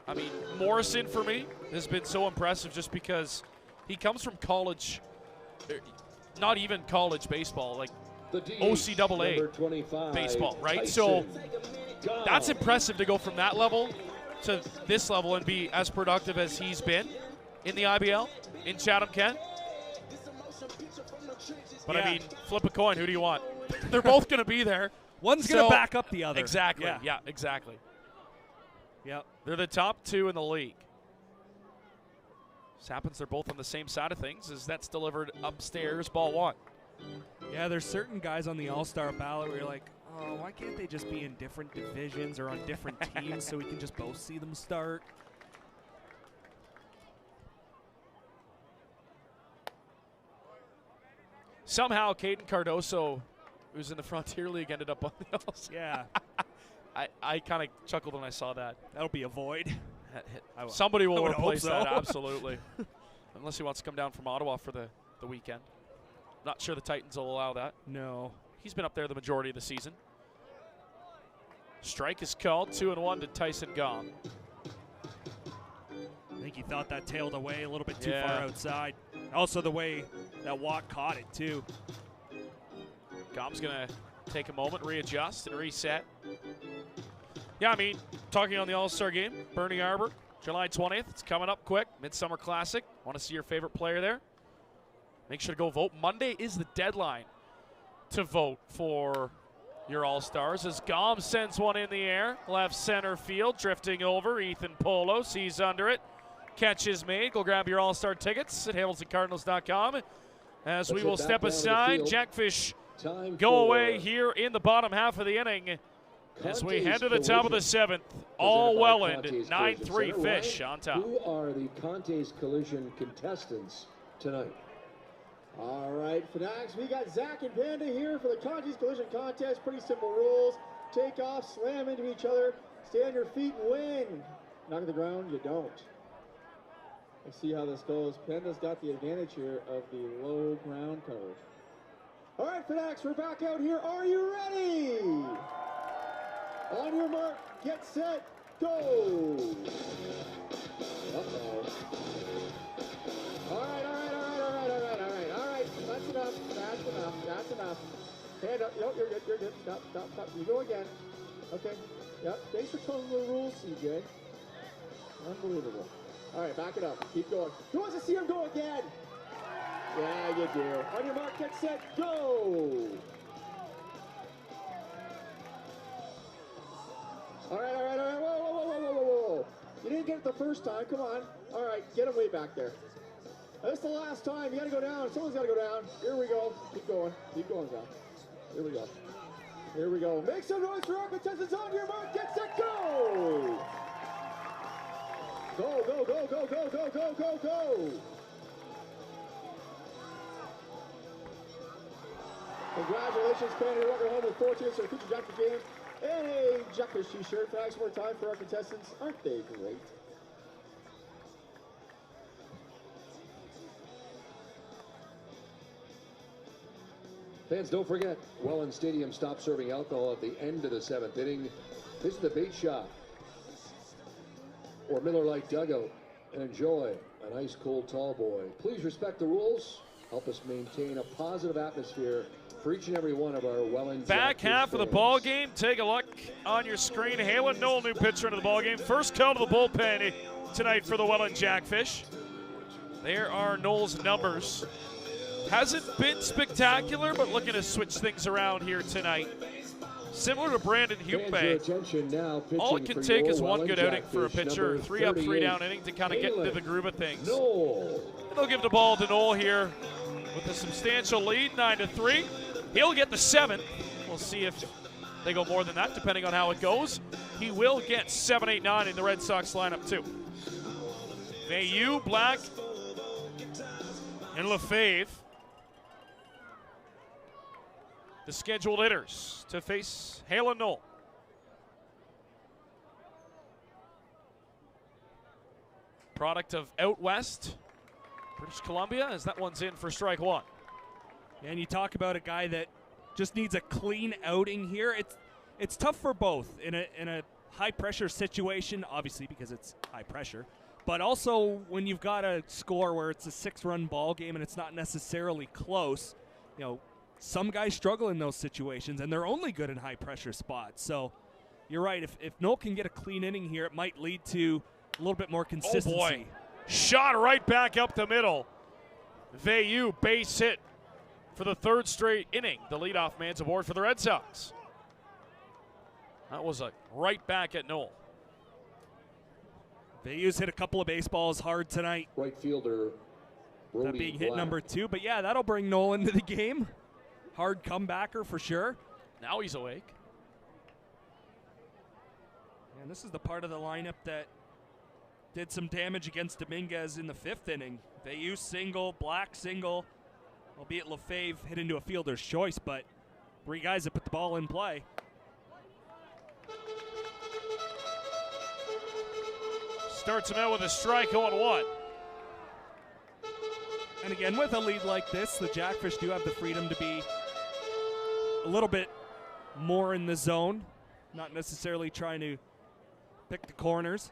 I mean, Morrison, for me, has been so impressive just because he comes from college, not even college baseball, like OCAA baseball, right? So that's impressive to go from that level to this level and be as productive as he's been in the IBL in Chatham-Kent. But I mean, flip a coin. Who do you want? They're both going to be there. One's going to back up the other. Exactly. Yeah, exactly. Yep. They're the top 2 in the league. This happens, they're both on the same side of things as that's delivered upstairs, ball 1. Yeah, there's certain guys on the All-Star ballot where you're like, oh, why can't they just be in different divisions or on different teams so we can just both see them start? Somehow, Caden Cardoso, who's in the Frontier League, ended up on the All-Star. Yeah. I kind of chuckled when I saw that. That'll be a void. Somebody will replace so. that, absolutely. Unless he wants to come down from Ottawa for the weekend. Not sure the Titans will allow that. No. He's been up there the majority of the season. Strike is called, 2-1 to Tyson Gom. I think he thought that tailed away a little bit too far outside. Also the way that walk caught it, too. Gom's going to take a moment, readjust, and reset. Yeah, I mean, talking on the All-Star game, Burning Arbor, July 20th. It's coming up quick. Midsummer Classic. Want to see your favorite player there? Make sure to go vote. Monday is the deadline to vote for your All-Stars as Gom sends one in the air. Left center field, drifting over. Ethan Polo sees under it. Catch is made. Go grab your All-Star tickets at HamiltonCardinals.com. As we will step aside, Jackfish go away here in the bottom half of the inning as we head to the top of the 7th. All Welland, 9-3 Fish on top. Who are the Conte's Collision contestants tonight? All right, Fanatics, we got Zach and Panda here for the Conte's Collision Contest. Pretty simple rules. Take off, slam into each other, stay on your feet and win. Knock to the ground, you don't. Let's see how this goes. Panda's got the advantage here of the low ground cover. All right, Fanatics, we're back out here. Are you ready? On your mark, get set, go. Uh-oh. All right. That's enough. Hand up. You're good. Stop. You go again. Okay. Yep. Thanks for telling the rules, CJ. Unbelievable. All right, back it up. Keep going. Who wants to see him go again? Yeah, you do. On your mark, get set, go! All right. Whoa. You didn't get it the first time. Come on. All right, get him way back there. That's the last time. You got to go down. Someone's got to go down. Here we go. Keep going, Zach. Here we go. Make some noise for our contestants. On your mark, get set, go! Go. Congratulations, Canada. Welcome home with 4 tiers for future Jackfish games and a Jackfish t-shirt. Thanks more time for our contestants. Aren't they great? Fans, don't forget, Welland Stadium stopped serving alcohol at the end of the 7th inning. This is the bait shop or Miller Lite dugout and enjoy an ice cold tall boy. Please respect the rules. Help us maintain a positive atmosphere for each and every one of our Welland back half of the ball game. Take a look on your screen. Halen Knoll, new pitcher into the ball game. First call to the bullpen tonight for the Welland Jackfish. There are Knoll's numbers. Hasn't been spectacular, but looking to switch things around here tonight. Similar to Brandon Hupe, all it can take is one good outing for a pitcher, 3 up, 3 down inning to kind of get into the groove of things. And they'll give the ball to Knoll here with a substantial lead, 9-3. He'll get the 7th. We'll see if they go more than that, depending on how it goes. He will get 7, 8, 9 in the Red Sox lineup, too. Mayu, Black, and Lefebvre, the scheduled hitters to face Halen Knoll. Product of out west, British Columbia, as that one's in for strike 1. And you talk about a guy that just needs a clean outing here. It's tough for both in a high pressure situation, obviously because it's high pressure, but also when you've got a score where it's a 6-run ball game and it's not necessarily close. You know, some guys struggle in those situations, and they're only good in high-pressure spots. So you're right. If Knoll can get a clean inning here, it might lead to a little bit more consistency. Oh, boy. Shot right back up the middle. Vayu, base hit for the 3rd straight inning. The leadoff man's aboard for the Red Sox. That was a right back at Knoll. Vayu's hit a couple of baseballs hard tonight. Right fielder, that being hit number 2. But, yeah, that'll bring Knoll into the game. Hard comebacker for sure. Now he's awake. And this is the part of the lineup that did some damage against Dominguez in the 5th inning. Vayu single, Black single, albeit Lefebvre hit into a fielder's choice, but 3 guys that put the ball in play. Starts him out with a strike, 0-1. And again, with a lead like this, the Jackfish do have the freedom to be a little bit more in the zone, not necessarily trying to pick the corners.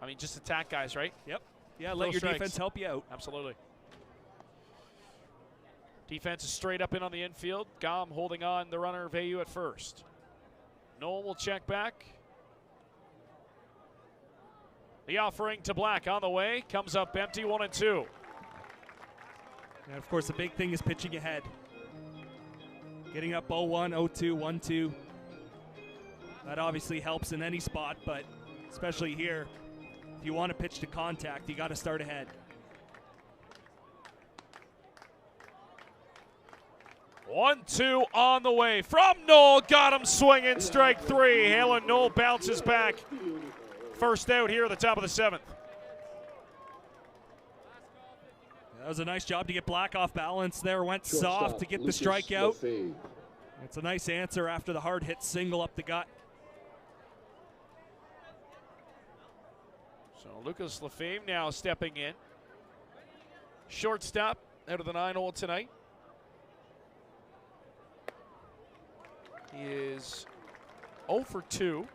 I mean, just attack guys, right? Yep. Yeah, let your defense help you out. Absolutely. Defense is straight up in on the infield. Gom holding on the runner, Vayu at first. Knoll will check back. The offering to Black on the way. Comes up empty, 1-2. And, of course, the big thing is pitching ahead. Getting up 0-1, 0-2, 1-2. That obviously helps in any spot, but especially here, if you want to pitch to contact, you got to start ahead. 1-2 on the way from Knoll. Got him swinging, strike 3. Halen Knoll bounces back. First out here at the top of the 7th. That was a nice job to get Black off balance there. Went soft to get the strikeout. It's a nice answer after the hard hit single up the gut. So Lucas Lefebvre now stepping in. Shortstop out of the 9-hole tonight. He is 0 for 2.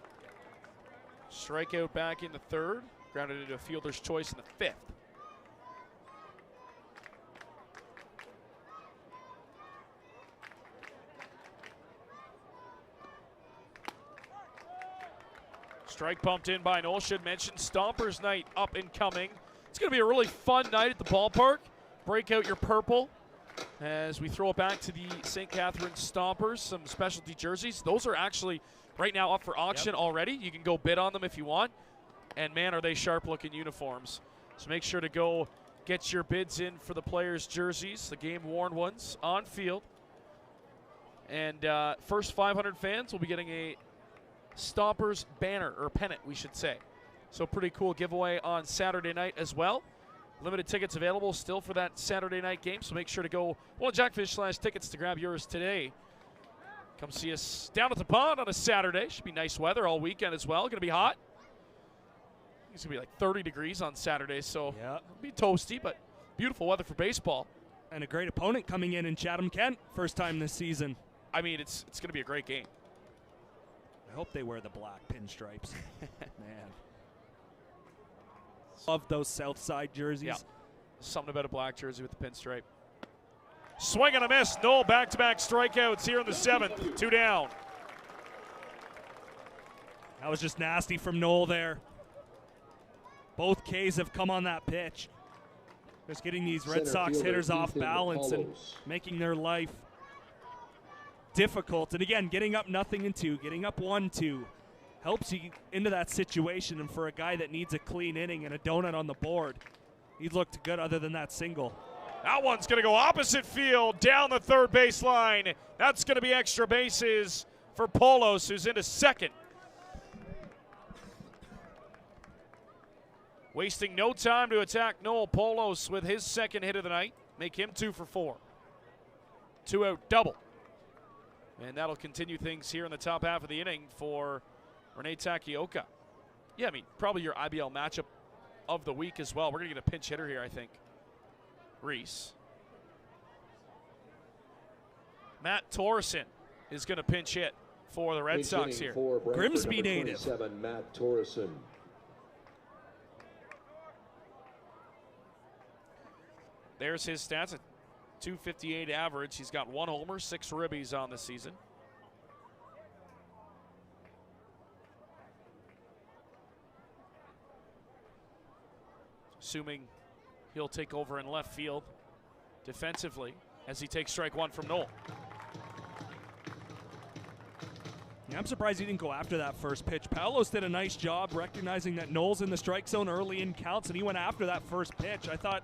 Strikeout back in the 3rd. Grounded into a fielder's choice in the 5th. Strike bumped in by Noel. Should mention Stompers night up and coming. It's going to be a really fun night at the ballpark. Break out your purple as we throw it back to the St. Catharines Stompers. Some specialty jerseys. Those are actually right now up for auction already. You can go bid on them if you want. And man, are they sharp-looking uniforms. So make sure to go get your bids in for the players' jerseys, the game-worn ones, on field. And first 500 fans will be getting a Stompers banner, or pennant, we should say. So pretty cool giveaway on Saturday night as well. Limited tickets available still for that Saturday night game, so make sure to go Welland Jackfish /tickets to grab yours today. Come see us down at the pond on a Saturday. Should be nice weather all weekend as well. Going to be hot. It's going to be like 30 degrees on Saturday, so it'll be toasty, but beautiful weather for baseball. And a great opponent coming in Chatham-Kent, first time this season. I mean, it's going to be a great game. I hope they wear the black pinstripes. Man. Love those South Side jerseys. Yeah. Something about a black jersey with the pinstripe. Swing and a miss. Noel back-to-back strikeouts here in the 7th. 2 down. That was just nasty from Noel there. Both Ks have come on that pitch. Just getting these Red Sox hitters off balance and making their life difficult. And again, getting up 0-2, getting up 1-2 helps you into that situation. And for a guy that needs a clean inning and a donut on the board, he's looked good other than that single. That one's going to go opposite field down the third baseline. That's going to be extra bases for Polos, who's into second. Wasting no time to attack Noel Polos with his second hit of the night. Make him 2 for 4. 2-out double. And that'll continue things here in the top half of the inning for Rene Takioka. Yeah, I mean, probably your IBL matchup of the week as well. We're going to get a pinch hitter here, I think. Reese. Matt Torreson is going to pinch hit for the Red Sox here. Grimsby native. Matt Torreson. There's his stats, a .258 average. He's got 1 homer, 6 ribbies on the season. Assuming he'll take over in left field defensively as he takes strike 1 from Noel. Yeah, I'm surprised he didn't go after that first pitch. Palos did a nice job recognizing that Noel's in the strike zone early in counts, and he went after that first pitch. I thought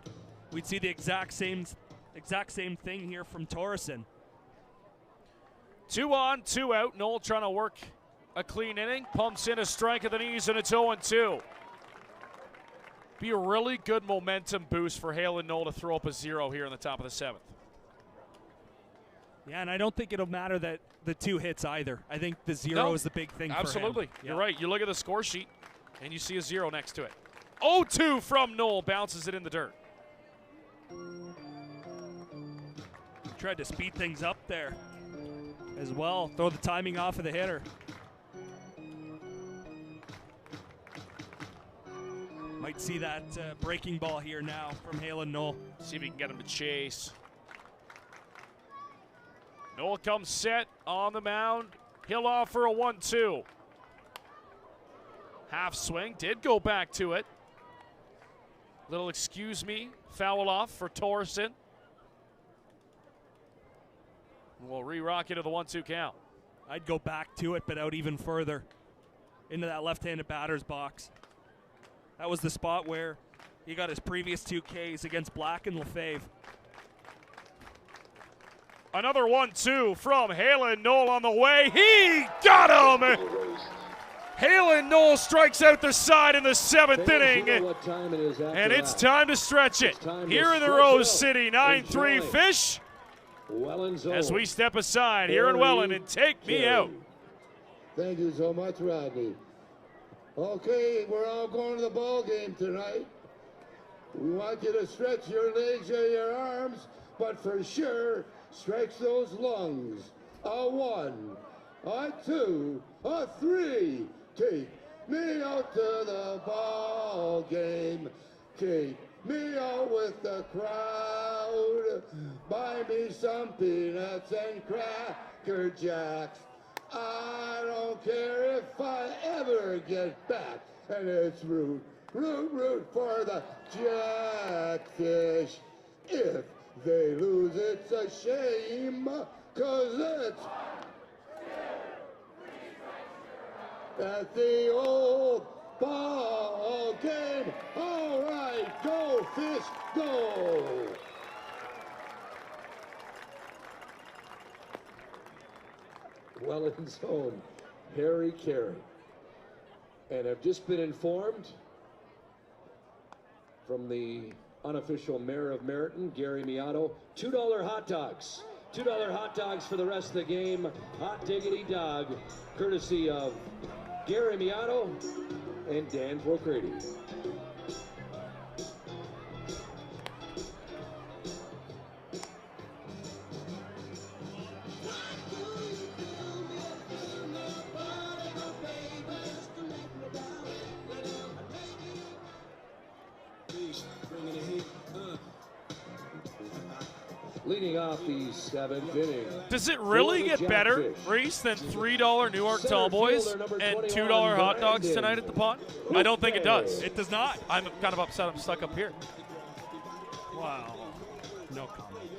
we'd see the exact same thing here from Torreson. 2 on, 2 out. Noel trying to work a clean inning. Pumps in a strike at the knees, and it's 0-2. Be a really good momentum boost for Hale and Noel to throw up a 0 here in the top of the 7th. Yeah, and I don't think it'll matter that the 2 hits either. I think the 0 is the big thing for him. Absolutely. You're right. You look at the score sheet, and you see a 0 next to it. 0-2 from Noel. Bounces it in the dirt. Tried to speed things up there as well. Throw the timing off of the hitter. Might see that breaking ball here now from Hale and Noel. See if he can get him to chase. Noel comes set on the mound. He'll offer a 1-2. Half swing, did go back to it. Little excuse me, foul off for Torreson. We'll re-rock into the 1-2 count. I'd go back to it, but out even further into that left-handed batter's box. That was the spot where he got his previous 2 Ks against Black and Lefebvre. Another 1-2 from Halen Noel on the way. He got him! Halen Noel strikes out the side in the 7th inning. And it's time to stretch it. Here in the Rose City, 9-3 Fish. As we step aside here in Welland and take me out. Thank you so much, Rodney. Okay, we're all going to the ball game tonight. We want you to stretch your legs or your arms, but for sure, stretch those lungs. A 1, a 2, a 3. Take me out to the ball game. Take me out with the crowd. Buy me some peanuts and Cracker Jacks. I don't care if I ever get back. And it's root for the Jackfish. If they lose, it's a shame, 'cause it's at the old ball game. All right, go Fish, go! Welland's own Harry Carey. And I've just been informed from the unofficial mayor of Meriton, Gary Miotto, $2 hot dogs. $2 hot dogs for the rest of the game. Hot diggity dog, courtesy of Gary Miotto and Dan Procrady. Leading off the 7th inning. Does it really get better, Reese, than $3 Newark Tallboys and $2 hot dogs tonight at the pond? I don't think it does. It does not. I'm kind of upset I'm stuck up here. Wow. No comment.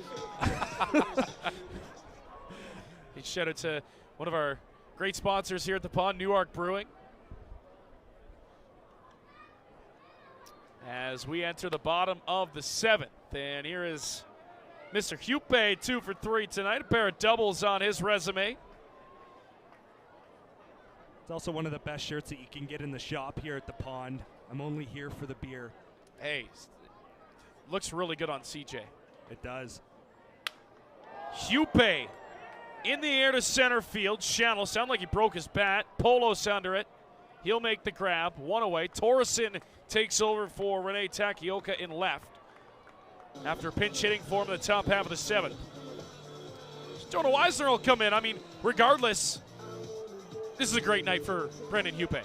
Shout out to one of our great sponsors here at the pond, Newark Brewing. As we enter the bottom of the 7th, and here is Mr. Hupe, 2 for 3 tonight. A pair of doubles on his resume. It's also one of the best shirts that you can get in the shop here at the pond. I'm only here for the beer. Hey, looks really good on CJ. It does. Hupe in the air to center field. Channel sound like he broke his bat. Polos under it. He'll make the grab. One away. Torreson takes over for Rene Takioka in left. After pinch hitting for him in the top half of the 7th. Jonah Weisner will come in. I mean, regardless, this is a great night for Brendan Hupe.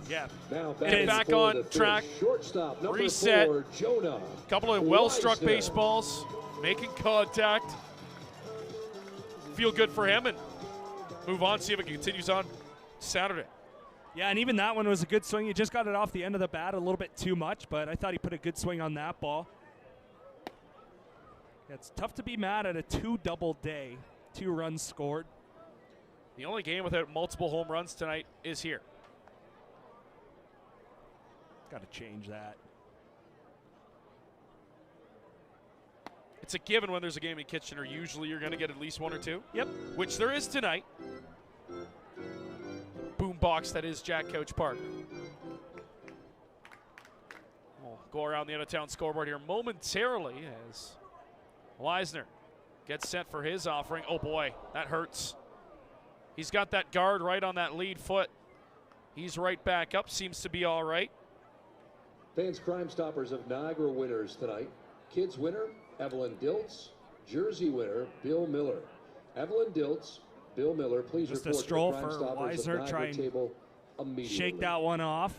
Yeah. Now get back on track. Shortstop, number reset. 4, Jonah. Couple of well-struck Weisner. baseballs. Making contact. Feel good for him and move on, see if it continues on Saturday. Yeah, and even that one was a good swing. He just got it off the end of the bat a little bit too much, but I thought he put a good swing on that ball. It's tough to be mad at a 2-double day. 2 runs scored. The only game without multiple home runs tonight is here. Got to change that. It's a given when there's a game in Kitchener. Usually you're going to get at least 1 or 2. Yep. Which there is tonight. Boombox that is Jack Couch Park. We'll go around the out-of-town scoreboard here momentarily as Weisner gets set for his offering. Oh boy, that hurts. He's got that guard right on that lead foot. He's right back up, seems to be all right. Fans Crime Stoppers of Niagara winners tonight. Kids winner, Evelyn Diltz. Jersey winner, Bill Miller. Evelyn Diltz, Bill Miller, please just report a stroll to the Crime for Stoppers of Weisner. Niagara Try and table immediately. shake that one off.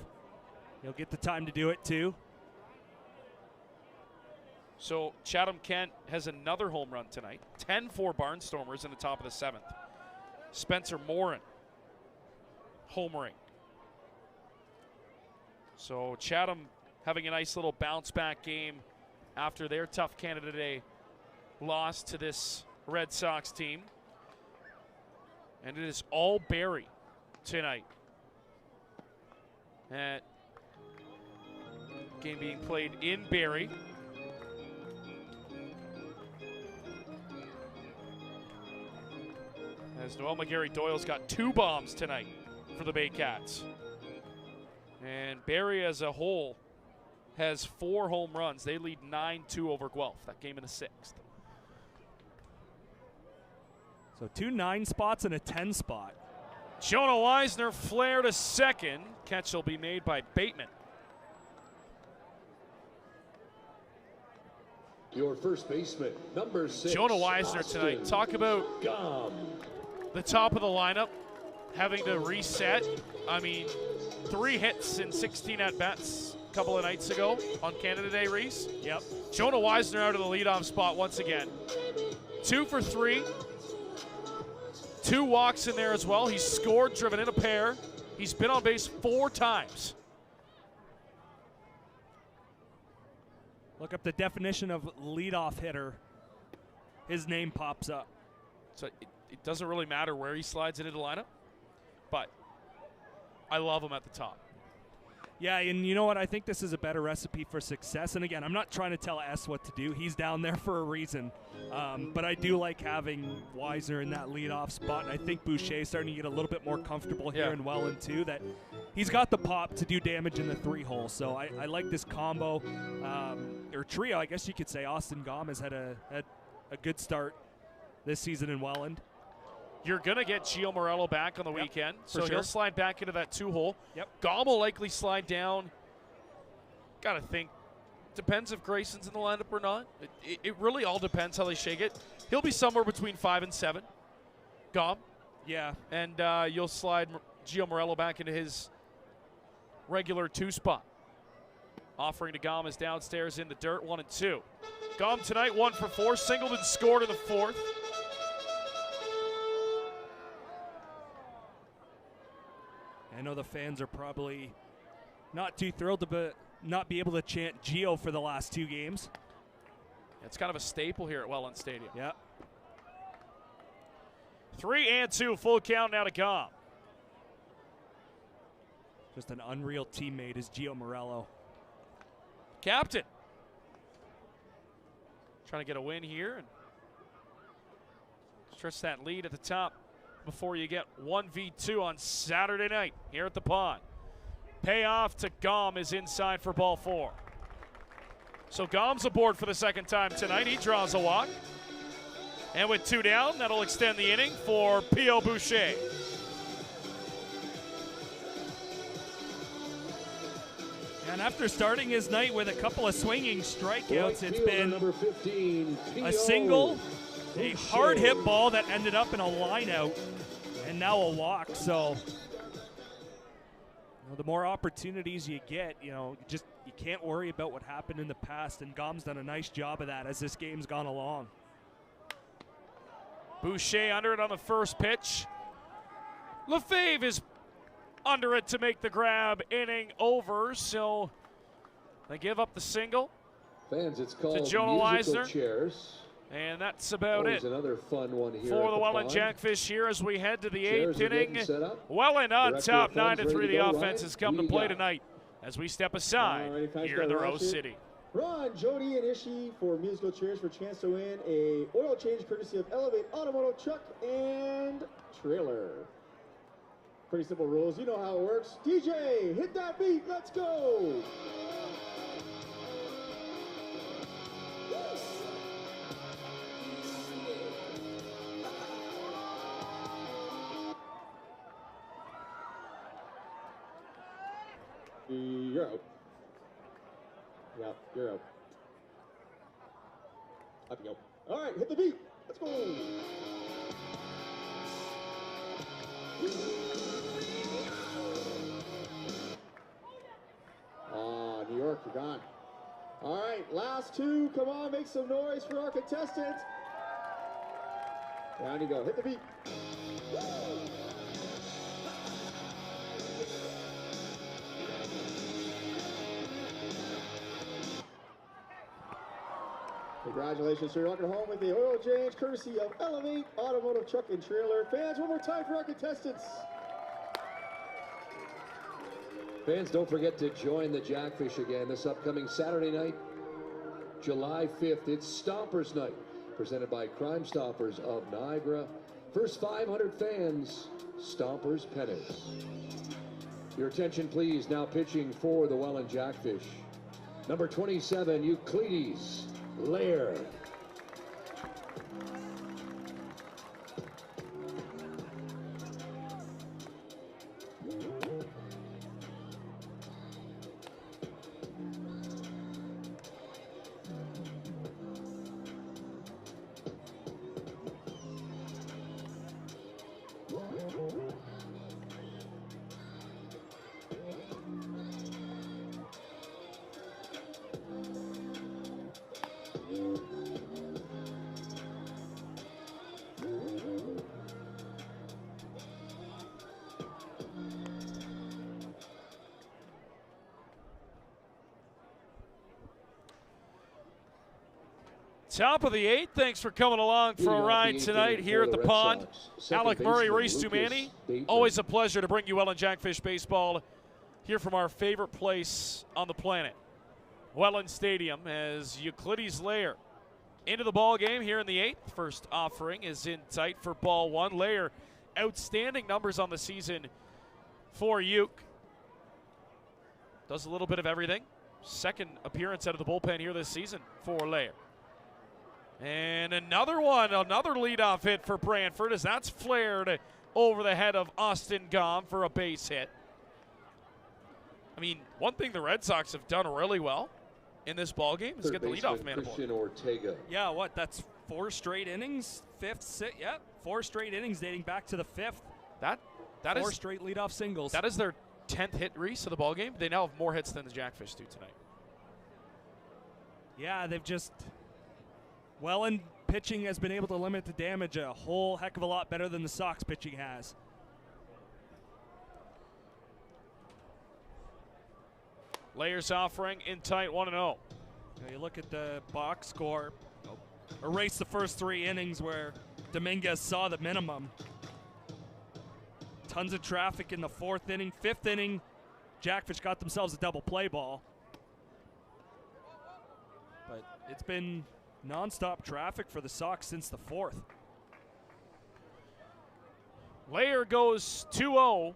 He'll get the time to do it too. So Chatham Kent has another home run tonight. 10 for Barnstormers in the top of the 7th. Spencer Morin homering. So Chatham having a nice little bounce back game after their tough Canada Day loss to this Red Sox team. And it is all Barrie tonight. That game being played in Barrie. As Noel McGarry-Doyle's got 2 bombs tonight for the Bay Cats. And Barrie as a whole has 4 home runs. They lead 9-2 over Guelph, that game in the 6th. So 2 9 spots and a 10 spot. Jonah Weisner flare to second. Catch will be made by Bateman. Your first baseman, number 6. Jonah Weisner tonight. Talk about the top of the lineup having to reset. I mean, 3 hits in 16 at-bats a couple of nights ago on Canada Day, Reese. Yep. Jonah Weisner out of the leadoff spot once again. 2 for 3. 2 2 walks in there as well. He's scored, driven in a pair. He's been on base 4 times. Look up the definition of leadoff hitter. His name pops up. So it doesn't really matter where he slides into the lineup, but I love him at the top. Yeah, and you know what? I think this is a better recipe for success. And again, I'm not trying to tell S what to do. He's down there for a reason. But I do like having Weisner in that leadoff spot. And I think Boucher's starting to get a little bit more comfortable here in Welland, too. That he's got the pop to do damage in the 3-hole. So I like this combo, or trio, I guess you could say. Austin Gom has had a good start this season in Welland. You're going to get Gio Morello back on the weekend, so he'll slide back into that 2-hole. Gom will likely slide down. Got to think. Depends if Grayson's in the lineup or not. It really all depends how they shake it. He'll be somewhere between 5 and 7. Gom. Yeah. And you'll slide Gio Morello back into his regular 2 spot. Offering to Gom is downstairs in the dirt, 1 and 2. Gom tonight 1 for 4. Singled and scored in the 4th. I know the fans are probably not too thrilled to not be able to chant Gio for the last 2 games. It's kind of a staple here at Welland Stadium. Yeah. 3 and 2, full count now to Gom. Just an unreal teammate is Gio Morello. Captain. Trying to get a win here and stretch that lead at the top before you get 1v2 on Saturday night here at the Pond. Payoff to Gom is inside for ball 4. So Gom's aboard for the 2nd time tonight. He draws a walk. And with 2 down, that'll extend the inning for P.O. Boucher. And after starting his night with a couple of swinging strikeouts, it's been number 15, a single, a hard hit ball that ended up in a line out, and now a walk. So the more opportunities you get, you can't worry about what happened in the past, and Gom's done a nice job of that as this game's gone along. Boucher under it on the first pitch. Lefebvre is under it to make the grab, inning over, so they give up the single. Fans, it's called to Jonah musical Weisner. Chairs. And that's about Always it another fun one here for at the Welland Pond. Jackfish here as we head to the Chairs 8th are inning. getting set up. Welland on Director top, of Funds 9-3. ready The to go. offense has come to play tonight as we step aside here in the Rose City. Ron, Jody, and Ishi for musical chairs for a chance to win a oil change courtesy of Elevate Automotive Truck and Trailer. Pretty simple rules. You know how it works. DJ, hit that beat. Let's go. You're out. Yeah, you're out. Up you go. All right, hit the beat. Let's go. New York, you're gone. All right, last 2. Come on, make some noise for our contestant. Down you go. Hit the beat. Congratulations, sir. You're walking home with the oil change courtesy of Elevate Automotive Truck and Trailer. Fans, one more time for our contestants. Fans, don't forget to join the Jackfish again this upcoming Saturday night, July 5th. It's Stompers Night, presented by Crime Stoppers of Niagara. First 500 fans, Stompers pennies. Your attention, please. Now pitching for the Welland Jackfish, number 27, Euclides Lair. Top of the 8th. Thanks for coming along for a ride tonight here at the pond. Alec Murray, Reese Tumani. Always a pleasure to bring you Welland Jackfish Baseball here from our favorite place on the planet, Welland Stadium, as Euclides Lair into the ball game here in the 8th. First offering is in tight for ball 1. Lair, outstanding numbers on the season for Uke. Does a little bit of everything. Second appearance out of the bullpen here this season for Lair. And another one, another leadoff hit for Brantford as that's flared over the head of Austin Gom for a base hit. I mean, one thing the Red Sox have done really well in this ballgame is get the leadoff man aboard. Yeah, what? That's 4 straight innings, 5th, 6th. Yep, 4 straight innings dating back to the 5th. That 4 straight leadoff singles. That is their 10th hit, Reese, of the ballgame. They now have more hits than the Jackfish do tonight. Yeah, they've just Welland pitching has been able to limit the damage a whole heck of a lot better than the Sox pitching has. Layers offering in tight 1-0. Now you look at the box score. Erase the first 3 innings where Dominguez saw the minimum. Tons of traffic in the 4th inning. 5th inning, Jackfish got themselves a double play ball. But it's been non-stop traffic for the Sox since the 4th. Lair goes 2-0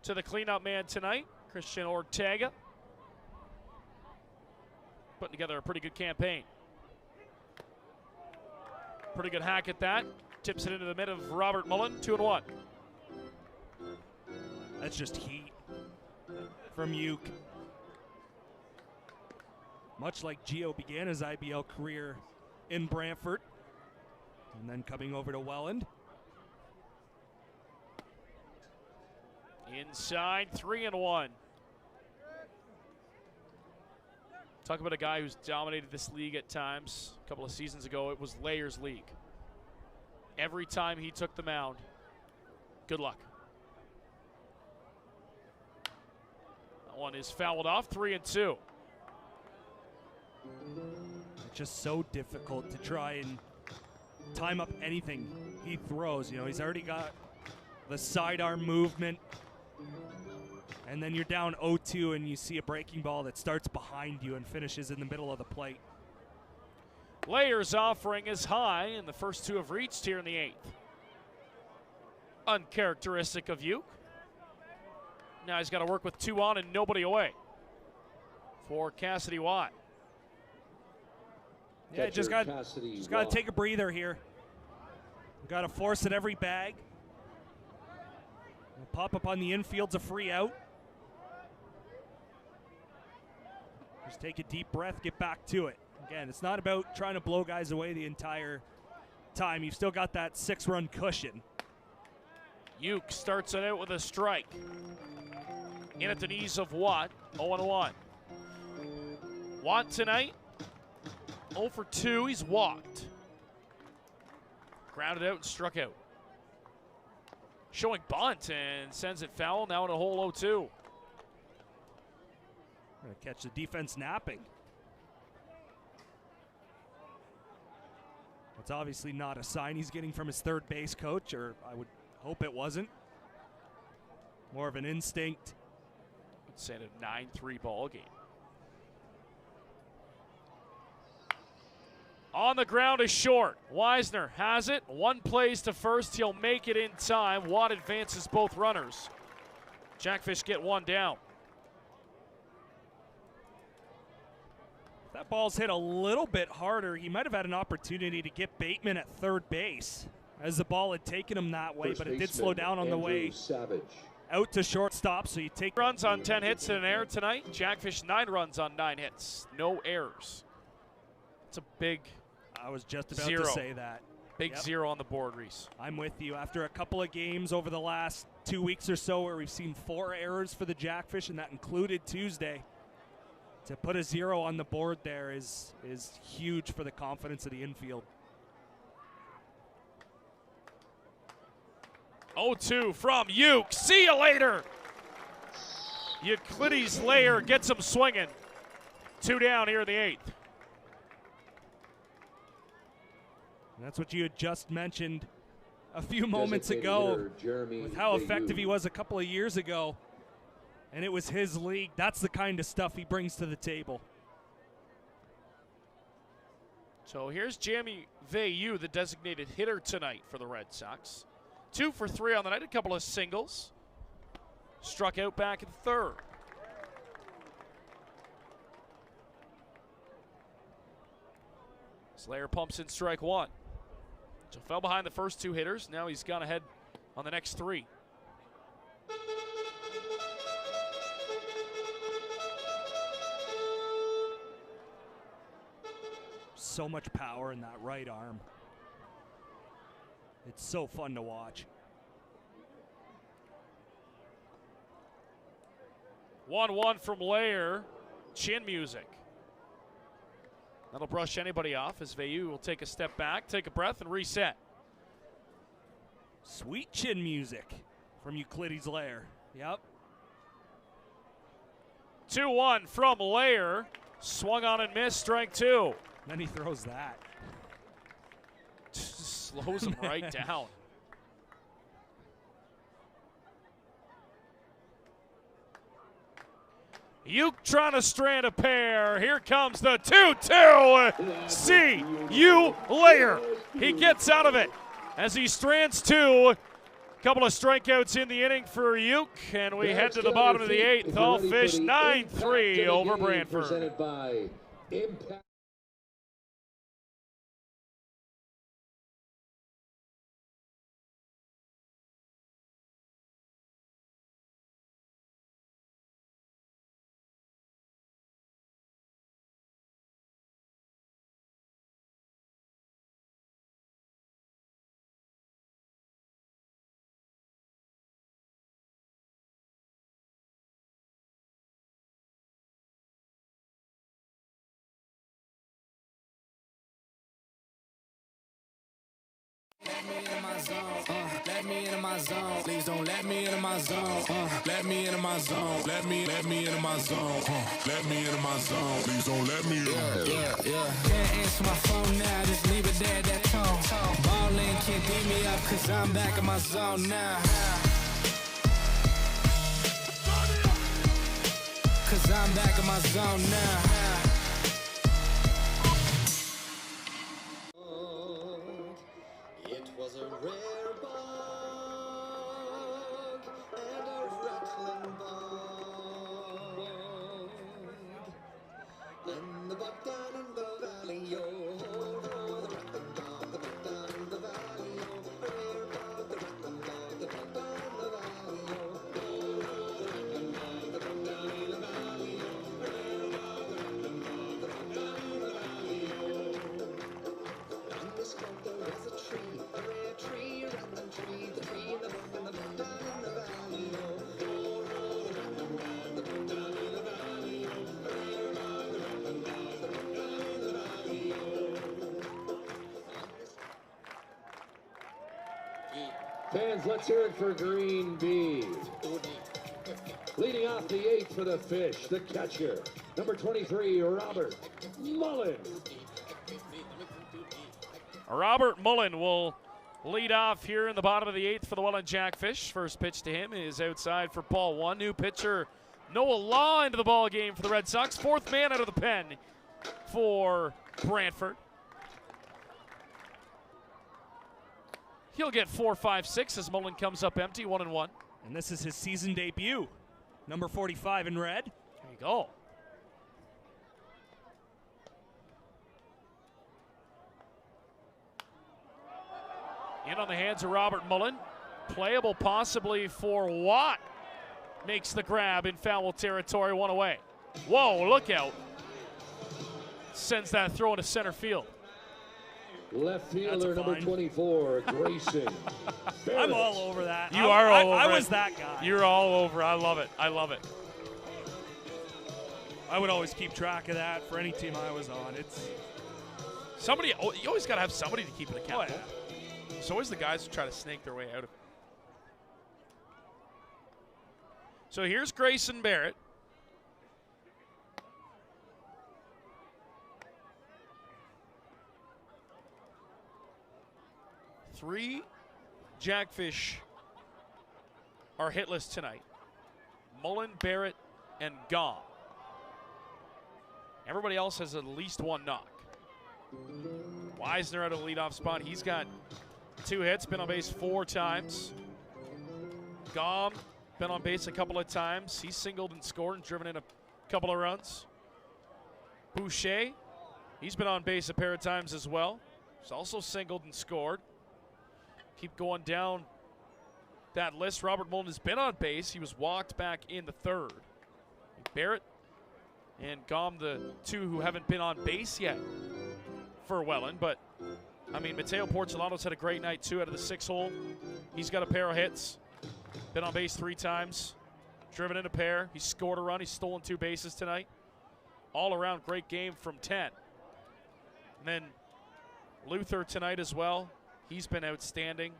to the cleanup man tonight, Christian Ortega. Putting together a pretty good campaign. Pretty good hack at that. Tips it into the mid of Robert Mullen, 2-1. That's just heat from Uke. Much like Gio began his IBL career in Brantford and then coming over to Welland. Inside, 3-1. Talk about a guy who's dominated this league at times. A couple of seasons ago, it was Layer's league. Every time he took the mound, good luck. That one is fouled off, 3-2. It's just so difficult to try and time up anything he throws. You know, he's already got the sidearm movement, and then you're down 0-2 and you see a breaking ball that starts behind you and finishes in the middle of the plate. Layer's offering is high, and the first 2 have reached here in the 8th. Uncharacteristic of Uke. Now he's got to work with 2 on and nobody away for Cassidy Watt. Yeah, just got to take a breather here. Got to force at every bag. We'll pop up on the infield's a free out. Just take a deep breath, get back to it. Again, it's not about trying to blow guys away the entire time. You've still got that 6-run cushion. Uke starts it out with a strike. In at the knees of Watt, 0-1. Watt tonight, 0 for 2, he's walked. Grounded out and struck out. Showing bunt and sends it foul, now in a hole 0-2. Gonna catch the defense napping. It's obviously not a sign he's getting from his third base coach, or I would hope it wasn't. More of an instinct. I'd say a 9-3 ball game. On the ground is short. Weisner has it. 1 plays to first. He'll make it in time. Watt advances both runners. Jackfish get 1 down. If that ball's hit a little bit harder, he might have had an opportunity to get Bateman at third base as the ball had taken him that way, but it did slow down on the way out to shortstop. So you take runs on 10 hits and an error tonight. Jackfish 9 runs on 9 hits. No errors. It's a big I was just about 0. to say that. Big 0 on the board, Reese. I'm with you. After a couple of games over the last 2 weeks or so where we've seen 4 errors for the Jackfish, and that included Tuesday, to put a 0 on the board there is huge for the confidence of the infield. 0-2 from Uke. See you later. Euclides Lair gets him swinging. 2 down here in the 8th. That's what you had just mentioned a few moments ago with how effective he was a couple of years ago. And it was his league. That's the kind of stuff he brings to the table. So here's Jamie Veilleux, the designated hitter tonight for the Red Sox. 2 for 3 on the night, a couple of singles. Struck out back in third. Slayer pumps in strike one. So fell behind the first 2 hitters. Now he's gone ahead on the next 3. So much power in that right arm. It's so fun to watch. 1-1 from Lair. Chin music. That'll brush anybody off as Veilleux will take a step back, take a breath, and reset. Sweet chin music from Euclides Lair. Yep. 2-1 from Lair. Swung on and missed, strike 2. Then he throws that. Slows him right down. Uke trying to strand a pair. Here comes the 2-2. See you later. He gets out of it as he strands 2. Couple of strikeouts in the inning for Uke, and we head to the bottom of the 8th. All fish 9-3 over Brantford. Presented by Impact. Let me into my zone. Let me into my zone. Please don't let me into my zone. Let me into my zone. Let me into my zone. Let me into my zone. Please don't let me in. Yeah. Can't answer my phone now. Just leave it there, that tone. Ballin' can't beat me up, cause I'm back in my zone now. Cause I'm back in my zone now. It was a rare bug and a rattling bug. And the bug down in the valley, yo. The rattling bug, the bug down in the valley, yo. The rare bug, the rattling bug, the bug down in the valley, yo. The rattling bug, the bug down in the valley, yo. The rare bug, the rattling bug, the bug down in the valley, yo. On this road there is a tree. A rare tree, a rattling tree, the tree in the book and the book down in the valley, yo. The rattling bug, the book down in the valley, yo. The rare bug, the rattling bug, the book down in the valley, yo. Fans, let's hear it for Green Bee. Leading off the 8th for the Fish, the catcher, number 23, Robert Mullen. Robert Mullen will lead off here in the bottom of the 8th for the Welland Jackfish. First pitch to him is outside for ball 1. New pitcher Noah Law into the ball game for the Red Sox. 4th man out of the pen for Brantford. He'll get 4, 5, 6 as Mullen comes up empty, 1-1. And this is his season debut. Number 45 in red. There you go. In on the hands of Robert Mullen. Playable possibly for Watt. Makes the grab in foul territory, 1 away. Whoa, look out. Sends that throw into center field. Left fielder number 24, Grayson. I'm all over that. You are all over I it. was that guy. You're all over. I love it. I love it. I would always keep track of that for any team I was on. It's somebody. You always got to have somebody to keep it accountable. Oh, yeah. It's always the guys who try to snake their way out of it. So here's Grayson Barrett. 3 Jackfish are hitless tonight. Mullen, Barrett, and Gom. Everybody else has at least 1 knock. Wisner at a leadoff spot. He's got 2 hits, been on base 4 times. Gom been on base a couple of times. He's singled and scored and driven in a couple of runs. Boucher, he's been on base a pair of times as well. He's also singled and scored. Keep going down that list. Robert Mullen has been on base. He was walked back in the 3rd. Barrett and Gom, the 2 who haven't been on base yet for Welland. But, I mean, Mateo Porcelano's had a great night, too, out of the 6 hole. He's got a pair of hits. Been on base 3 times. Driven in a pair. He's scored a run. He's stolen 2 bases tonight. All around great game from 10. And then Luther tonight as well. He's been outstanding.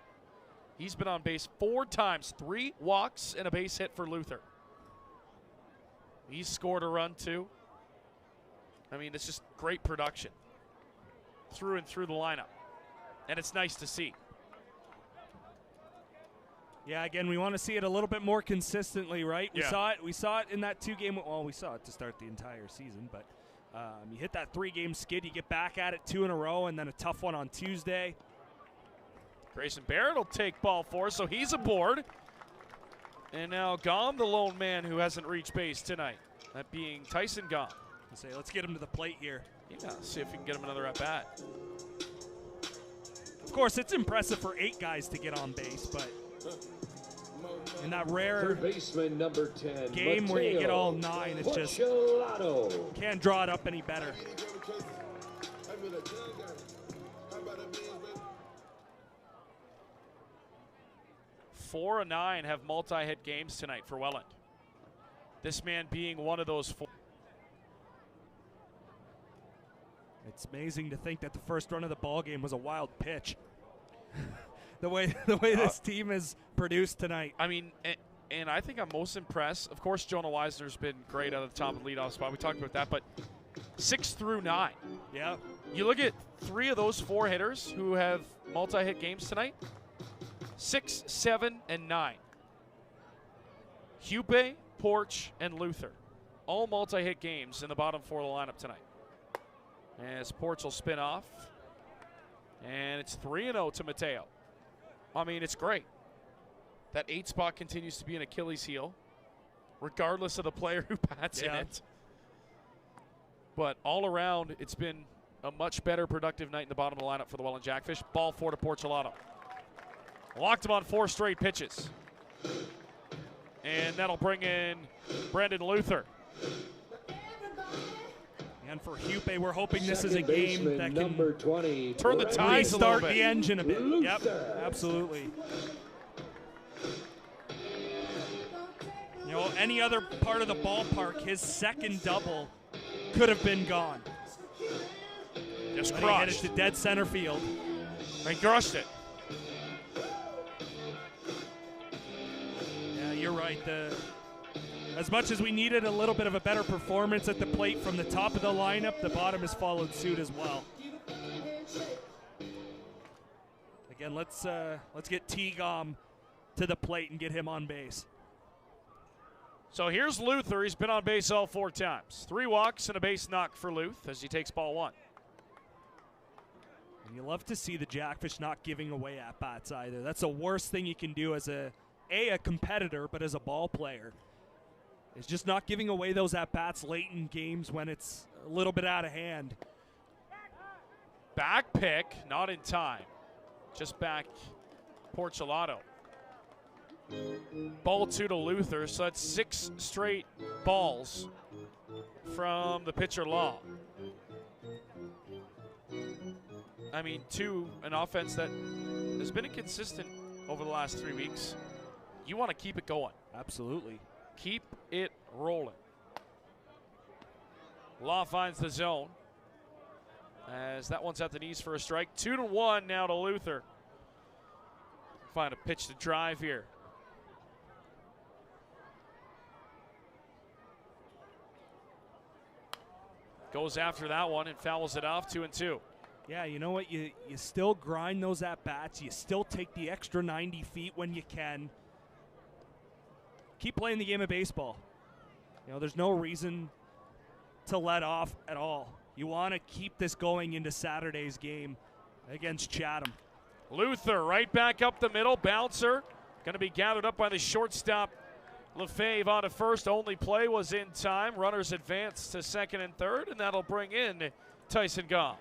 He's been on base 4 times. 3 walks and a base hit for Luther. He's scored a run too. I mean, it's just great production through and through the lineup. And it's nice to see. Yeah, again, we want to see it a little bit more consistently, right? Yeah. We saw it in that 2-game. Well, we saw it to start the entire season, but you hit that 3-game skid, you get back at it 2 in a row, and then a tough one on Tuesday. Grayson Barrett will take ball 4, so he's aboard. And now Gom, the lone man who hasn't reached base tonight, that being Tyson Gom. Let's get him to the plate here. Yeah, see if we can get him another at bat. Of course, it's impressive for 8 guys to get on base, but in that rare Third baseman number 10, game where you get all 9, it's just can't draw it up any better. Four of 9 have multi-hit games tonight for Welland. This man being one of those 4. It's amazing to think that the first run of the ball game was a wild pitch. the way this team is produced tonight. I mean, and I think I'm most impressed. Of course, Jonah Wisner's been great out of the top of the leadoff spot. We talked about that, but 6 through 9. Yeah. You look at 3 of those 4 hitters who have multi-hit games tonight. 6, 7, and 9. Hupe, Porch, and Luther. All multi-hit games in the bottom 4 of the lineup tonight. As Porch will spin off. And it's 3-0 to Mateo. I mean, it's great. That 8 spot continues to be an Achilles heel, regardless of the player who bats in it. But all around, it's been a much better productive night in the bottom of the lineup for the Welland Jackfish. Ball 4 to Porcelano. Locked him on 4 straight pitches. And that'll bring in Brendan Luther. And for Hupe, we're hoping this is a game that can turn the tides a little bit. Restart the engine a bit. Yep, absolutely. You know, any other part of the ballpark, his second double could have been gone. Just But crushed. he hit it to dead center field. He crushed it. Yeah, you're right. As much as we needed a little bit of a better performance at the plate from the top of the lineup, the bottom has followed suit as well. Again, let's get T-Gom to the plate and get him on base. So here's Luther. He's been on base all 4 times. 3 walks and a base knock for Luth as he takes ball 1. And you love to see the Jackfish not giving away at-bats either. That's the worst thing you can do as a competitor, but as a ball player. Is just not giving away those at-bats late in games when it's a little bit out of hand. Back pick, not in time. Just back Porcelano. Ball 2 to Luther, so that's 6 straight balls from the pitcher Law. I mean, 2, an offense that has been inconsistent over the last 3 weeks. You want to keep it going. Absolutely. Keep it rolling. Law finds the zone as that one's at the knees for a strike. 2-1 now to Luther. Find a pitch to drive here. Goes after that one and fouls it off. 2-2. Yeah, you know what? You still grind those at-bats. You still take the extra 90 feet when you can. Keep playing the game of baseball. You know, there's no reason to let off at all. You want to keep this going into Saturday's game against Chatham. Luther right back up the middle. Bouncer going to be gathered up by the shortstop. Lefebvre on to first. Only play was in time. Runners advance to second and third, and that'll bring in Tyson Gaum.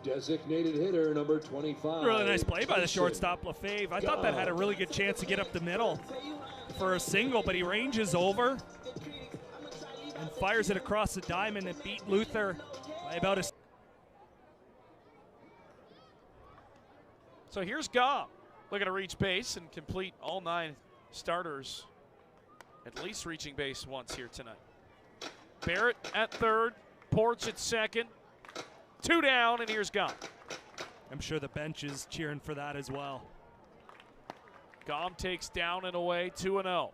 Designated hitter number 25. Really nice play by the shortstop, Lefebvre. I thought that had a really good chance to get up the middle for a single, but he ranges over and fires it across the diamond and beat Luther by about a... So here's Gaum looking to reach base and complete all 9 starters, at least reaching base once here tonight. Barrett at third, Porch at second. 2 down, and here's Gaum. I'm sure the bench is cheering for that as well. Gaum takes down and away, 2-0.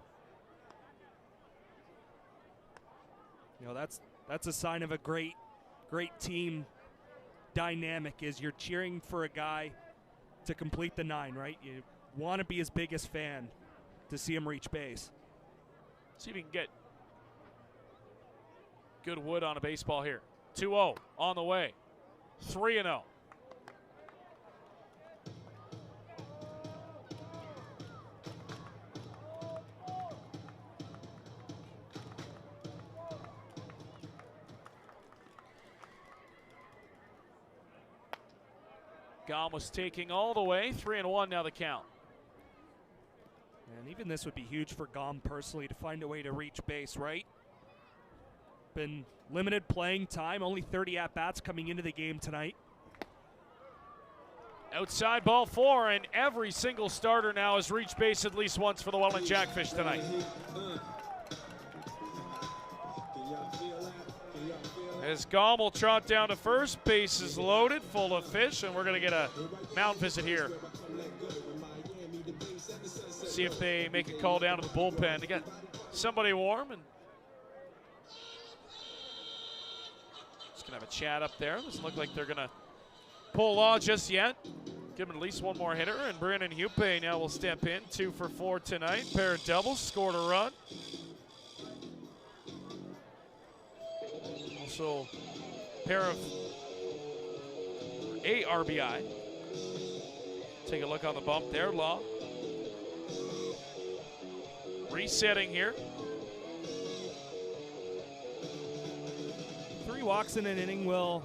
You know, that's a sign of a great team dynamic, is you're cheering for a guy to complete the 9, right? You want to be his biggest fan to see him reach base. See if we can get good wood on a baseball here. 2-0 on the way. 3-0. Gaum was taking all the way. 3-1 now the count. And even this would be huge for Gaum personally to find a way to reach base, right? Been limited playing time, only 30 at-bats coming into the game tonight. Outside ball 4, and every single starter now has reached base at least once for the Welland Jackfish tonight. As Gaum will trot down to first, base is loaded, full of fish, and we're going to get a mound visit here. See if they make a call down to the bullpen to get somebody warm, and just going to have a chat up there. Doesn't look like they're going to pull law just yet. Give him at least one more hitter, and Brandon Hupe now will step in. 2 for 4 tonight. Pair of doubles, scored a run. Also, pair of a RBI. Take a look on the bump there, Law. Resetting here. 3 walks in an inning will,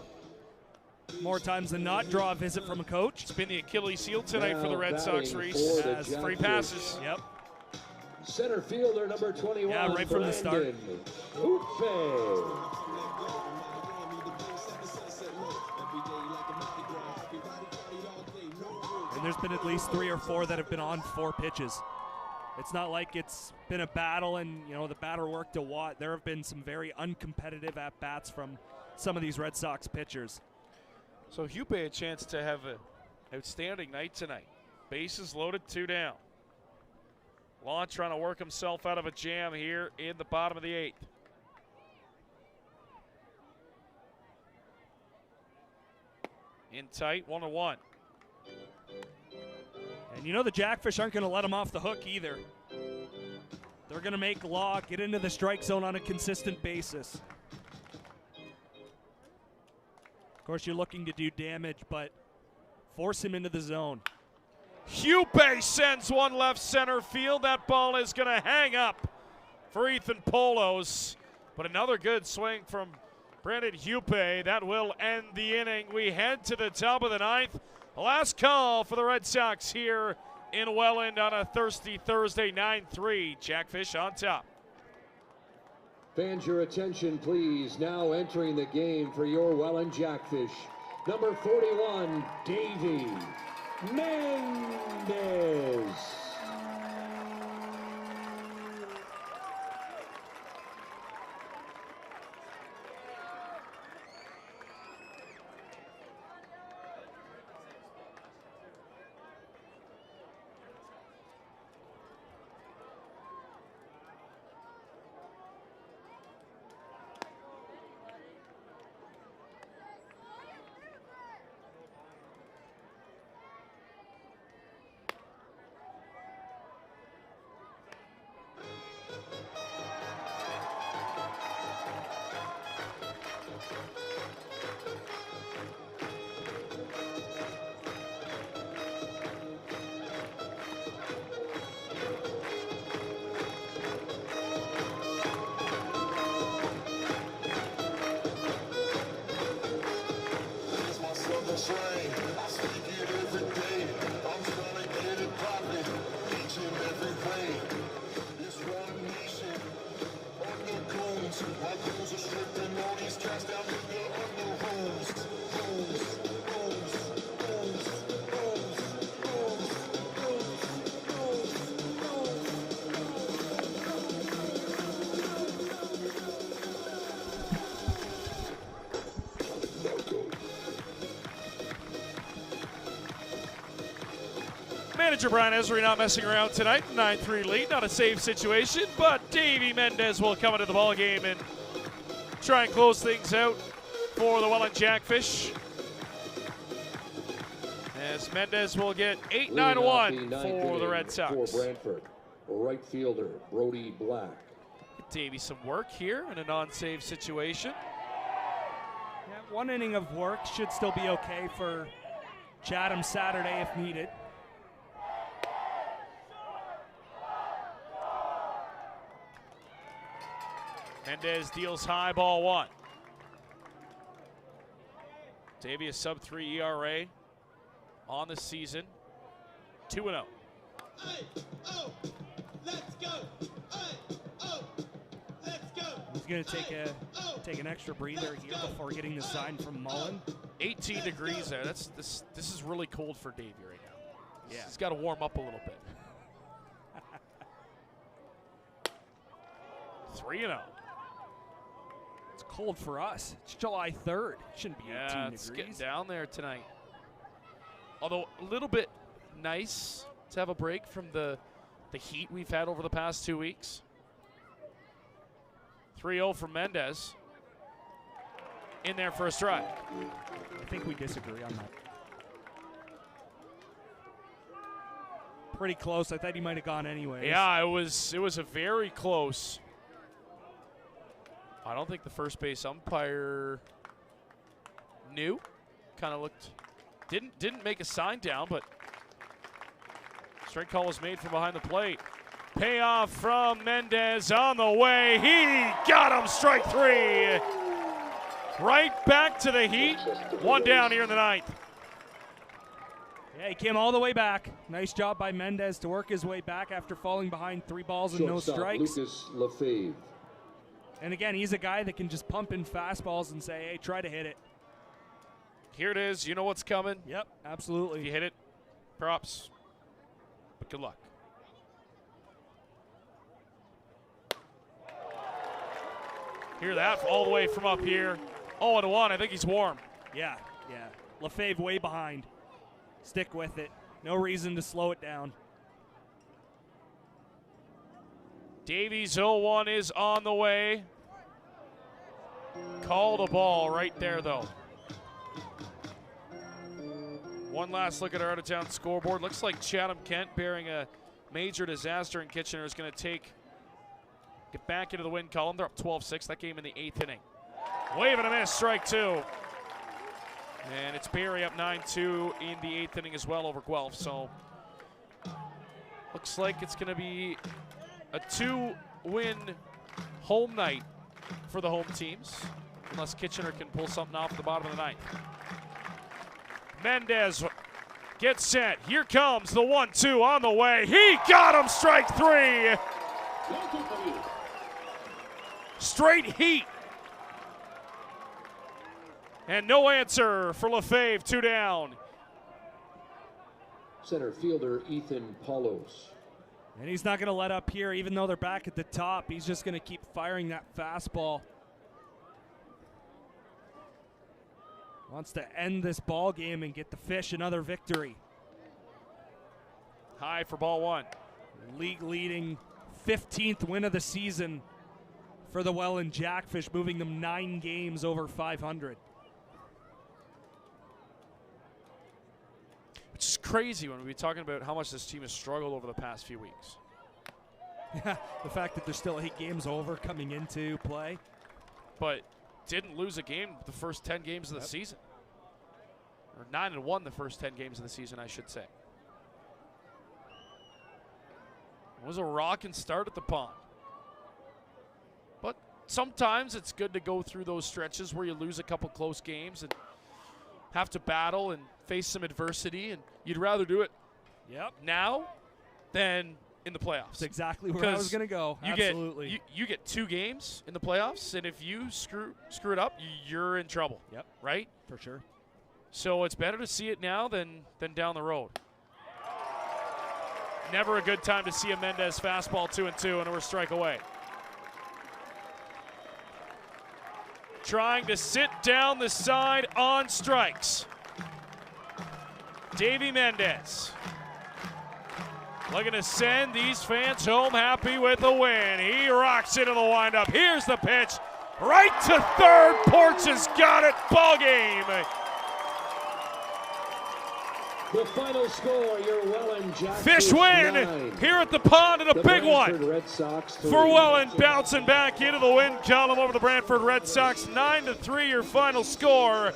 more times than not, draw a visit from a coach. It's been the Achilles heel tonight for the Red Sox, Reese. As free passes. Yep. Center fielder number 21. Yeah, right from the start. Upe. And there's been at least 3 or 4 that have been on 4 pitches. It's not like it's been a battle and, you know, the batter worked a lot. There have been some very uncompetitive at-bats from some of these Red Sox pitchers. So Hupe a chance to have an outstanding night tonight. Bases loaded, 2 down. Law trying to work himself out of a jam here in the bottom of the 8th. In tight, 1-1. And you know the Jackfish aren't going to let him off the hook either. They're going to make Law get into the strike zone on a consistent basis. Of course, you're looking to do damage, but force him into the zone. Hupe sends one left center field. That ball is going to hang up for Ethan Polos. But another good swing from Brandon Hupe. That will end the inning. We head to the top of the 9th. Last call for the Red Sox here in Welland on a thirsty Thursday, 9-3. Jackfish on top. Fans, your attention, please. Now entering the game for your Welland Jackfish, number 41, Davey Mendez. Manager Brian Esri not messing around tonight. 9-3 lead, not a save situation, but Davey Mendez will come into the ball game and try and close things out for the Welland Jackfish. As Mendez will get 8-9-1 for the Red Sox. For Brantford, right fielder Brody Black. Davey some work here in a non-save situation. Yeah, one inning of work should still be okay for Chatham Saturday if needed. Mendez deals high, ball one. Davey a sub-3 ERA on the season, 2-0. Let's go. Let's go. He's going to take an extra breather here before getting the sign from Mullen. 18 degrees there. This is really cold for Davey right now. Yeah. He's got to warm up a little bit. 3-0. It's cold for us. It's July 3rd. It shouldn't be 18 degrees. It's getting down there tonight. Although a little bit nice to have a break from the heat we've had over the past 2 weeks. 3-0 from Mendez. In there for a strike. I think we disagree on that. Pretty close. I thought he might have gone anyway. Yeah, it was a very close. I don't think the first base umpire knew. Kind of looked, didn't make a sign down, but strike call was made from behind the plate. Payoff from Mendez on the way. He got him, strike three. Right back to the heat. One down here in the ninth. Yeah, he came all the way back. Nice job by Mendez to work his way back after falling behind 3 balls and no strikes. Lucas Lefebvre. And again, he's a guy that can just pump in fastballs and say, hey, try to hit it. Here it is. You know what's coming. Yep, absolutely. If you hit it, props. But good luck. Hear that all the way from up here. 0-1. I think he's warm. Yeah. Lefebvre way behind. Stick with it. No reason to slow it down. Davies 0-1 is on the way. Called a ball right there, though. One last look at our out-of-town scoreboard. Looks like Chatham-Kent, bearing a major disaster in Kitchener, is going to get back into the win column. They're up 12-6. That game in the 8th inning. Wave and a miss, strike 2. And it's Barrie up 9-2 in the 8th inning as well over Guelph. So looks like it's going to be a 2-win home night for the home teams, unless Kitchener can pull something off at the bottom of the ninth. Mendez gets set. Here comes the 1-2 on the way. He got him, strike 3. Straight heat. And no answer for Lefebvre, 2 down. Center fielder Ethan Paulos. And he's not going to let up here, even though they're back at the top. He's just going to keep firing that fastball. Wants to end this ball game and get the Fish another victory. High for ball 1. League leading 15th win of the season for the Welland Jackfish, moving them 9 games over 500. Which is crazy when we be talking about how much this team has struggled over the past few weeks. Yeah, the fact that there's still 8 games over coming into play. But didn't lose a game the first 10 games of the season. Or 9-1 the first 10 games of the season, I should say. It was a rocking start at the pond. But sometimes it's good to go through those stretches where you lose a couple close games and have to battle and face some adversity, and you'd rather do it now than in the playoffs. That's exactly where I was going to go. Absolutely. You get 2 games in the playoffs, and if you screw it up, you're in trouble. Yep. Right? For sure. So it's better to see it now than down the road. Never a good time to see a Mendez fastball 2-2 and we're strike away. Trying to sit down the side on strikes. Davey Mendez. looking to send these fans home happy with a win. He rocks into the windup. Here's the pitch. Right to third. Porch has got it. Ball game. The final score, your Welland Jackfish Fish win 9. here at the pond, and a The big Brantford one Red Sox 3. for Welland, bouncing back into the win column over the Brantford Red Sox. 9-3 your final score.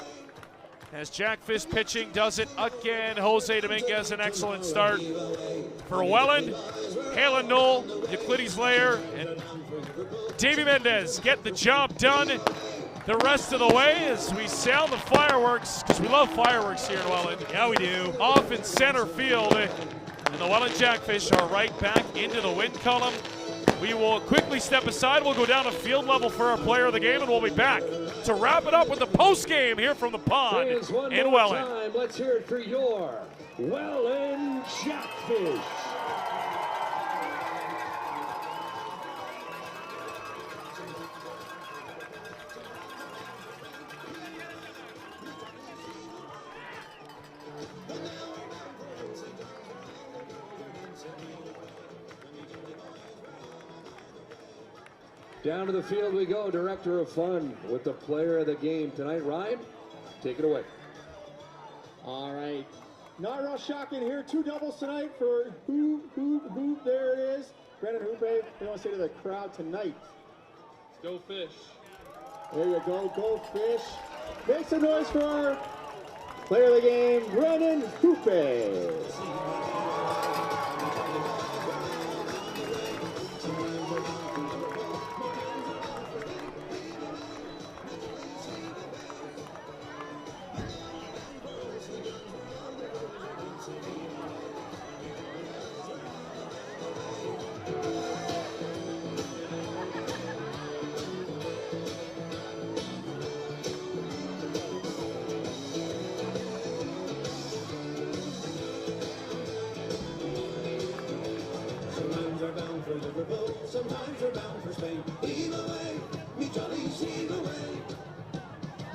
As Jackfish pitching does it again. Jose Dominguez, an excellent start for Welland. Halen Knoll, Euclides Layer, and Davey Mendez get the job done the rest of the way as we sound the fireworks, because we love fireworks here in Welland. Yeah, we do. Off in center field, and the Welland Jackfish are right back into the win column. We will quickly step aside. We'll go down to field level for our player of the game, and we'll be back to wrap it up with the post game here from the pond in Welland. Time. Let's hear it for your Welland Jackfish. Down to the field we go. Director of Fun with the player of the game tonight. Ryan, take it away. All right. Not real shocking here. 2 doubles tonight for Hoop. There it is. Brennan Hoope. What do you want to say to the crowd tonight? Go Fish. There you go. Go Fish. Make some noise for our player of the game, Brennan Hoope. Sometimes we're bound for Spain. Either way, me jollies either way.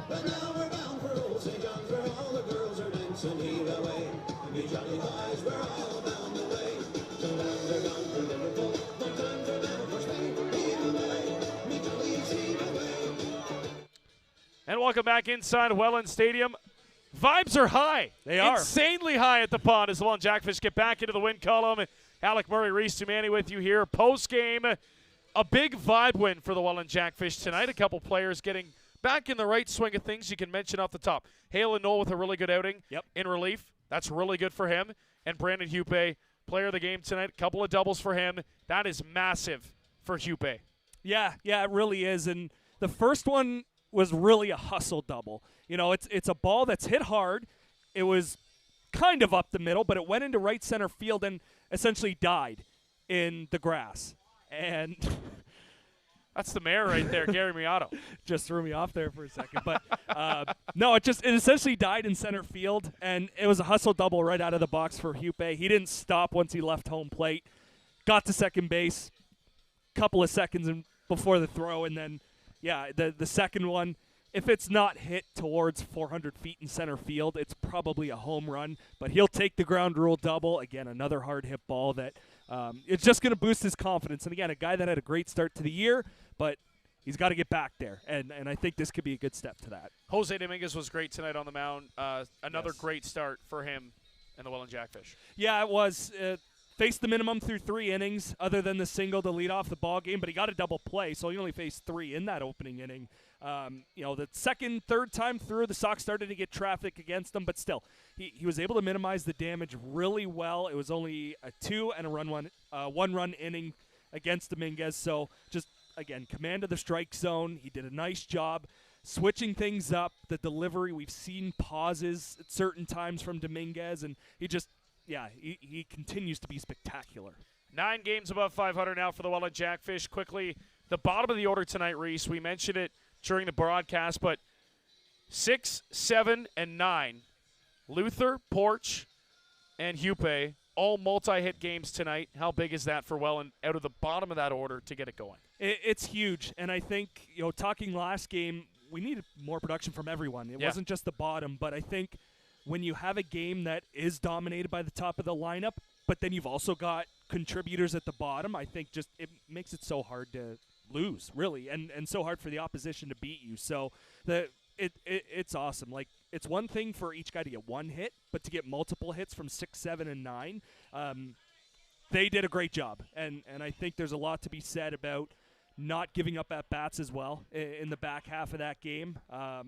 But now we're bound for old St. John's where all the girls are dancing either way. Me jolly boys, we're all bound away. Sometimes we're bound for Liverpool. Sometimes we're bound for Spain. Either way, me jollies either way. And welcome back inside Welland Stadium. Vibes are high. They are. Insanely high at the pond as the Welland Jackfish get back into the win column. Alec Murray, Reese Tumani with you here. Post-game, a big vibe win for the Welland Jackfish tonight. A couple players getting back in the right swing of things you can mention off the top. Halen Knoll with a really good outing in relief. That's really good for him. And Brandon Hoope, player of the game tonight. A couple of doubles for him. That is massive for Hoope. Yeah, it really is. And the first one was really a hustle double. You know, it's a ball that's hit hard. It was kind of up the middle, but it went into right center field and essentially died in the grass. And that's the mayor right there, Gary Miato. Just threw me off there for a second. But no, it essentially died in center field, and it was a hustle double right out of the box for Hoope. He didn't stop once he left home plate. Got to second base, couple of seconds before the throw, and then, the second one, if it's not hit towards 400 feet in center field, it's probably a home run. But he'll take the ground rule double. Again, another hard hit ball that it's just going to boost his confidence. And again, a guy that had a great start to the year, but he's got to get back there. And I think this could be a good step to that. Jose Dominguez was great tonight on the mound. Another great start for him and the Welland Jackfish. Yeah, it was. Faced the minimum through 3 innings, other than the single to lead off the ball game, but he got a double play, so he only faced 3 in that opening inning. The second, third time through, the Sox started to get traffic against him, but still, he was able to minimize the damage really well. It was only a 2 and a 1-run inning against Dominguez, so just, again, command of the strike zone. He did a nice job switching things up. The delivery, we've seen pauses at certain times from Dominguez, and he continues to be spectacular. 9 games above 500 now for the Welland Jackfish. Quickly, the bottom of the order tonight, Reese. We mentioned it during the broadcast, but 6, 7, and 9. Luther, Porch, and Hoope, all multi-hit games tonight. How big is that for Welland out of the bottom of that order to get it going? It's huge, and I think, talking last game, we needed more production from everyone. It wasn't just the bottom, but I think when you have a game that is dominated by the top of the lineup, but then you've also got contributors at the bottom. I think just it makes it so hard to lose, really, and so hard for the opposition to beat you. So it's awesome. Like, it's one thing for each guy to get one hit, but to get multiple hits from 6, 7, and 9, they did a great job. And I think there's a lot to be said about not giving up at bats as well in the back half of that game.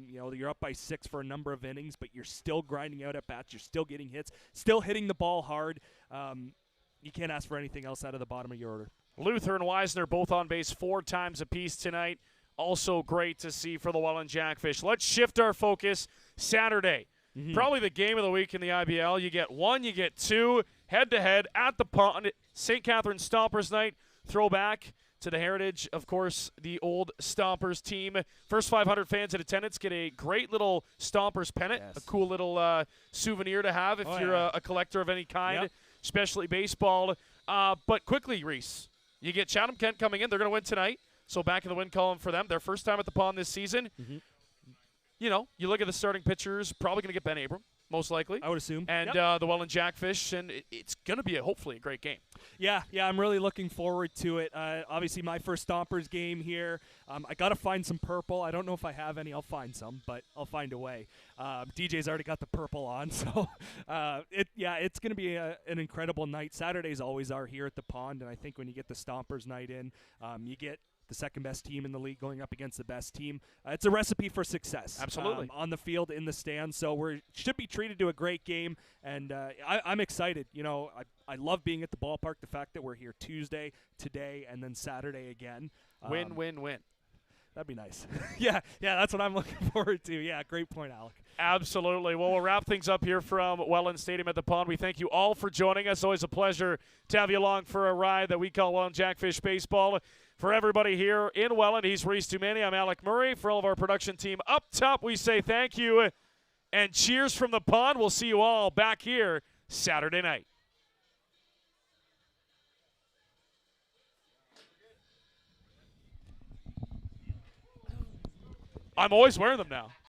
You're up by 6 for a number of innings, but you're still grinding out at bats. You're still getting hits, still hitting the ball hard. You can't ask for anything else out of the bottom of your order. Luther and Weisner both on base 4 times apiece tonight. Also great to see for the Welland Jackfish. Let's shift our focus. Saturday, probably the game of the week in the IBL. You get 1, you get 2, head-to-head at the pond. St. Catharines Stompers night. Throwback to the heritage, of course, the old Stompers team. First 500 fans in attendance get a great little Stompers pennant, a cool little souvenir to have if you're a collector of any kind, especially baseball. But quickly, Reese, you get Chatham-Kent coming in. They're going to win tonight, so back in the win column for them. Their first time at the pond this season. You look at the starting pitchers, probably going to get Ben Abram, most likely. I would assume. And the Welland Jackfish, and it's going to be hopefully a great game. Yeah, I'm really looking forward to it. Obviously, my first Stompers game here. I got to find some purple. I don't know if I have any. I'll find some, but I'll find a way. DJ's already got the purple on, so it's going to be an incredible night. Saturdays always are here at the pond, and I think when you get the Stompers night in, you get the second best team in the league going up against the best team. It's a recipe for success. Absolutely. On the field, in the stands. So we should be treated to a great game, and I'm excited. I love being at the ballpark, the fact that we're here Tuesday, today, and then Saturday again. Win. That'd be nice. yeah, that's what I'm looking forward to. Yeah, great point, Alec. Absolutely. Well, we'll wrap things up here from Welland Stadium at the Pond. We thank you all for joining us. Always a pleasure to have you along for a ride that we call Welland Jackfish Baseball. For everybody here in Welland, he's Reese Tumani. I'm Alec Murray. For all of our production team up top, we say thank you and cheers from the pond. We'll see you all back here Saturday night. I'm always wearing them now.